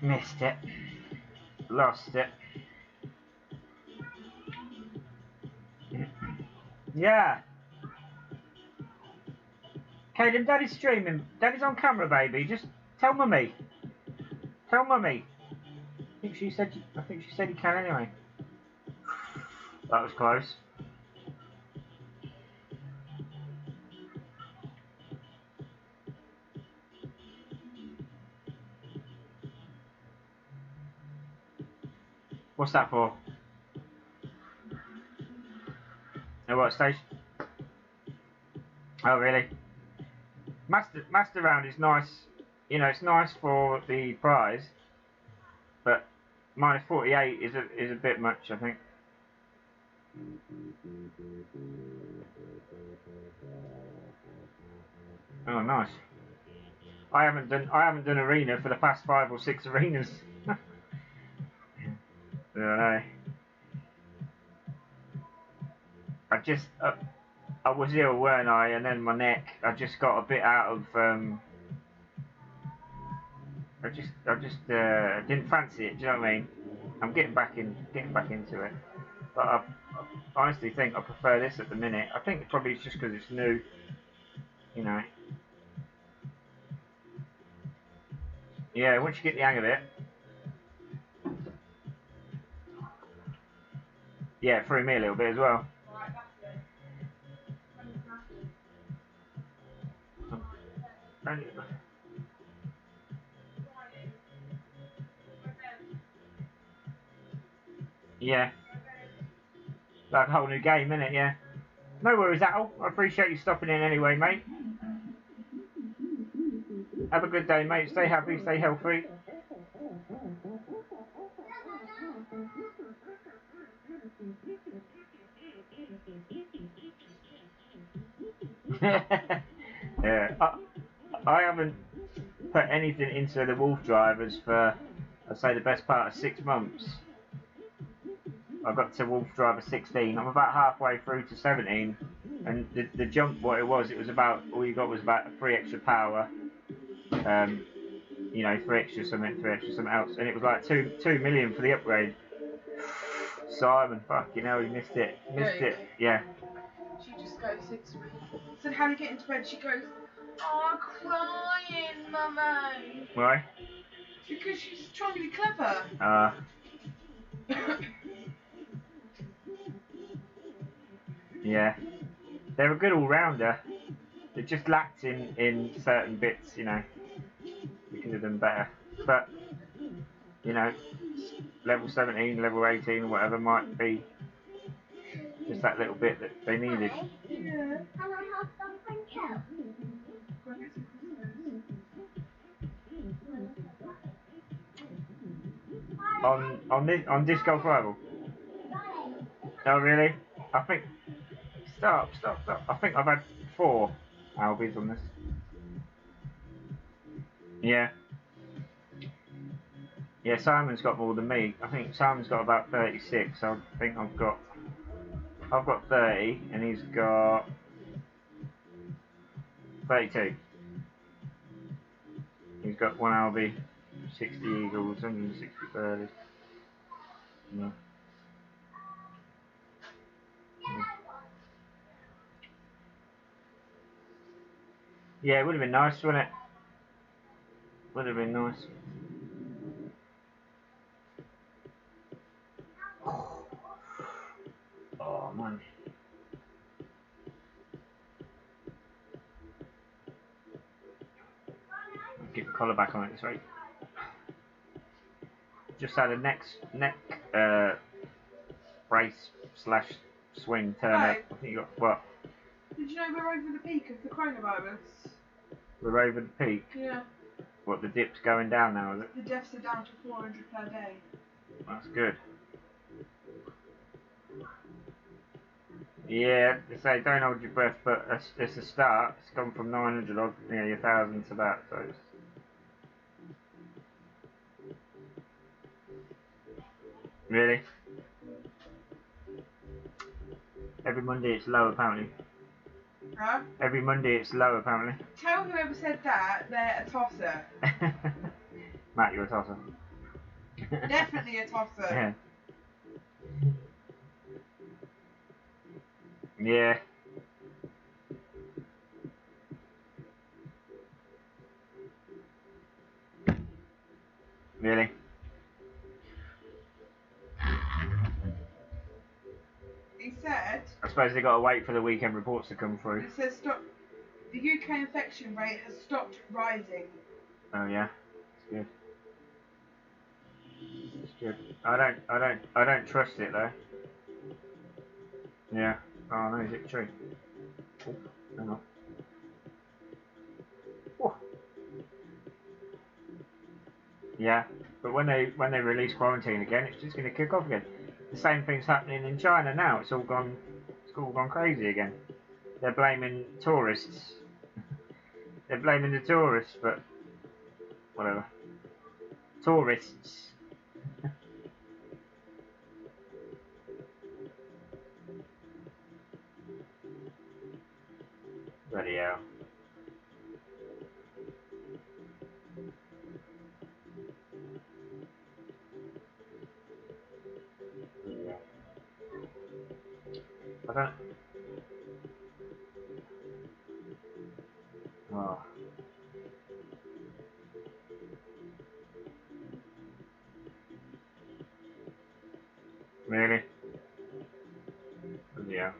Missed it. Lost it. Yeah. Caden, Daddy's streaming. Daddy's on camera, baby. Just tell Mummy. Tell Mummy. I think she said he can anyway. That was close. What's that for? At what stage? Oh really? Master round is nice. You know, it's nice for the prize, but minus 48 is a bit much, I think. Oh nice. I haven't done arena for the past 5 or 6 arenas. I was ill, weren't I? And then my neck, I just got a bit out of. I just didn't fancy it. Do you know what I mean? I'm getting back into it, but I honestly think I prefer this at the minute. I think probably it's just because it's new, you know. Yeah, once you get the hang of it. Yeah, it threw me a little bit as well. Yeah. Like a whole new game, innit? Yeah. No worries, Al. I appreciate you stopping in anyway, mate. Have a good day, mate. Stay happy, stay healthy. Yeah. I haven't put anything into the Wolf drivers for, I'd say, the best part of 6 months. I got to Wolf driver 16. I'm about halfway through to 17. And the jump, what it was about, all you got was about 3 extra power. You know, 3 extra something else. And it was like 2 million for the upgrade. Simon, fucking hell, you missed it. Missed it. Yeah. She just goes, sits to me. I said, how do you get into bed? She goes, oh, I'm crying, mummy. Why? Because she's trying to be clever. Yeah. They're a good all-rounder. They just lacked in certain bits, you know. We could have done better. But, you know, level 17, level 18, or whatever might be just that little bit that they needed. Yeah. Can I have something else? On Disc Golf Rival. Oh really? I think stop. I think I've had 4 Albies on this. Yeah. Yeah, Simon's got more than me. I think Simon's got about 36. I think I've got 30 and he's got 32. He's got 1 Albie, 60 Eagles, 160 birdies. Yeah. Yeah, it would have been nice, wouldn't it? Would have been nice. Oh man. I'll get the collar back on it this week. Just had a neck brace / swing turn up. I think you got what? Did you know we're over the peak of the coronavirus? We're over the peak. Yeah. What, the dip's going down now, is it? The deaths are down to 400 per day. That's good. Yeah, they say don't hold your breath, but it's a start. It's gone from 900 odd, nearly 1,000 to that, so it's... Really? Every Monday it's low, apparently. Huh? Every Monday it's low, apparently. Tell whoever said that they're a tosser. Matt, you're a tosser. Definitely a tosser. Yeah. Yeah. Really? He said... I suppose they got to wait for the weekend reports to come through. It says stop. The UK infection rate has stopped rising. Oh yeah, it's good. It's good. I don't trust it though. Yeah. Oh no, is it true? Oh, hang on. Oh. Yeah, but when they release quarantine again, it's just going to kick off again. The same thing's happening in China now. It's all gone crazy again. They're blaming tourists. They're blaming the tourists, but whatever. Tourists. Bloody hell. Yeah. I don't. Oh. Really? Yeah.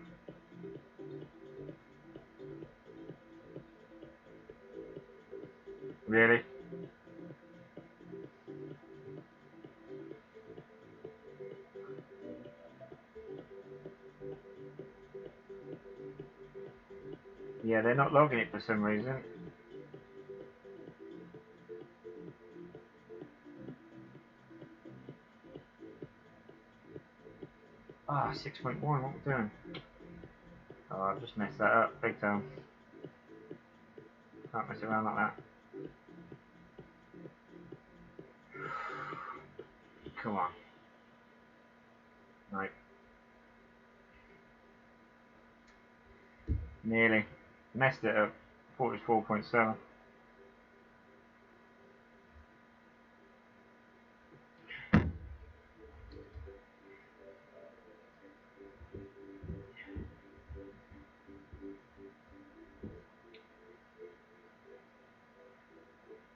Really? Yeah, they're not logging it for some reason. Ah, 6.1, what are we doing? Oh, I've just messed that up big time. Can't mess around like that. Come on. Right. Nearly. Messed it up. Thought it was 4.7.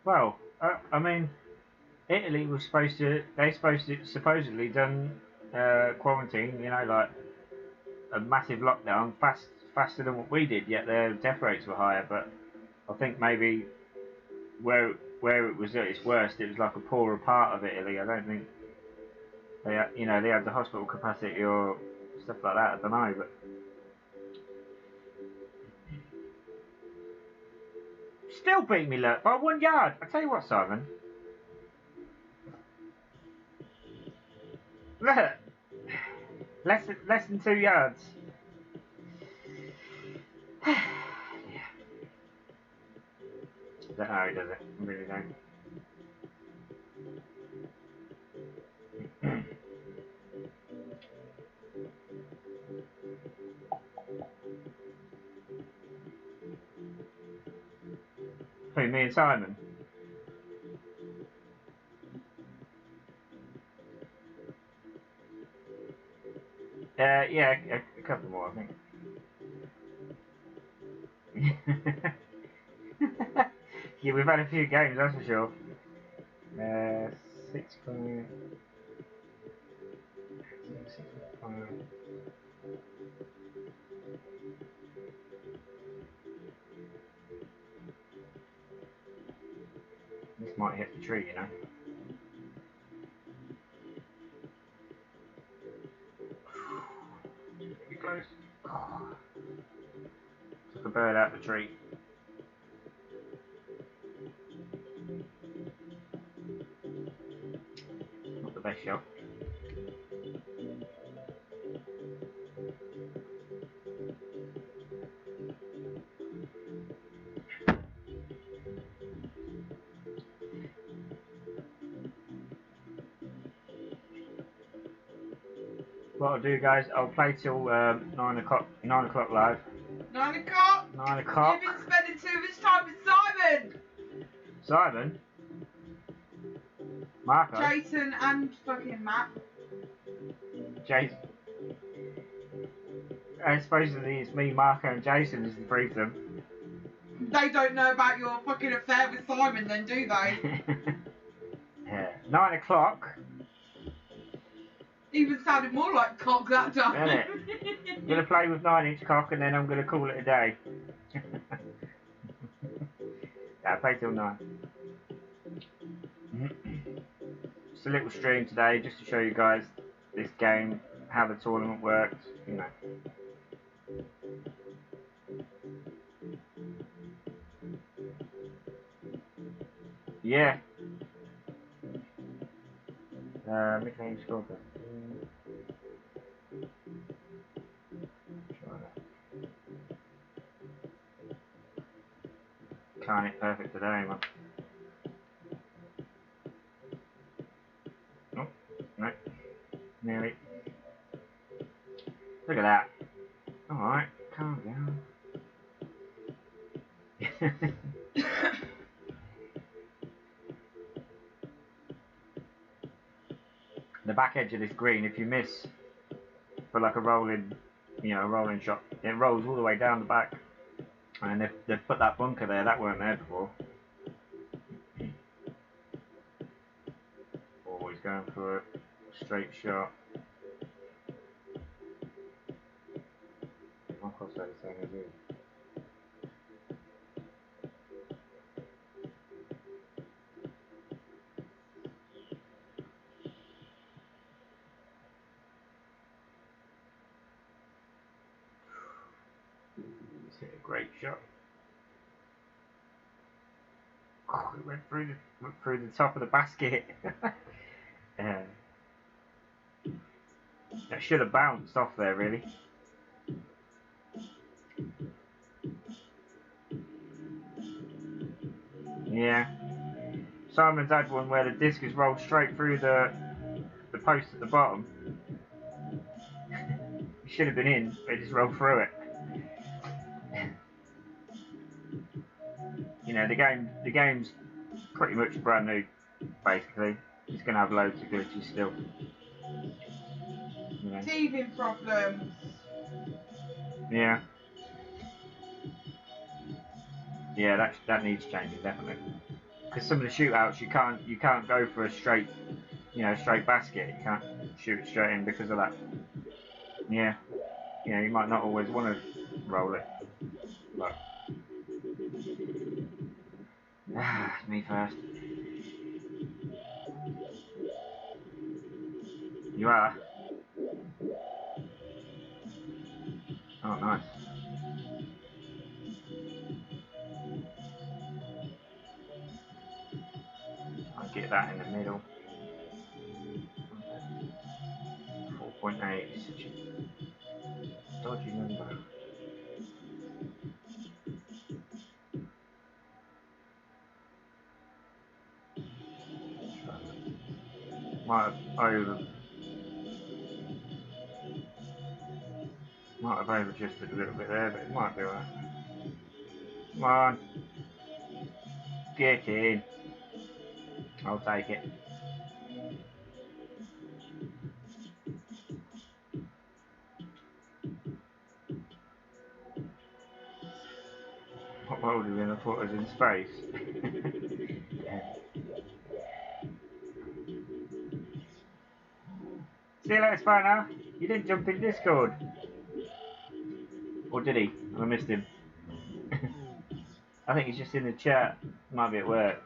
Well, I mean, Italy was supposedly done quarantine, you know, like a massive lockdown, faster than what we did, yet their death rates were higher, but I think maybe where it was at its worst, it was like a poorer part of Italy. I don't think they had, you know, they had the hospital capacity or stuff like that, I don't know, but still beat me, look, by 1 yard. I tell you what, Simon. Look, less than 2 yards. Yeah. Don't know how he does it. I really don't. Who, me and Simon? Yeah, a couple more, I think. Yeah, we've had a few games, that's for sure. 6.5. This might hit the tree, you know. Be close. Oh. Took a bird out the tree. Not the best shot. What I'll do, guys, I'll play till 9 o'clock. 9 o'clock live. 9 o'clock? 9 o'clock. You've been spending too much time with Simon! Simon. Marco. Jason and fucking Matt. Jason. Supposedly it's me, Marco, and Jason is the three of them. They don't know about your fucking affair with Simon then, do they? Yeah. 9 o'clock. Even sounded more like cock that time. Isn't it? I'm going to play with 9-inch cock and then I'm going to call it a day. Yeah, play till 9. Just a little stream today just to show you guys this game, how the tournament works, you know. Yeah. Mid-range scorpion. Can't hit perfect today, man. Oh, no. Nearly. Look at that. Alright, calm down. The back edge of this green, if you miss for like a rolling, you know, a rolling shot, it rolls all the way down the back. And they've put that bunker there, that weren't there before. Always going for a straight shot. My crosshair the same as you. Let's hit it Great shot. Oh, it went through the top of the basket. That should have bounced off there, really. Yeah. Simon's had one where the disc has rolled straight through the post at the bottom. It should have been in, but it just rolled through it. You know, the game's pretty much brand new, basically. It's gonna have loads of glitches still. You know. Teething problems. Yeah. Yeah, that needs changing definitely. Because some of the shootouts you can't go for a straight, you know, straight basket. You can't shoot it straight in because of that. Yeah. You know, you might not always want to roll it, but me first. You are. Oh, nice. I'll get that in the middle. 4.8 is such a dodgy number. Might have over-adjusted a little bit there, but it might be alright. Come on. Get in. I'll take it. What world are we in? I thought it was in space. See you later, Spino. You didn't jump in Discord. Or did he? I missed him. I think he's just in the chat. Might be at work.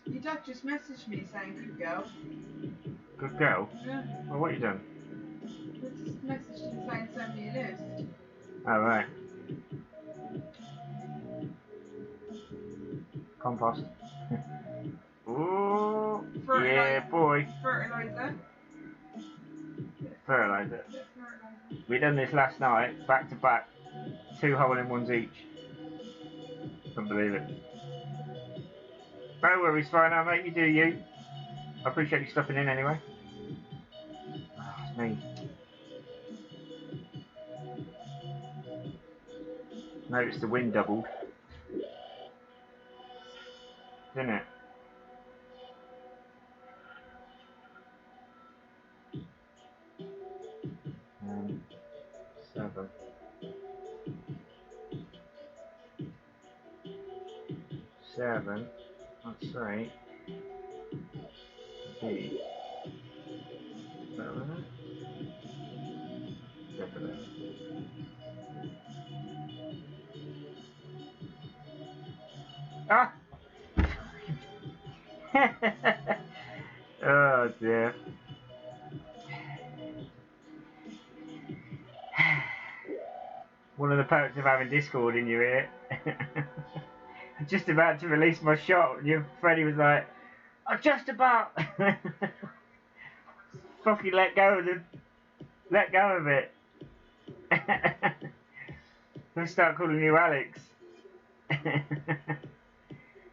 Your dad just messaged me saying good girl. Good girl? Yeah. Well, what you done? I just messaged him saying send me a list. Oh, right. Compost. Ooh, yeah, boy. Fertiliser. Fertiliser. We done this last night, back to back, 2 hole-in-ones each. Couldn't believe it. No worries, Spino, mate. You do you. I appreciate you stopping in anyway. Oh, it's me. Notice the wind doubled. Didn't it? Seven. 7. That's right. 8. Is that right? Definitely. Ah! Oh dear. One of the perks of having Discord in your ear. I'm just about to release my shot and your Freddy was like, I'm just about fucking let go of it. I'll start calling you Alex.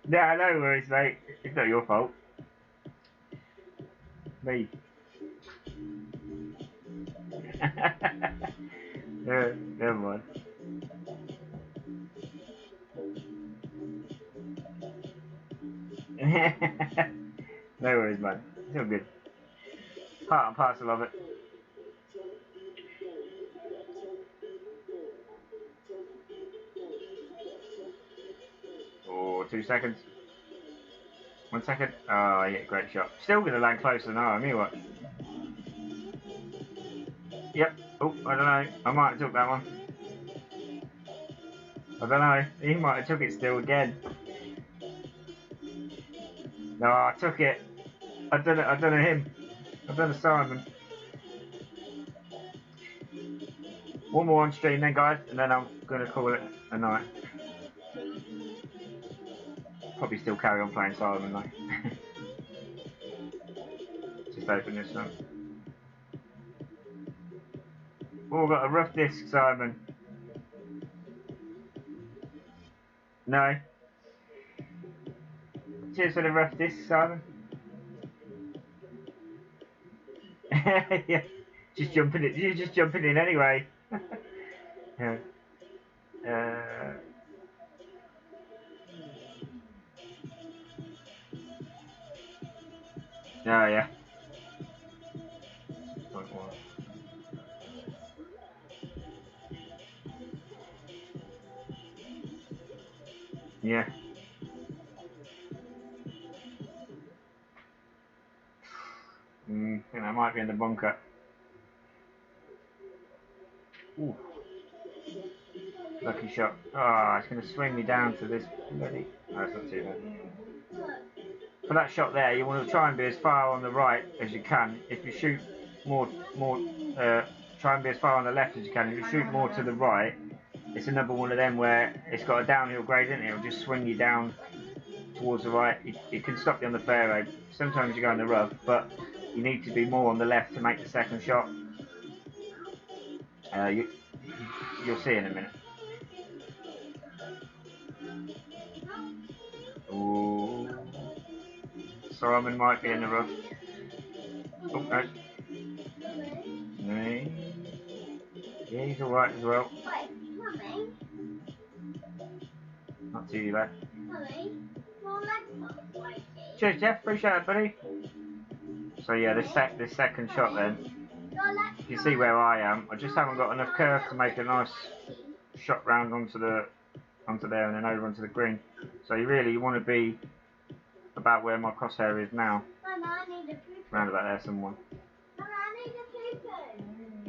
Nah, no worries, mate. It's not your fault. Me. Never mind. No worries, man. It's all good. Part and parcel of it. Oh, 2 seconds. 1 second. Oh, yeah, great shot. Still going to land closer than I am, you watch. Yep. Oh, I don't know. I might have took that one. I don't know. He might have took it still again. No, I took it. I done him. I've done a Simon. One more on stream then, guys, and then I'm going to call it a night. Probably still carry on playing Simon though. Just open this one. Oh, got a rough disc, Simon. No. Cheers for the rough disc, Simon. Yeah. Just jumping in. You're just jumping in anyway. Yeah. Oh yeah. Yeah. I think that might be in the bunker. Ooh. Lucky shot. Ah, oh, it's going to swing me down to this bloody... No, it's not too bad. For that shot there, you want to try and be as far on the right as you can. If you shoot more, try and be as far on the left as you can. If you shoot more to the right, it's another one of them where it's got a downhill gradient. It'll just swing you down towards the right. It can stop you on the fairway. Sometimes you go in the rough, but you need to be more on the left to make the second shot. You'll see in a minute. Ooh. Simon might be in the rough. Oh, no. No. Yeah, he's alright as well. Not too bad. Cheers, Jeff. Appreciate it, buddy. So yeah, this second shot then. You see where I am. I just haven't got enough curve to make a nice shot round onto there and then over onto the green. So you want to be about where my crosshair is now. Round about there somewhere.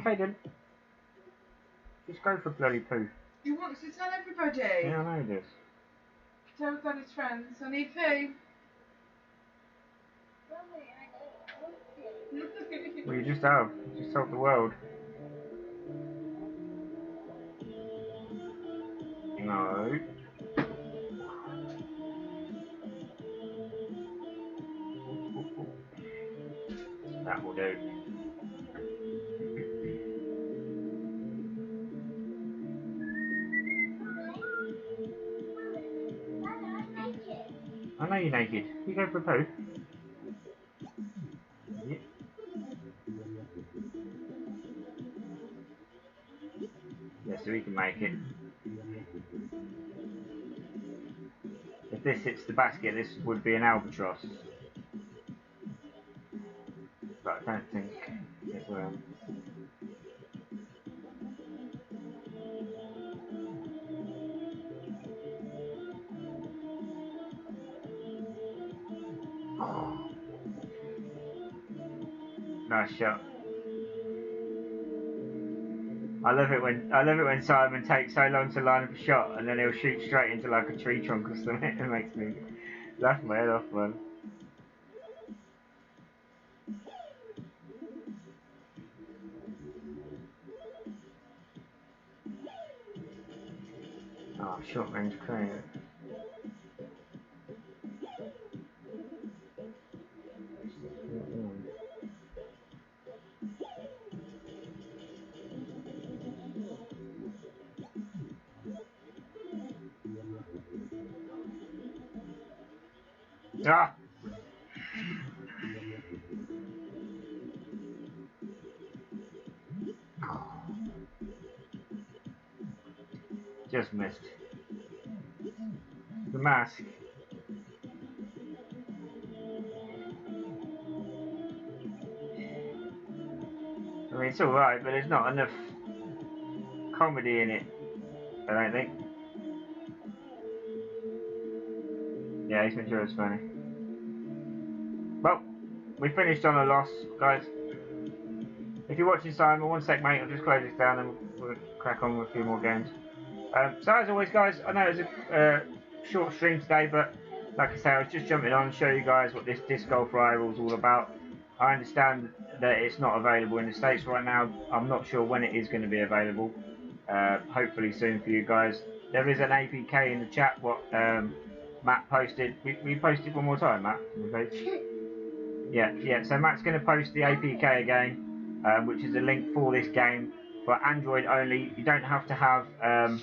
Caden, just go for bloody poo. You want to tell everybody? Yeah, I know this. Tell Daddy's friends. I need poo. Well, you just have. You just told the world. No. That will do. I know you're naked. You go for a poo. Yeah. Yeah, so we can make it. If this hits the basket, this would be an albatross. But I don't think it will. Oh. Nice shot. I love it when Simon takes so long to line up a shot and then he'll shoot straight into like a tree trunk or something. It makes me laugh my head off, man. Oh, short range crane. Ah! Just missed. The mask. I mean, it's alright, but there's not enough comedy in it, I don't think. Yeah, Ace Ventura's funny. Well, we finished on a loss, guys. If you're watching Simon, one sec, mate, I'll just close this down and we'll crack on with a few more games. So as always, guys, I know it was a short stream today, but like I say, I was just jumping on to show you guys what this disc golf rival is all about. I understand that it's not available in the States right now. I'm not sure when it is going to be available. hopefully soon for you guys. There is an APK in the chat what Matt posted. We posted one more time, Matt. Yeah. So Matt's going to post the APK again, which is a link for this game for Android only. You don't have to have a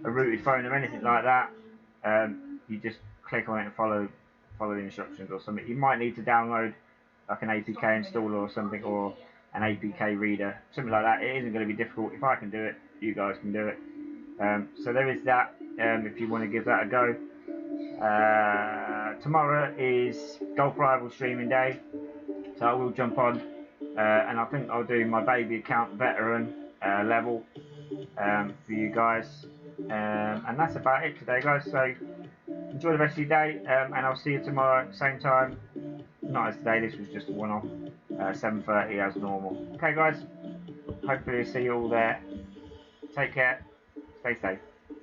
rooted phone or anything like that. You just click on it and follow the instructions or something. You might need to download like an APK installer or something, or an APK reader, something like that. It isn't going to be difficult. If I can do it, you guys can do it. So there is that, if you want to give that a go. Tomorrow is Golf Rival streaming day, so I will jump on, and I think I'll do my baby account veteran level for you guys. And that's about it today, guys. So enjoy the rest of your day, and I'll see you tomorrow, same time. Not as today, this was just a one-off, 7:30 as normal. Okay, guys, hopefully see you all there. Take care, stay safe.